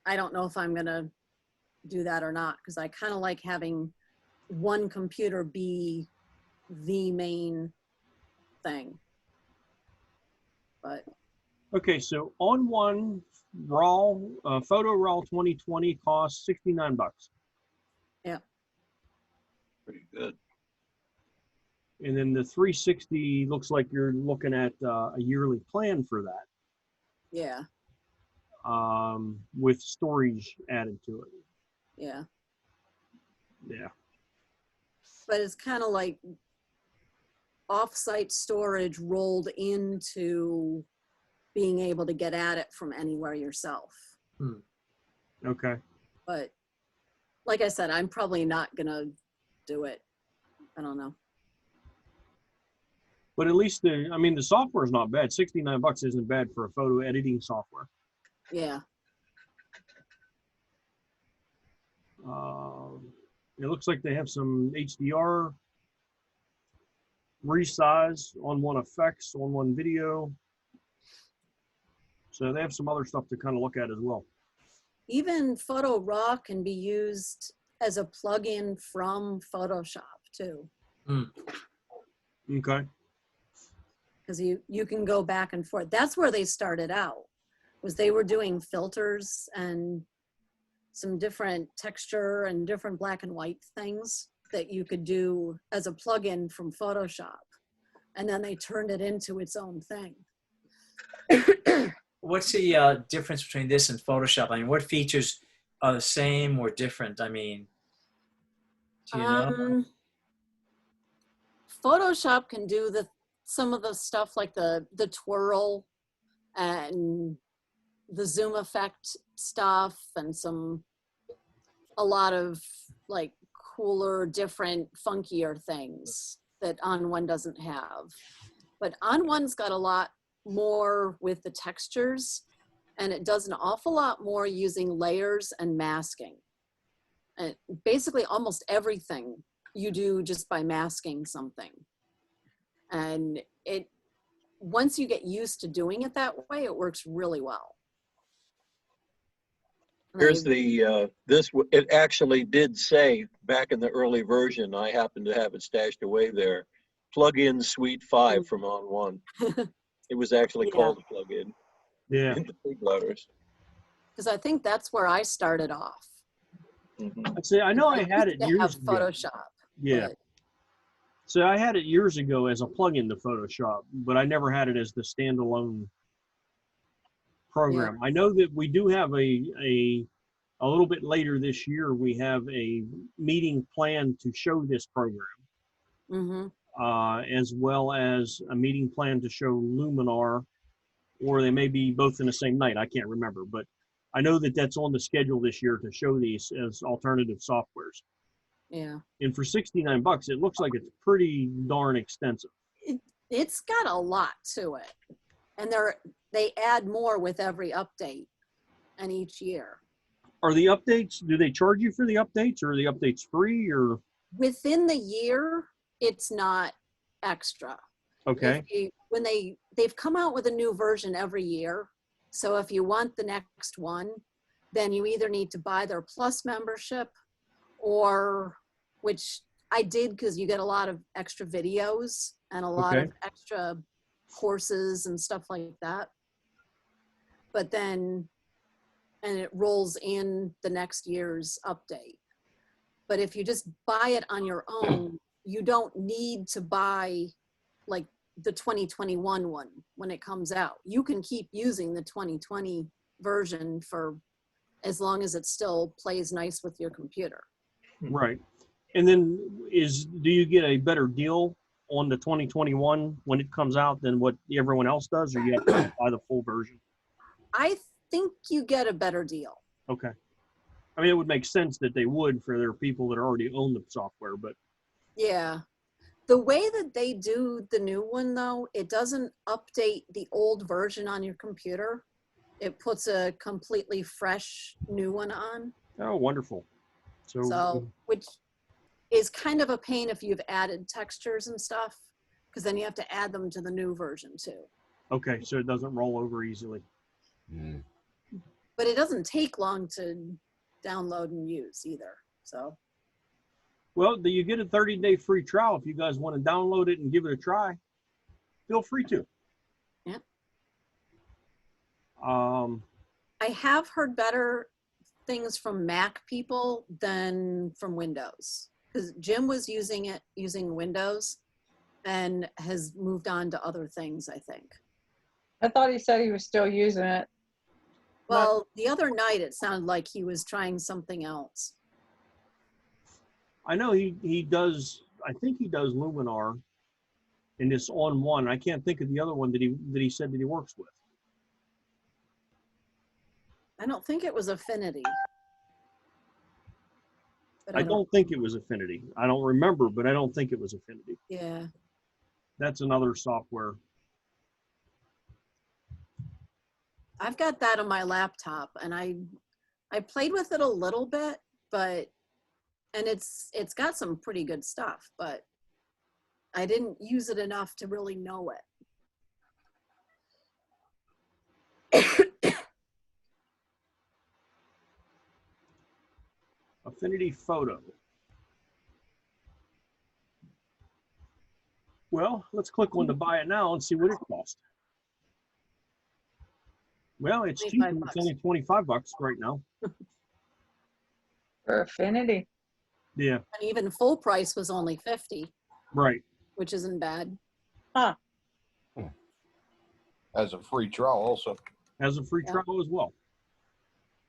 Speaker 4: I don't know if I'm gonna do that or not, because I kind of like having one computer be the main thing. But
Speaker 1: Okay, so on one raw Photo Raw 2020 costs $69.
Speaker 4: yeah.
Speaker 9: Pretty good.
Speaker 1: And then the 360 looks like you're looking at a yearly plan for that,
Speaker 4: Yeah.
Speaker 1: with storage added to it.
Speaker 4: Yeah.
Speaker 1: Yeah.
Speaker 4: But it's kind of like off-site storage rolled into being able to get at it from anywhere yourself.
Speaker 1: Okay.
Speaker 4: But like I said, I'm probably not gonna do it. I don't know.
Speaker 1: But at least the software is not bad. $69 isn't bad for a photo editing software.
Speaker 4: Yeah.
Speaker 1: It looks like they have some HDR, resize, on one effects, on one video. So they have some other stuff to kind of look at as well.
Speaker 4: Even Photo Raw can be used as a plugin from Photoshop too.
Speaker 1: Okay.
Speaker 4: Because you can go back and forth. That's where they started out, was they were doing filters and some different texture and different black and white things that you could do as a plugin from Photoshop. And then they turned it into its own thing.
Speaker 11: What's the difference between this and Photoshop? I mean, what features are the same or different? I mean, do you know?
Speaker 4: Photoshop can do some of the stuff like the twirl and the zoom effect stuff and a lot of like cooler, different, funkier things that On One doesn't have. But On One's got a lot more with the textures, and it does an awful lot more using layers and masking. And basically almost everything you do just by masking something. And once you get used to doing it that way, it works really well.
Speaker 9: Here's it actually did say back in the early version, I happen to have it stashed away there, plug-in Suite 5 from On One. It was actually called a plug-in.
Speaker 1: Yeah.
Speaker 9: In the big letters.
Speaker 4: Because I think that's where I started off.
Speaker 1: I'd say I know I had it years ago.
Speaker 4: Photoshop.
Speaker 1: Yeah. So I had it years ago as a plugin to Photoshop, but I never had it as the standalone program. Yeah. I know that we do have a a little bit later this year, we have a meeting planned to show this program, as well as a meeting planned to show Luminar, or they may be both in the same night. I can't remember, but I know that that's on the schedule this year to show these as alternative softwares.
Speaker 4: Yeah.
Speaker 1: And for $69, it looks like it's pretty darn extensive.
Speaker 4: It's got a lot to it. And they add more with every update and each year.
Speaker 1: Are the updates, do they charge you for the updates, or are the updates free, or?
Speaker 4: Within the year, it's not extra.
Speaker 1: Okay.
Speaker 4: When they've come out with a new version every year. So if you want the next one, then you either need to buy their Plus membership, or, which I did because you get a lot of extra videos and a lot of extra courses and stuff like that. But then, and it rolls in the next year's update. But if you just buy it on your own, you don't need to buy like the 2021 one when it comes out. You can keep using the 2020 version for as long as it still plays nice with your computer.
Speaker 1: Right. And then do you get a better deal on the 2021 when it comes out than what everyone else does, or you have to buy the full version?
Speaker 4: I think you get a better deal.
Speaker 1: Okay. I mean, it would make sense that they would for their people that already own the software, but.
Speaker 4: Yeah. The way that they do the new one, though, it doesn't update the old version on your computer. It puts a completely fresh new one on.
Speaker 1: Oh, wonderful.
Speaker 4: So which is kind of a pain if you've added textures and stuff, because then you have to add them to the new version too.
Speaker 1: Okay, so it doesn't roll over easily.
Speaker 4: But it doesn't take long to download and use either, so.
Speaker 1: Well, you get a 30-day free trial. If you guys want to download it and give it a try, feel free to.
Speaker 4: Yeah.
Speaker 1: I
Speaker 4: have heard better things from Mac people than from Windows, because Jim was using Windows and has moved on to other things, I think.
Speaker 6: I thought he said he was still using it.
Speaker 4: Well, the other night it sounded like he was trying something else.
Speaker 1: I know he does, I think he does Luminar in this on one. I can't think of the other one that he said that he works with.
Speaker 4: I don't think it was Affinity. But
Speaker 1: I don't think it was Affinity. I don't remember, but I don't think it was Affinity.
Speaker 4: Yeah.
Speaker 1: That's another software.
Speaker 4: I've got that on my laptop, and I played with it a little bit, and it's got some pretty good stuff, but I didn't use it enough to really know it.
Speaker 1: Affinity Photo. Well, let's click on to buy it now and see what it costs. Well, it's cheap. It's only $25 right now.
Speaker 6: For Affinity.
Speaker 1: Yeah.
Speaker 4: And even full price was only $50.
Speaker 1: Right.
Speaker 4: Which isn't bad.
Speaker 6: Huh.
Speaker 3: As a free trial also.
Speaker 1: As a free trial as well.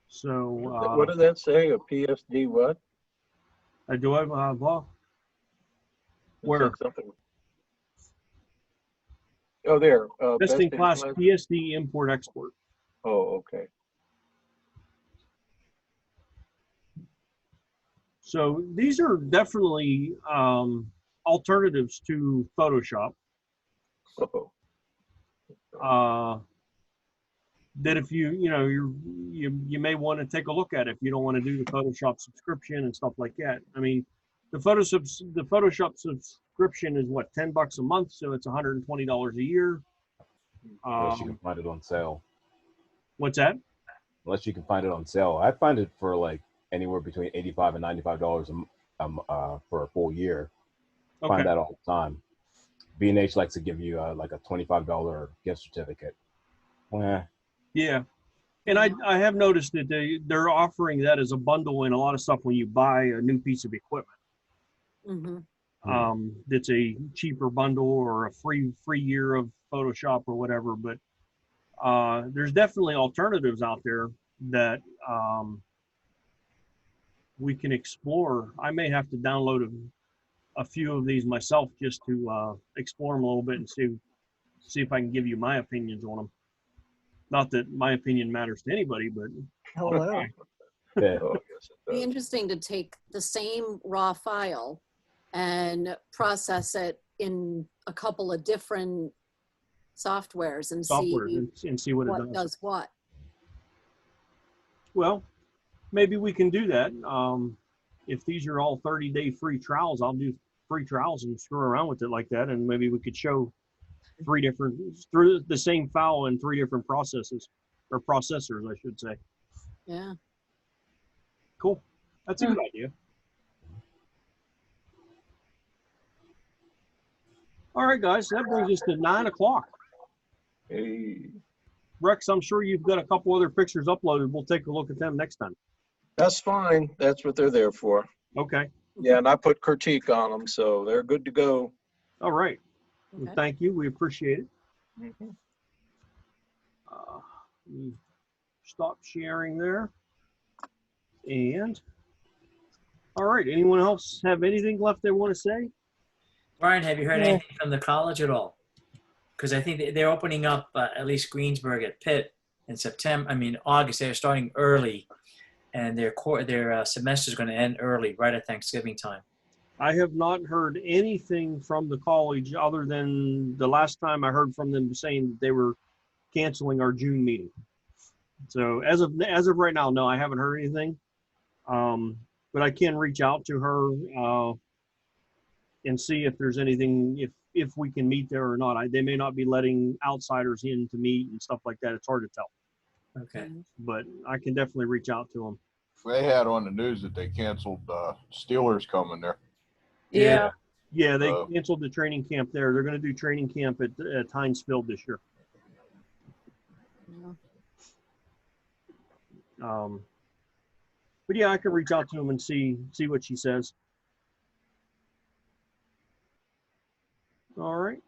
Speaker 1: So.
Speaker 9: What does that say? A PSD what?
Speaker 1: Do I have where?
Speaker 9: Something. Oh, there.
Speaker 1: Best in class PSD import export.
Speaker 9: Oh, okay.
Speaker 1: So these are definitely alternatives to Photoshop. That if you may want to take a look at if you don't want to do the Photoshop subscription and stuff like that. I mean, the Photoshop subscription is what, $10 a month, so it's $120 a year.
Speaker 2: Unless you can find it on sale.
Speaker 1: What's that?
Speaker 2: Unless you can find it on sale. I find it for like anywhere between $85 and $95 for a full year.
Speaker 1: Okay.
Speaker 2: Find that all the time. B&H likes to give you like a $25 gift certificate.
Speaker 1: Yeah, and I have noticed that they're offering that as a bundle in a lot of stuff when you buy a new piece of equipment.
Speaker 4: Mm-hmm.
Speaker 1: That's a cheaper bundle or a free year of Photoshop or whatever. But there's definitely alternatives out there that we can explore. I may have to download a few of these myself just to explore them a little bit and see if I can give you my opinions on them. Not that my opinion matters to anybody, but
Speaker 12: Hello.
Speaker 2: Yeah.
Speaker 9: Oh, yes, it
Speaker 4: Be
Speaker 9: does.
Speaker 4: interesting to take the same raw file and process it in a couple of different softwares and
Speaker 1: software
Speaker 4: see
Speaker 1: and see what it
Speaker 4: what
Speaker 1: does.
Speaker 4: does what.
Speaker 1: Well, maybe we can do that. If these are all 30-day free trials, I'll do free trials and screw around with it like that, and maybe we could show through the same file in 3 different processes, or processors, I should say.
Speaker 4: Yeah.
Speaker 1: Cool. That's a good idea. All right, guys, that brings us to 9 o'clock.
Speaker 9: Hey,
Speaker 1: Rex, I'm sure you've got a couple other pictures uploaded. We'll take a look at them next time.
Speaker 9: that's fine. That's what they're there for.
Speaker 1: Okay.
Speaker 9: Yeah, and I put critique on them, so they're good to go.
Speaker 1: All right. Well,
Speaker 4: Okay.
Speaker 1: thank you. We appreciate it.
Speaker 9: Mhm.
Speaker 1: Let me stop sharing there. And all right, anyone else have anything left they want to say?
Speaker 11: Brian, have you heard
Speaker 1: Yeah.
Speaker 11: anything from the college at all? Because I think they're opening up at least Greensburg at Pitt in August. They're starting early, and their semester is going to end early, right at Thanksgiving time.
Speaker 1: I have not heard anything from the college other than the last time I heard from them saying that they were canceling our June meeting. So as of right now, no, I haven't heard anything. But I can reach out to her and see if there's anything, if we can meet there or not. They may not be letting outsiders in to meet and stuff like that. It's hard to tell.
Speaker 11: Okay.
Speaker 1: But I can definitely reach out to them.
Speaker 3: They had on the news that they canceled Steelers coming there.
Speaker 6: Yeah.
Speaker 1: Yeah, they
Speaker 3: Oh.
Speaker 1: canceled the training camp there. They're going to do training camp at Heinz Field this year.
Speaker 4: Yeah.
Speaker 1: But yeah, I can reach out to him and see what she says. All right.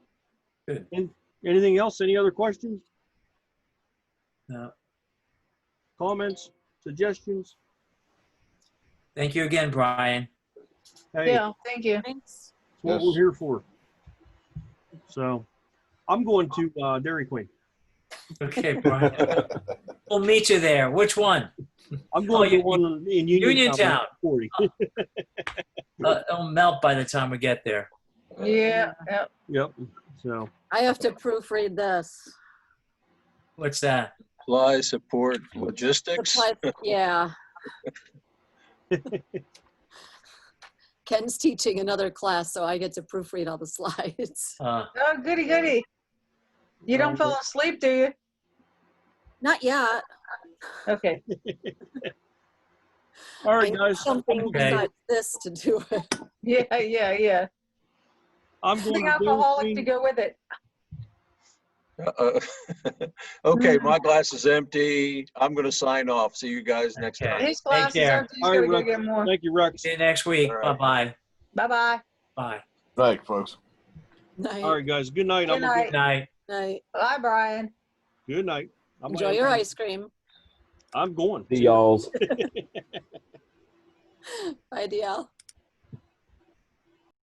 Speaker 11: Good.
Speaker 1: And anything else? Any other questions,
Speaker 11: No.
Speaker 1: comments, suggestions?
Speaker 11: Thank you again, Brian.
Speaker 1: Hey,
Speaker 6: Yeah, thank you.
Speaker 4: Thanks.
Speaker 1: that's what
Speaker 3: Yes.
Speaker 1: we're here for. So I'm going to Dairy Queen.
Speaker 11: Okay, Brian. We'll meet you there. Which one?
Speaker 1: I'm going to
Speaker 11: you-
Speaker 1: one in Uniontown.
Speaker 11: Uniontown.
Speaker 1: 40.
Speaker 11: It'll melt by the time we get there.
Speaker 6: Yeah, yeah.
Speaker 1: Yep. So
Speaker 4: I have to proofread this.
Speaker 11: What's that?
Speaker 9: Supply support logistics.
Speaker 4: Supply- yeah. Ken's teaching another class, so I get to proofread all the slides.
Speaker 6: Oh, goody, goody. You don't fall asleep, do you?
Speaker 4: Not yet.
Speaker 6: Okay.
Speaker 1: all
Speaker 4: I
Speaker 1: right,
Speaker 4: need
Speaker 1: guys.
Speaker 4: something
Speaker 11: Okay.
Speaker 4: besides this to do it.
Speaker 6: Yeah, yeah, yeah.
Speaker 1: I'm going
Speaker 6: Big
Speaker 1: to Dairy
Speaker 6: alcoholic to
Speaker 1: Queen.
Speaker 6: go with it.
Speaker 9: Okay, my glass is empty. I'm going to sign off. See you guys next
Speaker 11: Okay.
Speaker 9: time.
Speaker 6: His class is
Speaker 11: care.
Speaker 6: empty. He's
Speaker 1: All
Speaker 6: gotta
Speaker 1: right,
Speaker 6: go
Speaker 1: Rex.
Speaker 6: get more.
Speaker 1: Thank you, Rex.
Speaker 11: See you next week.
Speaker 9: All right.
Speaker 11: Bye-bye.
Speaker 6: Bye-bye.
Speaker 11: Bye.
Speaker 3: Right, folks.
Speaker 4: Night.
Speaker 1: All right, guys. Good night.
Speaker 6: Good
Speaker 1: I'm gonna
Speaker 6: night.
Speaker 11: Good night.
Speaker 4: Night.
Speaker 6: Bye, Brian.
Speaker 1: Good night.
Speaker 4: Enjoy your ice cream.
Speaker 1: I'm going.
Speaker 2: See y'alls.
Speaker 4: Bye, DL.